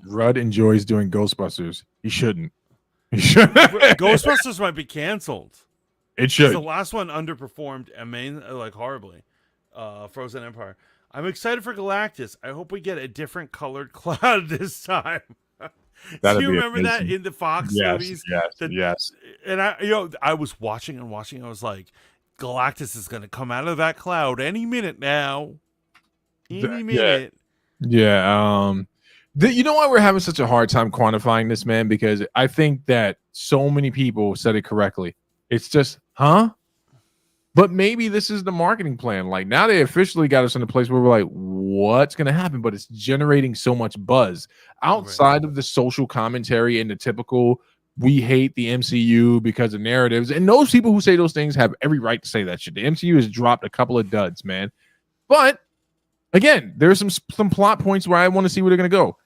Rudd enjoys doing Ghostbusters. He shouldn't. Ghostbusters might be canceled. It should. The last one underperformed horribly. Frozen Empire. I'm excited for Galactus. I hope we get a different colored cloud this time. Do you remember that in the Fox movies? Yes. And I was watching. I was like, Galactus is going to come out of that cloud any minute now. Any minute. Yeah. You know why we're having such a hard time quantifying this, man? Because I think that so many people said it correctly. It's just, huh? But maybe this is the marketing plan. Like now they officially got us in a place where we're like, what's going to happen? But it's generating so much buzz outside of the social commentary and the typical, we hate the MCU because of narratives. And those people who say those things have every right to say that shit. The MCU has dropped a couple of duds, man. But again, there's some plot points where I want to see where they're going to go.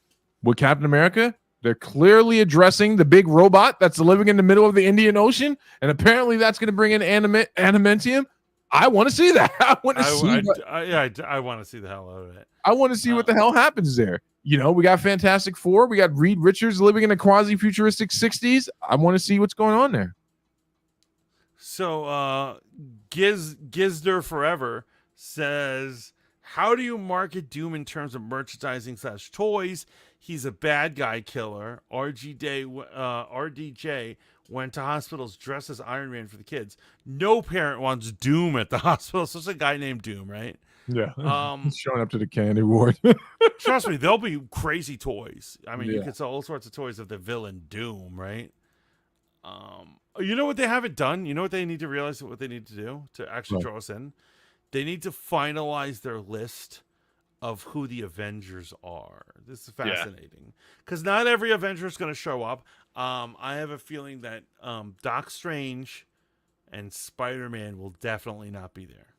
With Captain America, they're clearly addressing the big robot that's living in the middle of the Indian Ocean, and apparently that's going to bring in adamantium. I want to see that. I want to I want to see the hell out of it. I want to see what the hell happens there. You know, we got Fantastic Four. We got Reed Richards living in a quasi-futuristic 60s. I want to see what's going on there. So, Gizder Forever says, how do you market Doom in terms of merchandising / toys? He's a bad guy killer. RDJ went to hospitals dressed as Iron Man for the kids. No parent wants Doom at the hospital. So it's a guy named Doom, right? Yeah. Showing up to the candy ward. Trust me, there'll be crazy toys. I mean, you could sell all sorts of toys of the villain Doom, right? You know what they haven't done? You know what they need to realize what they need to do to actually draw us in? They need to finalize their list of who the Avengers are. This is fascinating because not every Avenger is going to show up. I have a feeling that Doc Strange and Spider-Man will definitely not be there.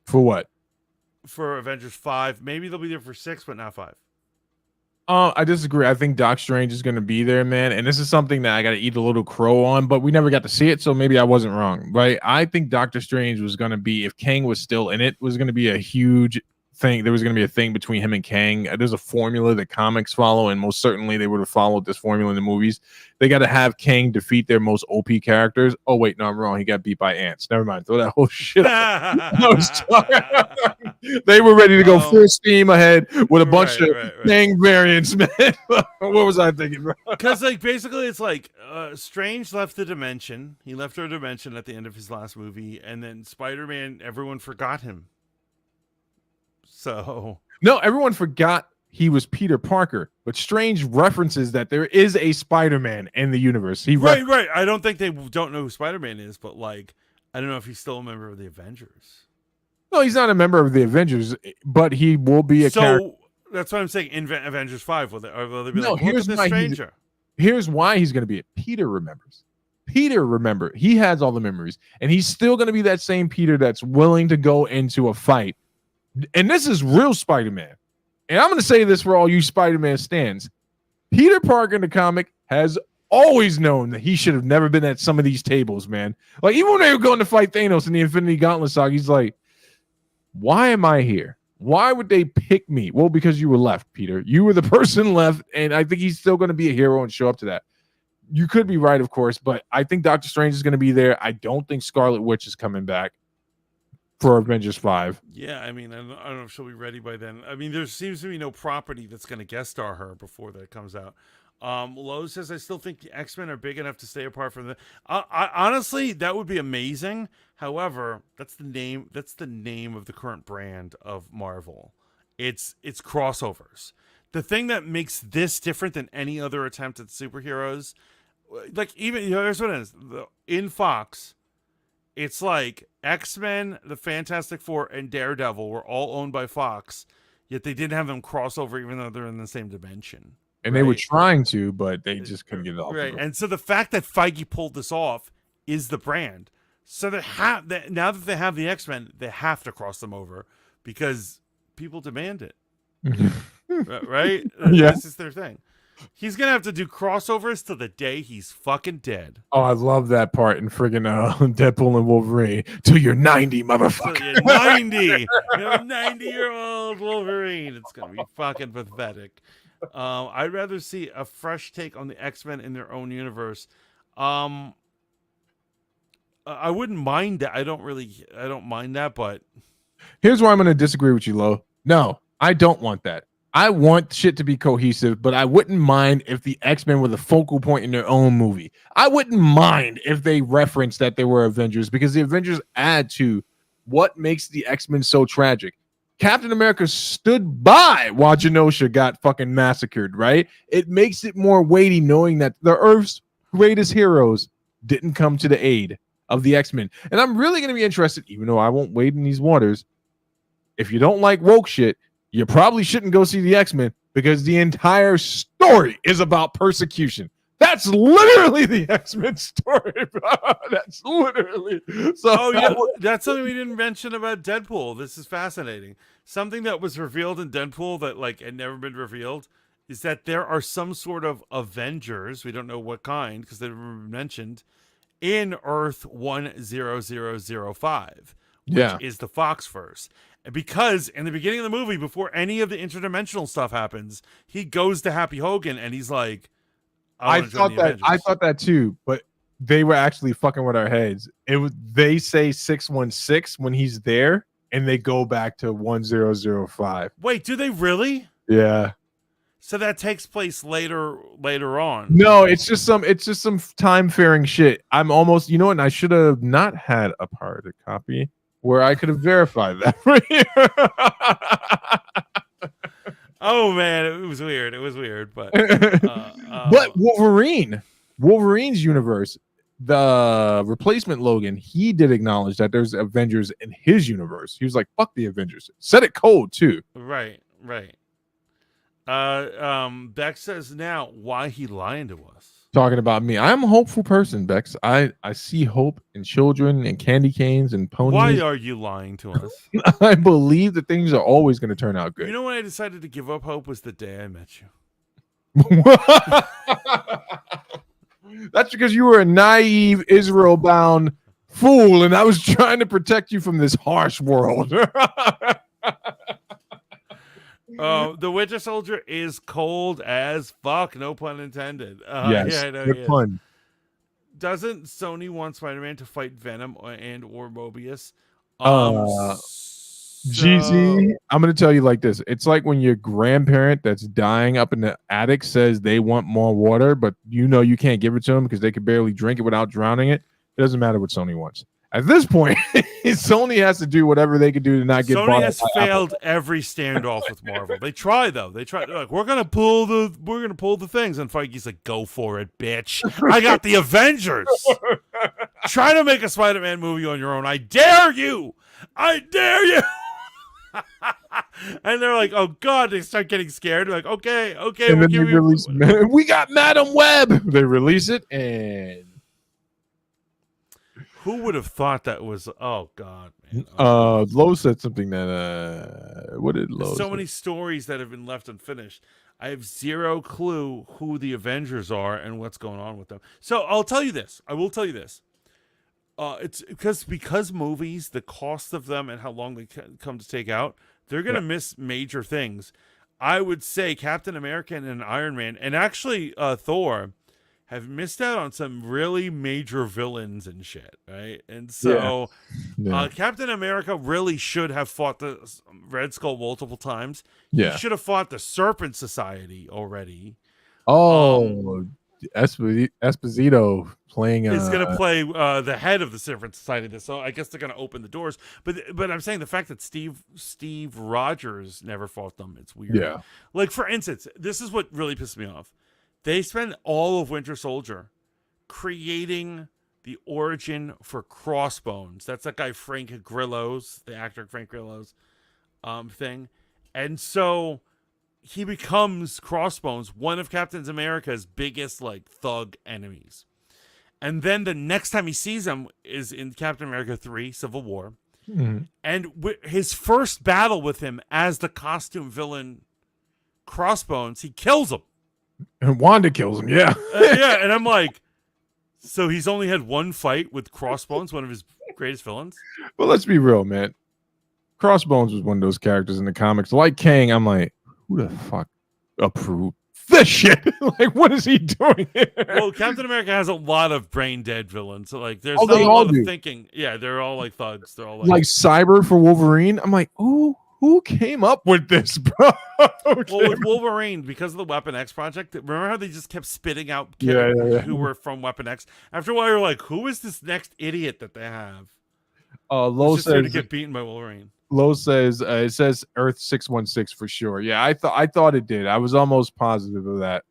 For what? For Avengers 5. Maybe they'll be there for 6, but not 5. I disagree. I think Doc Strange is going to be there, man. And this is something that I got to eat a little crow on, but we never got to see it, so maybe I wasn't wrong, right? I think Doctor Strange was going to be, if Kang was still in it, was going to be a huge thing. There was going to be a thing between him and Kang. There's a formula that comics follow, and most certainly they would have followed this formula in the movies. They got to have Kang defeat their most OP characters. Oh wait, no, I'm wrong. He got beat by ants. Never mind. Throw that whole shit out. They were ready to go full steam ahead with a bunch of Kang variants, man. What was I thinking, bro? Because like basically it's like Strange left the dimension. He left our dimension at the end of his last movie, and then Spider-Man, everyone forgot him. So no, everyone forgot he was Peter Parker, but Strange references that there is a Spider-Man in the universe. Right. I don't think they don't know who Spider-Man is, but like, I don't know if he's still a member of the Avengers. No, he's not a member of the Avengers, but he will be a character. That's what I'm saying. In Avengers 5, will they be no, like, look at this stranger? Here's why he's going to be it. Peter remembers. He has all the memories, and he's still going to be that same Peter that's willing to go into a fight. And this is real Spider-Man. And I'm going to say this for all you Spider-Man stans. Peter Parker in the comic has always known that he should have never been at some of these tables, man. Like, even when they were going to fight Thanos in the Infinity Gauntlet saga, he's like, why am I here? Why would they pick me? Well, because you were left, Peter. You were the person left, and I think he's still going to be a hero and show up to that. You could be right, of course, but I think Doctor Strange is going to be there. I don't think Scarlet Witch is coming back for Avengers 5. Yeah, I mean, I don't know if she'll be ready by then. I mean, there seems to be no property that's going to guest star her before that comes out. Lowe says, I still think the X-Men are big enough to stay apart from the... honestly, that would be amazing. However, that's the name of the current brand of Marvel. It's crossovers. The thing that makes this different than any other attempt at superheroes, like even, here's what it is. In Fox, it's like X-Men, the Fantastic Four, and Daredevil were all owned by Fox, yet they didn't have them cross over even though they're in the same dimension. And they were trying to, but they just couldn't get it off. Right. And so the fact that Feige pulled this off is the brand. So now that they have the X-Men, they have to cross them over because people demand it. Right? Yeah. This is their thing. He's going to have to do crossovers till the day he's fucking dead. Oh, I love that part in friggin' Deadpool and Wolverine. Till you're 90, motherfucker. Till you're 90. You're a 90-year-old Wolverine. It's going to be fucking pathetic. I'd rather see a fresh take on the X-Men in their own universe. I wouldn't mind that. I don't mind that, but here's where I'm going to disagree with you, Lo. No, I don't want that. I want shit to be cohesive, but I wouldn't mind if the X-Men were the focal point in their own movie. I wouldn't mind if they referenced that they were Avengers, because the Avengers add to what makes the X-Men so tragic. Captain America stood by while Genosha got fucking massacred, right? It makes it more weighty knowing that the Earth's greatest heroes didn't come to the aid of the X-Men. And I'm really going to be interested, even though I won't wade in these waters. If you don't like woke shit, you probably shouldn't go see the X-Men, because the entire story is about persecution. That's literally the X-Men story, bro. That's literally. So oh yeah, that's something we didn't mention about Deadpool. This is fascinating. Something that was revealed in Deadpool that like had never been revealed is that there are some sort of Avengers. We don't know what kind because they've never been mentioned in Earth 10005, which is the Foxverse. Because in the beginning of the movie, before any of the interdimensional stuff happens, he goes to Happy Hogan and he's like, I thought that too, but they were actually fucking with our heads. They say 616 when he's there, and they go back to 1005. Wait, do they really? Yeah. So that takes place later on. No, it's just some time faring shit. I'm almost, and I should have not had a pirated copy where I could have verified that for you. Oh man, it was weird, but but Wolverine's universe, the replacement Logan, he did acknowledge that there's Avengers in his universe. He was like, "Fuck the Avengers." Said it cold too. Right. Bex says now, why he lying to us? Talking about me. I'm a hopeful person, Bex. I see hope in children and candy canes and ponies. Why are you lying to us? I believe that things are always going to turn out good. You know when I decided to give up hope was the day I met you. That's because you were a naive Israel-bound fool, and I was trying to protect you from this harsh world. The Winter Soldier is cold as fuck. No pun intended. Yes, Yeah, I know good he is. pun. Doesn't Sony want Spider-Man to fight Venom or Mobius? GZ, I'm gonna tell you like this. It's like when your grandparent that's dying up in the attic says they want more water, but you know you can't give it to them because they could barely drink it without drowning it. It doesn't matter what Sony wants. At this point, Sony has to do whatever they can do to not get Sony has failed every standoff with Marvel. They try though. They try. They're like, we're gonna pull the things, and Feige's like, go for it, bitch. I got the Avengers. Try to make a Spider-Man movie on your own. I dare you. I dare you. And they're like, oh god, they start getting scared. They're like, okay, and then they release, we got Madam Web. They release it, and who would have thought that was? Oh god, man. Lowe said something that what did Lowe? So many stories that have been left unfinished. I have zero clue who the Avengers are and what's going on with them. So I'll tell you this. I will tell you this. It's because movies, the cost of them and how long they come to take out, they're gonna miss major things. I would say Captain America and Iron Man, and actually Thor, have missed out on some really major villains and shit, right? And so Captain America really should have fought the Red Skull multiple times. Yeah. He should have fought the Serpent Society already. Oh, Esposito playing. Is going to play the head of the Serpent Society. So I guess they're going to open the doors. But I'm saying the fact that Steve Rogers never fought them, it's weird. Yeah. Like, for instance, this is what really pissed me off. They spend all of Winter Soldier creating the origin for Crossbones. That's that guy Frank Grillo's, the actor Frank Grillo's thing. And so he becomes Crossbones, one of Captain America's biggest like thug enemies. And then the next time he sees him is in Captain America 3, Civil War. Mm-hmm. And his first battle with him as the costume villain Crossbones, he kills him. And Wanda kills him, yeah. Yeah, and I'm like, so he's only had one fight with Crossbones, one of his greatest villains? Well, let's be real, man. Crossbones was one of those characters in the comics. Like Kang, I'm like, who the fuck approved this shit? Like, what is he doing here? Well, Captain America has a lot of brain dead villains. So, like, there's Oh, not they a all lot do. of thinking. Yeah, they're all like thugs. They're all Like Cyber for Wolverine. I'm like, who came up with this, bro? Well, with Wolverine, because of the Weapon X project, remember how they just kept spitting out characters who were from Weapon X? After a while, you're like, who is this next idiot that they have? Lowe Just here to says get beaten by Wolverine. Lowe says it says Earth 616 for sure. Yeah, I thought it did. I was almost positive of that.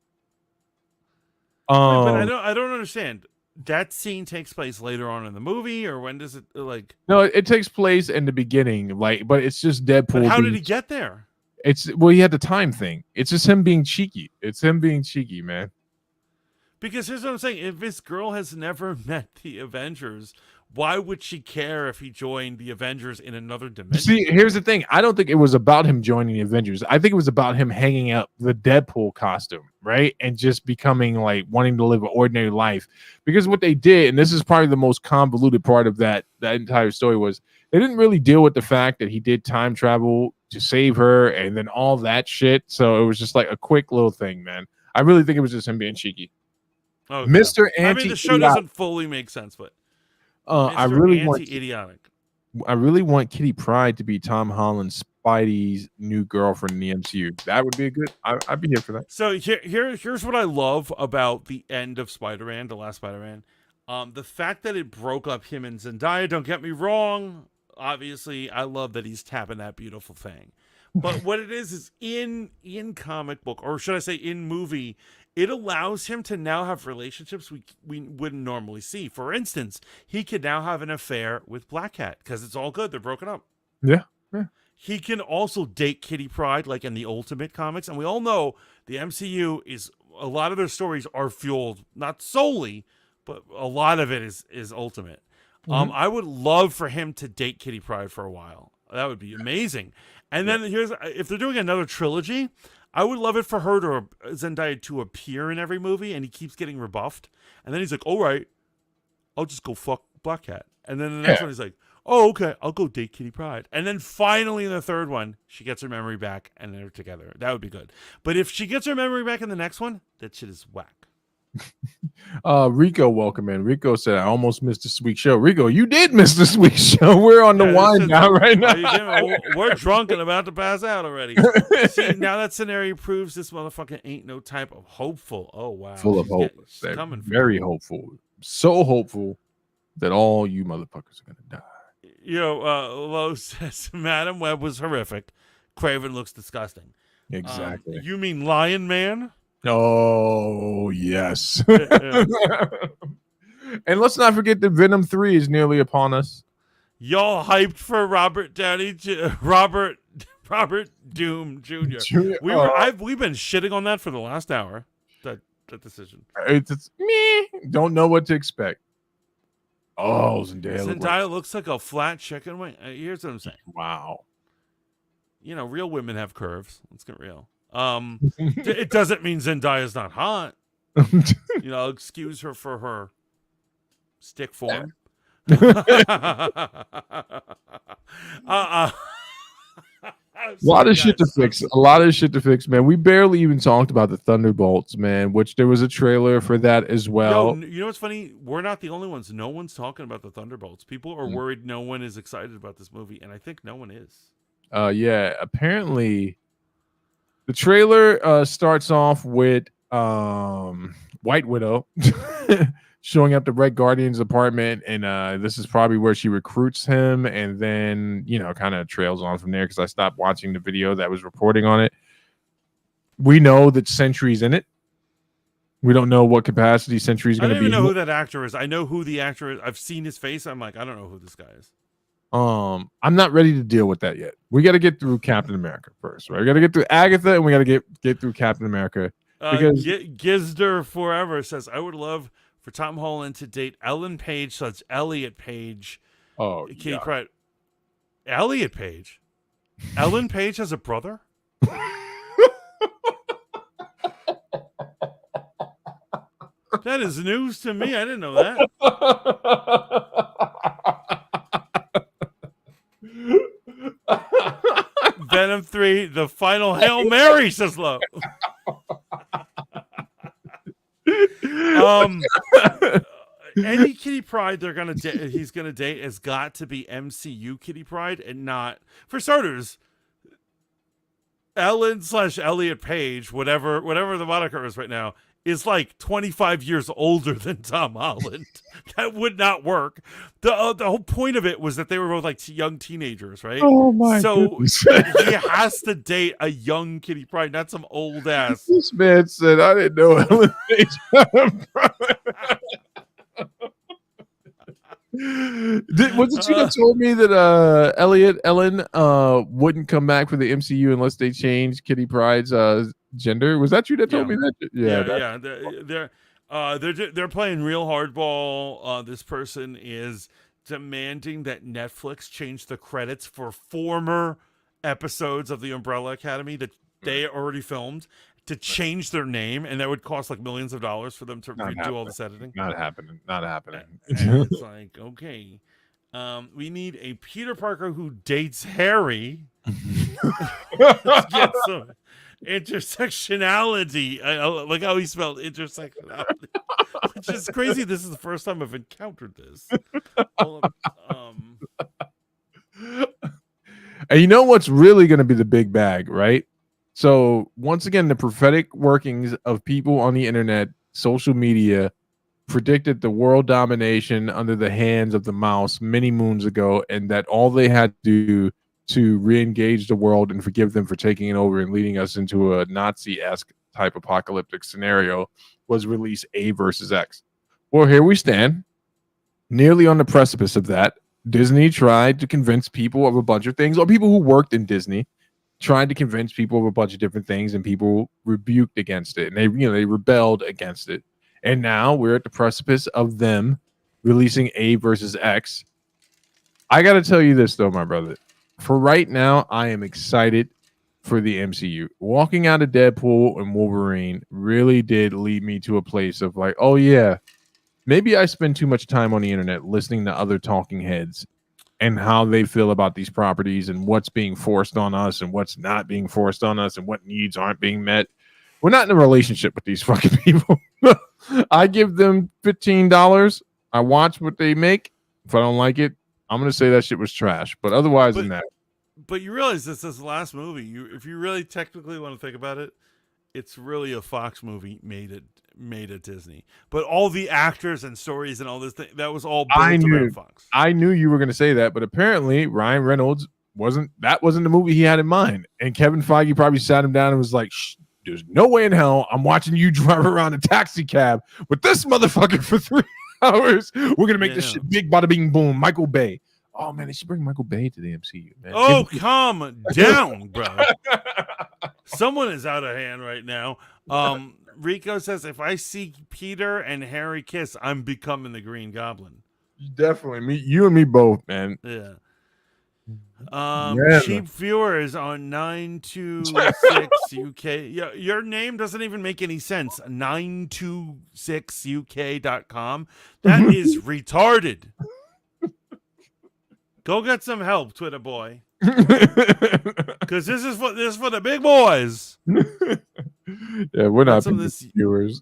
But I don't understand. That scene takes place later on in the movie, or when does it like? No, it takes place in the beginning, like, but it's just Deadpool. But how did he get there? He had the time thing. It's just him being cheeky. It's him being cheeky, man. Because here's what I'm saying: if this girl has never met the Avengers, why would she care if he joined the Avengers in another dimension? See, here's the thing. I don't think it was about him joining the Avengers. I think it was about him hanging up the Deadpool costume, right? And just becoming like wanting to live an ordinary life. Because what they did, and this is probably the most convoluted part of that entire story, was they didn't really deal with the fact that he did time travel to save her and then all that shit. So it was just like a quick little thing, man. I really think it was just him being cheeky. Okay. Mr. I mean, the show doesn't fully make sense, but I really idiotic. want Kitty Pryde to be Tom Holland's Spidey's new girlfriend in the MCU. That would be a good. I'd be here for that. So here's what I love about the end of Spider-Man, the last Spider-Man. The fact that it broke up him and Zendaya. Don't get me wrong. Obviously, I love that he's tapping that beautiful thing. But what it is in comic book, or should I say in movie, it allows him to now have relationships we wouldn't normally see. For instance, he could now have an affair with Black Cat because it's all good. They're broken up. Yeah. He can also date Kitty Pryde like in the Ultimate comics. And we all know the MCU is, a lot of their stories are fueled, not solely, but a lot of it is Ultimate. Mm-hmm. I would love for him to date Kitty Pryde for a while. That would be amazing. And then if they're doing another trilogy, I would love it for her to Zendaya to appear in every movie, and he keeps getting rebuffed. And then he's like, all right, I'll just go fuck Black Cat. And then the next one he's like, oh, okay, I'll go date Kitty Pryde. And then finally in the third one, she gets her memory back and they're together. That would be good. But if she gets her memory back in the next one, that shit is whack. Rico, welcome in. Rico said, I almost missed a sweet show. Rico, you did miss the sweet show. We're on the wine now right now. We're drunk and about to pass out already. See, now that scenario proves this motherfucker ain't no type of hopeful. Oh, wow. Full of hope. She's coming very hopeful. So hopeful that all you motherfuckers are going to die. Lo says, Madam Web was horrific. Craven looks disgusting. Exactly. You mean Lion Man? Oh, yes. And let's not forget that Venom 3 is nearly upon us. Y'all hyped for Robert Downey, Robert Doom Jr. We've been shitting on that for the last hour. That decision. It's me. Don't know what to expect. Oh, Zendaya looks like a flat chicken wing. Here's what I'm saying. Wow. Real women have curves. Let's get real. It doesn't mean Zendaya's not hot. Excuse her for her stick form. A lot of shit to fix, man. We barely even talked about the Thunderbolts, man, which there was a trailer for that as well. You know what's funny? We're not the only ones. No one's talking about the Thunderbolts. People are worried no one is excited about this movie, and I think no one is. Yeah, apparently the trailer starts off with White Widow showing up to Red Guardian's apartment, and this is probably where she recruits him, and then kind of trails on from there because I stopped watching the video that was reporting on it. We know that Sentry's in it. We don't know what capacity Sentry's going to be. I don't even know who that actor is. I know who the actor is. I've seen his face. I'm like, I don't know who this guy is. I'm not ready to deal with that yet. We got to get through Captain America first, right? We got to get through Agatha, and we got to get through Captain America. Because Gizder Forever says, I would love for Tom Holland to date Ellen Page, so that's Elliot Page. Oh, Kitty Pryde. Elliot Page? Ellen Page has a brother? That is news to me. I didn't know that. Venom 3, the final Hail Mary, says Low. Any Kitty Pryde he's gonna date has got to be MCU Kitty Pryde and not, for starters, Ellen/Elliot Page, whatever the moniker is right now, is like 25 years older than Tom Holland. That would not work. The whole point of it was that they were both like young teenagers, right? Oh my goodness. He has to date a young Kitty Pryde, not some old ass. This man said, I didn't know Ellen Page had a brother. Was it you that told me that Ellen wouldn't come back for the MCU unless they changed Kitty Pryde's gender? Was that you that told me that? They're playing real hardball. This person is demanding that Netflix change the credits for former episodes of the Umbrella Academy that they already filmed to change their name, and that would cost like millions of dollars for them to redo all this editing. Not happening. And it's like, okay, we need a Peter Parker who dates Harry. Let's get some intersectionality. I like how he spelled intersectionality, which is crazy. This is the first time I've encountered this. And you know what's really going to be the big bag, right? So once again, the prophetic workings of people on the internet, social media, predicted the world domination under the hands of the mouse many moons ago, and that all they had to do to re-engage the world and forgive them for taking it over and leading us into a Nazi-esque type apocalyptic scenario was release A versus X. Well, here we stand, nearly on the precipice of that. Disney tried to convince people of a bunch of things, or people who worked in Disney tried to convince people of a bunch of different things, and people rebuked against it, and they rebelled against it. And now we're at the precipice of them releasing A versus X. I got to tell you this, though, my brother. For right now, I am excited for the MCU. Walking out of Deadpool and Wolverine really did lead me to a place of like, oh, yeah, maybe I spend too much time on the internet listening to other talking heads and how they feel about these properties and what's being forced on us and what's not being forced on us and what needs aren't being met. We're not in a relationship with these fucking people. I give them $15. I watch what they make. If I don't like it, I'm gonna say that shit was trash. But otherwise than that. But you realize this is the last movie. If you really technically want to think about it, it's really a Fox movie made at Disney. But all the actors and stories and all this thing, that was all built around Fox. I knew you were gonna say that, but apparently Ryan Reynolds wasn't the movie he had in mind. And Kevin Feige probably sat him down and was like, there's no way in hell I'm watching you drive around a taxi cab with this motherfucker for 3 hours. We're going to make this shit big, bada bing, boom. Michael Bay. Oh, man, they should bring Michael Bay to the MCU, man. Oh, calm down, bro. Someone is out of hand right now. Rico says, if I see Peter and Harry kiss, I'm becoming the Green Goblin. Definitely. You and me both, man. Yeah. Yeah. Cheap viewers on 926 UK. Yeah, your name doesn't even make any sense. 926uk.com. That is retarded. Go get some help, Twitter boy. Because this is for the big boys. Yeah, we're not viewers.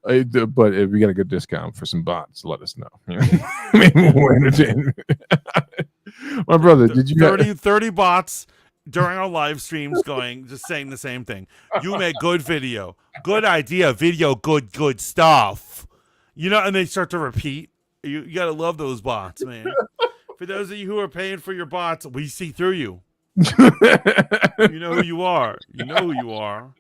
But if we got a good discount for some bots, let us know. Maybe we'll entertain. My brother, did you 30 bots during our live streams just saying the same thing? You make good video, good idea, video, good stuff. You know, and they start to repeat. You gotta love those bots, man. For those of you who are paying for your bots, we see through you. You know who you are. You know who you are.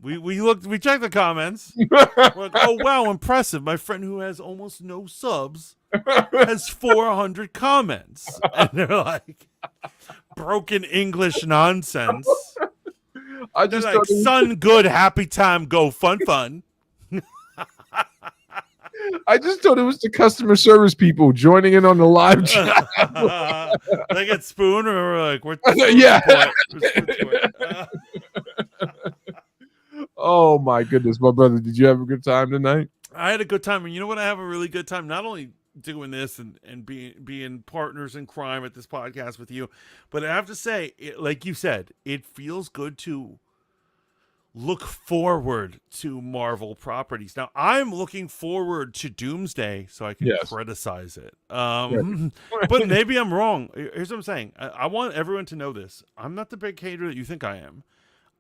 We checked the comments. We're like, oh wow, impressive. My friend who has almost no subs has 400 comments. And they're like broken English nonsense. They're like, son, good, happy time, go, fun. I just thought it was the customer service people joining in on the live chat. They get Spoon or like, we're yeah. Oh my goodness, my brother, did you have a good time tonight? I had a good time, and you know what? I have a really good time not only doing this and being partners in crime at this podcast with you, but I have to say, like you said, it feels good to look forward to Marvel properties. Now, I'm looking forward to Doomsday so I can criticize it. But maybe I'm wrong. Here's what I'm saying. I want everyone to know this. I'm not the big hater that you think I am.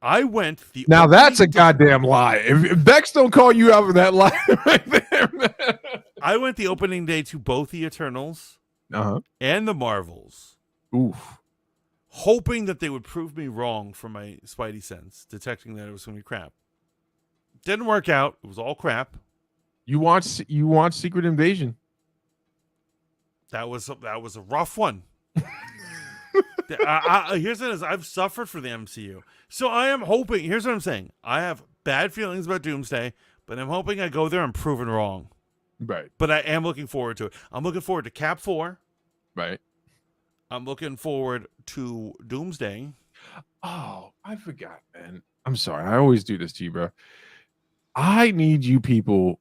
I went the Now that's a goddamn lie. If Bex don't call you out for that lie right there, man. I went the opening day to both the Eternals and the Marvels. Oof. Hoping that they would prove me wrong for my Spidey sense, detecting that it was going to be crap. Didn't work out. It was all crap. You watch Secret Invasion. That was a rough one. Here's what it is. I've suffered for the MCU. So I am hoping, here's what I'm saying. I have bad feelings about Doomsday, but I'm hoping I go there and proven wrong. Right. But I am looking forward to it. I'm looking forward to Cap 4. Right. I'm looking forward to Doomsday. Oh, I forgot, man. I'm sorry. I always do this to you, bro. I need you people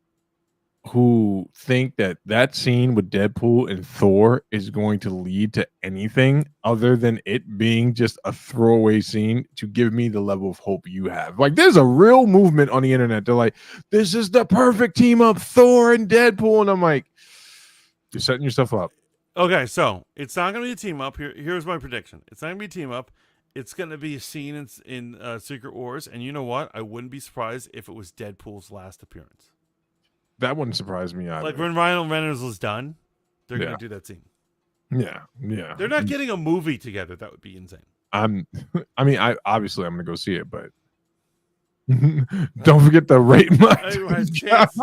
who think that scene with Deadpool and Thor is going to lead to anything other than it being just a throwaway scene to give me the level of hope you have. Like, there's a real movement on the internet. They're like, this is the perfect team up, Thor and Deadpool. And I'm like, you're setting yourself up. Okay, so it's not going to be a team up. Here's my prediction. It's not going to be a team up. It's going to be a scene in Secret Wars. And you know what? I wouldn't be surprised if it was Deadpool's last appearance. That wouldn't surprise me either. Like when Ryan Reynolds was done, they're going to do that scene. Yeah. They're not getting a movie together. That would be insane. I'm obviously I'm going to go see it, but don't forget to rate my yes.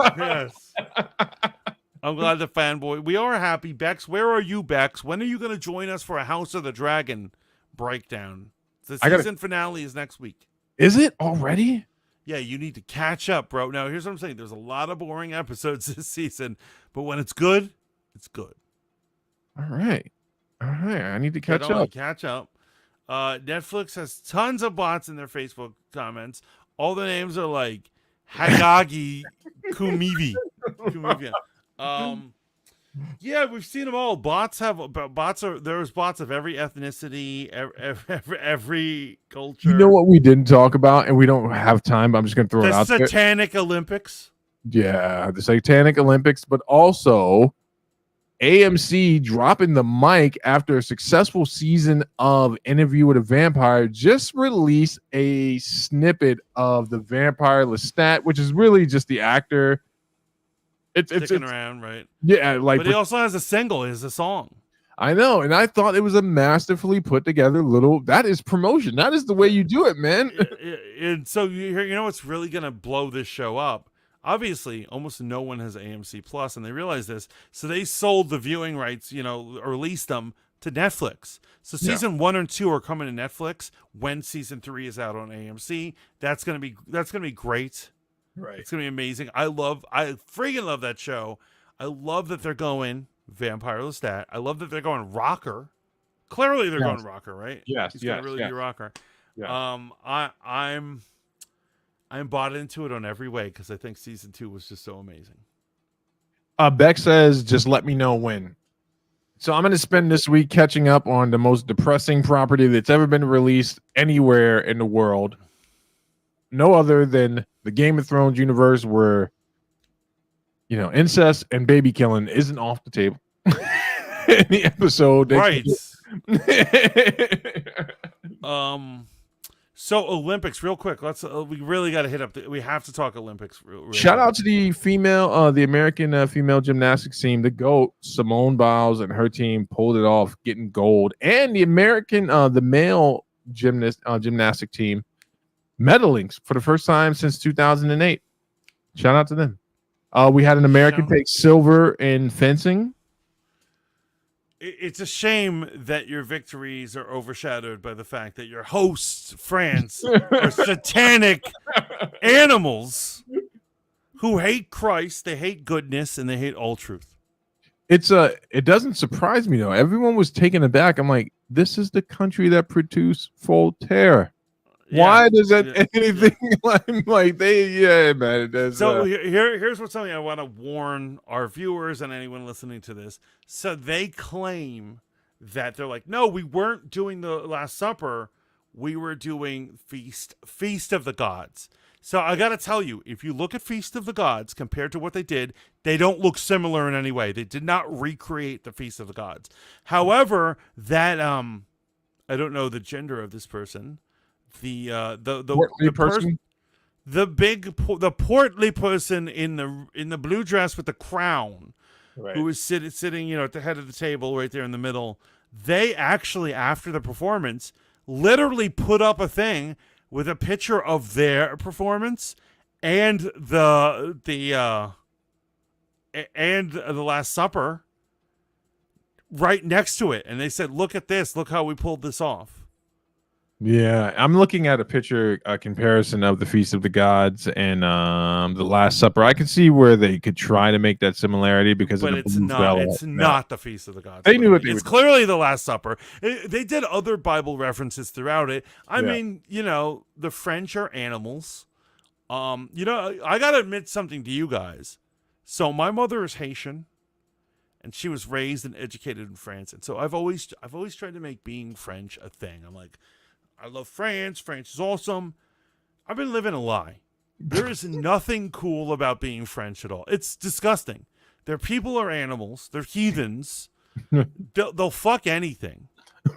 I'm glad the fanboy. We are happy. Bex, where are you, Bex? When are you going to join us for a House of the Dragon breakdown? The season finale is next week. Is it already? Yeah, you need to catch up, bro. Now, here's what I'm saying. There's a lot of boring episodes this season, but when it's good, it's good. All right. I need to catch up. Catch up. Netflix has tons of bots in their Facebook comments. All the names are like Hagagi Kumivi. Yeah, we've seen them all. Bots are there's bots of every ethnicity, every culture. You know what we didn't talk about, and we don't have time, but I'm just gonna throw it The out there. Satanic Olympics. Yeah, the Satanic Olympics, but also AMC dropping the mic after a successful season of Interview with a Vampire just released a snippet of the vampire Lestat, which is really just the actor. It's Around, right? Yeah, like, but he also has a single. He has a song. I know, and I thought it was a masterfully put together little. That is promotion. That is the way you do it, man. And so you know what's really gonna blow this show up? Obviously, almost no one has AMC Plus, and they realize this, so they sold the viewing rights, or released them to Netflix. So season 1 and 2 are coming to Netflix when season 3 is out on AMC. That's gonna be great. Right. It's gonna be amazing. I freaking love that show. I love that they're going Vampire Lestat. I love that they're going rocker. Clearly they're going rocker, right? Yes, He's gonna really be rocker. Yeah. I'm bought into it on every way because I think season 2 was just so amazing. Beck says, just let me know when. So I'm going to spend this week catching up on the most depressing property that's ever been released anywhere in the world. No other than the Game of Thrones universe where, incest and baby killing isn't off the table. In the episode. Right. So Olympics, real quick. Let's. We really got to hit up. We have to talk Olympics. Real Shout quick. out to the American female gymnastics team, the GOAT, Simone Biles, and her team pulled it off, getting gold. And the the male gymnastic team, medaling for the first time since 2008. Shout out to them. We had an American take silver in fencing. It's a shame that your victories are overshadowed by the fact that your hosts, France, are satanic animals who hate Christ, they hate goodness, and they hate all truth. It doesn't surprise me though. Everyone was taken aback. I'm like, this is the country that produced Voltaire. Why does that anything like they? Man. So here's what's something I want to warn our viewers and anyone listening to this. So they claim that they're like, no, we weren't doing the Last Supper. We were doing Feast of the Gods. So I got to tell you, if you look at Feast of the Gods compared to what they did, they don't look similar in any way. They did not recreate the Feast of the Gods. However, that I don't know the gender of this person. The portly person in the blue dress with the crown, right, who was sitting at the head of the table right there in the middle. They actually, after the performance, literally put up a thing with a picture of their performance and the Last Supper right next to it, and they said, "Look at this! Look how we pulled this off." Yeah, I'm looking at a picture comparison of the Feast of the Gods and the Last Supper. I can see where they could try to make that similarity because but of the it's not. It's not the Feast of the Gods. They knew what they It's were clearly the Last Supper. They did other Bible references throughout it. I mean, the French are animals. I gotta admit something to you guys. So my mother is Haitian, and she was raised and educated in France, and so I've always tried to make being French a thing. I'm like, I love France. France is awesome. I've been living a lie. There is nothing cool about being French at all. It's disgusting. Their people are animals. They're heathens. They'll fuck anything.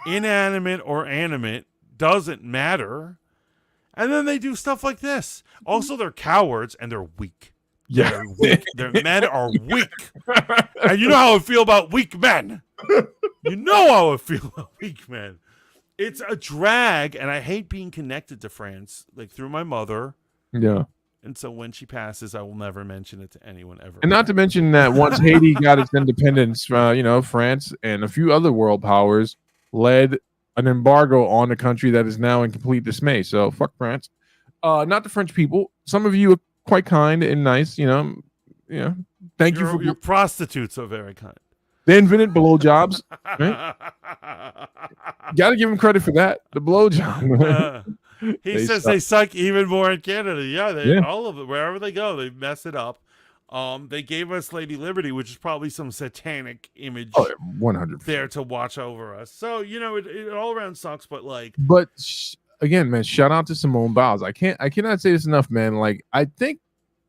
Inanimate or animate, doesn't matter. And then they do stuff like this. Also, they're cowards and they're weak. Yeah. They're weak. Their men are weak. And you know how I feel about weak men. You know how I feel about weak men. It's a drag, and I hate being connected to France, like through my mother. Yeah. And so when she passes, I will never mention it to anyone ever. And not to mention that once Haiti got its independence, France and a few other world powers led an embargo on a country that is now in complete dismay. So fuck France. Not the French people. Some of you are quite kind and nice. Thank you for your prostitutes are very kind. They invented blowjobs. Right? Got to give them credit for that. The blowjob. He says they suck even more in Canada. Yeah, all of it. Wherever they go, they mess it up. They gave us Lady Liberty, which is probably some satanic image 100%. there to watch over us. So, it all around sucks, but like. But again, man, shout out to Simone Biles. I cannot say this enough, man. Like, I think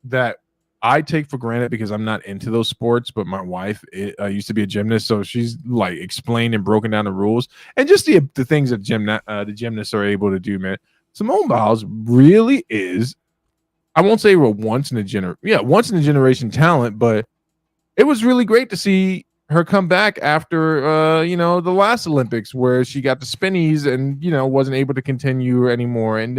that I take for granted because I'm not into those sports, but my wife used to be a gymnast, so she's like explained and broken down the rules and just the things that the gymnasts are able to do, man. Simone Biles really is, I won't say we're once in a generation talent, but it was really great to see her come back after the last Olympics where she got the spinnies and wasn't able to continue anymore, and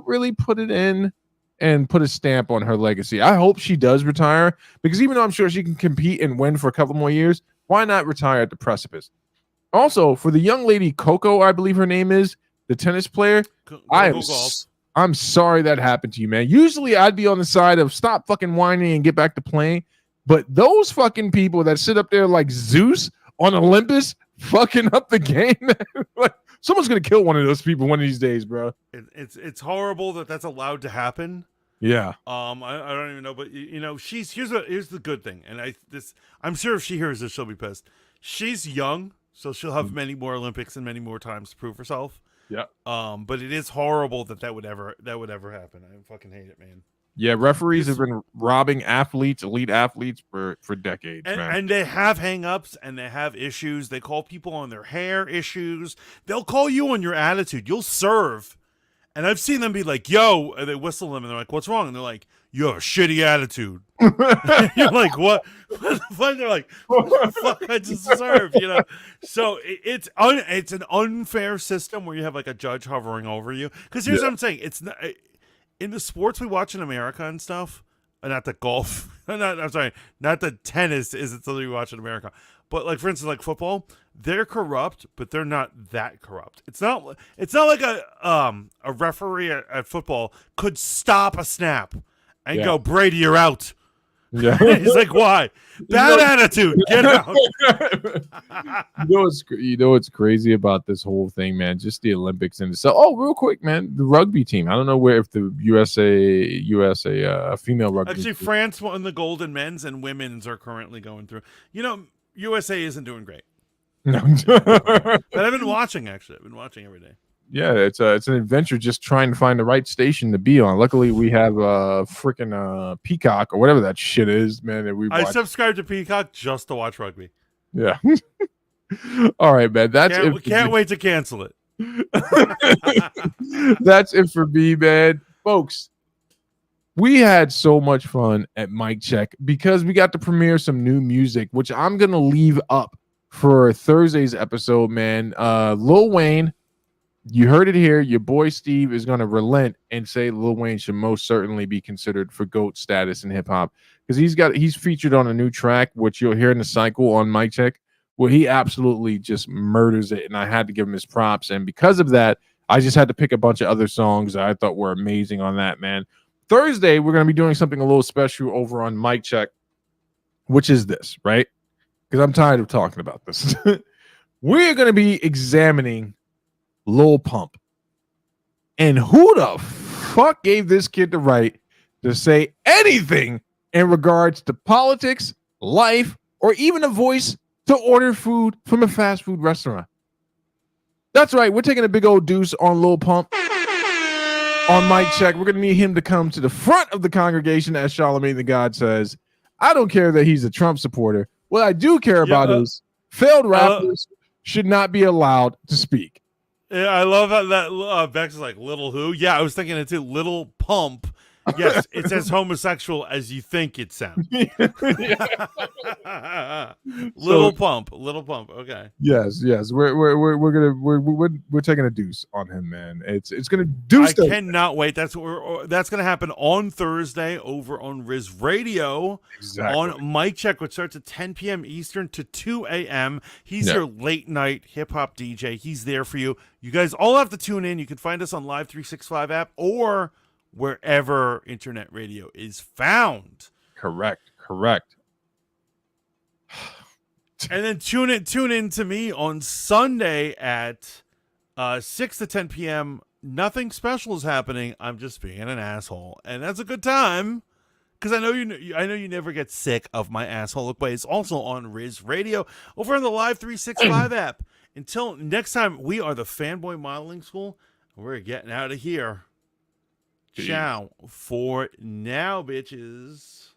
really put it in and put a stamp on her legacy. I hope she does retire, because even though I'm sure she can compete and win for a couple more years, why not retire at the precipice? Also, for the young lady Coco, I believe her name is, the tennis player, I'm sorry that happened to you, man. Usually I'd be on the side of stop fucking whining and get back to playing. But those fucking people that sit up there like Zeus on Olympus fucking up the game, man. Like, someone's going to kill one of those people one of these days, bro. It's horrible that that's allowed to happen. Yeah. I don't even know, but here's the good thing. And I'm sure if she hears this, she'll be pissed. She's young, so she'll have many more Olympics and many more times to prove herself. Yeah. But it is horrible that would ever happen. I fucking hate it, man. Yeah, referees have been robbing elite athletes for decades, man. And they have hang-ups and they have issues. They call people on their hair issues. They'll call you on your attitude. You'll serve. And I've seen them be like, yo, and they whistle them and they're like, what's wrong? And they're like, you have a shitty attitude. You're like, what? What the fuck? They're like, what the fuck? I just serve, So it's an unfair system where you have like a judge hovering over you. Because here's what I'm saying. It's not, in the sports we watch in America and stuff, not the golf, not the tennis isn't something we watch in America. But like, for instance, like football, they're corrupt, but they're not that corrupt. It's not like a referee at football could stop a snap and go, Brady, you're out. Yeah. He's like, why? Bad attitude. Get out. What's crazy about this whole thing, man? Just the Olympics and so. Oh, real quick, man. The rugby team. I don't know if the USA female rugby. Actually, France won the gold in men's, and women's are currently going through. USA isn't doing great. No. But I've been watching. Actually, I've been watching every day. Yeah, it's an adventure just trying to find the right station to be on. Luckily, we have a freaking Peacock or whatever that shit is, man. That we I subscribe to Peacock just to watch rugby. Yeah. All right, man. Can't wait to cancel it. That's it for me, man. Folks, we had so much fun at Mic Check because we got to premiere some new music, which I'm gonna leave up for Thursday's episode, man. Lil Wayne. You heard it here. Your boy Steve is going to relent and say Lil Wayne should most certainly be considered for GOAT status in hip hop, because he's featured on a new track, which you'll hear in the cycle on Mic Check, where he absolutely just murders it. And I had to give him his props. And because of that, I just had to pick a bunch of other songs that I thought were amazing on that, man. Thursday, we're going to be doing something a little special over on Mic Check, which is this, right? Because I'm tired of talking about this. We're going to be examining Lil Pump. And who the fuck gave this kid the right to say anything in regards to politics, life, or even a voice to order food from a fast food restaurant? That's right. We're taking a big old deuce on Lil Pump on Mic Check. We're going to need him to come to the front of the congregation, as Charlemagne the God says. I don't care that he's a Trump supporter. What I do care about is failed rappers should not be allowed to speak. Yeah, I love how that Bex is like, little who? Yeah, I was thinking it too. Little Pump. Yes, it's as homosexual as you think it sounds. Little Pump. Okay. Yes. We're taking a deuce on him, man. It's gonna deuce. I cannot wait. That's gonna happen on Thursday over on Riz Radio. Exactly. On Mic Check, which starts at 10 p.m. Eastern to 2 a.m. He's your late night hip hop DJ. He's there for you. You guys all have to tune in. You can find us on Live 365 app or wherever internet radio is found. Correct. And then tune in to me on Sunday at 6 to 10 p.m. Nothing special is happening. I'm just being an asshole. And that's a good time because I know you never get sick of my asshole look, but it's also on Riz Radio over on the Live 365 app. Until next time, we are the Fanboy Modeling School, and we're getting out of here. Peace. Ciao for now, bitches.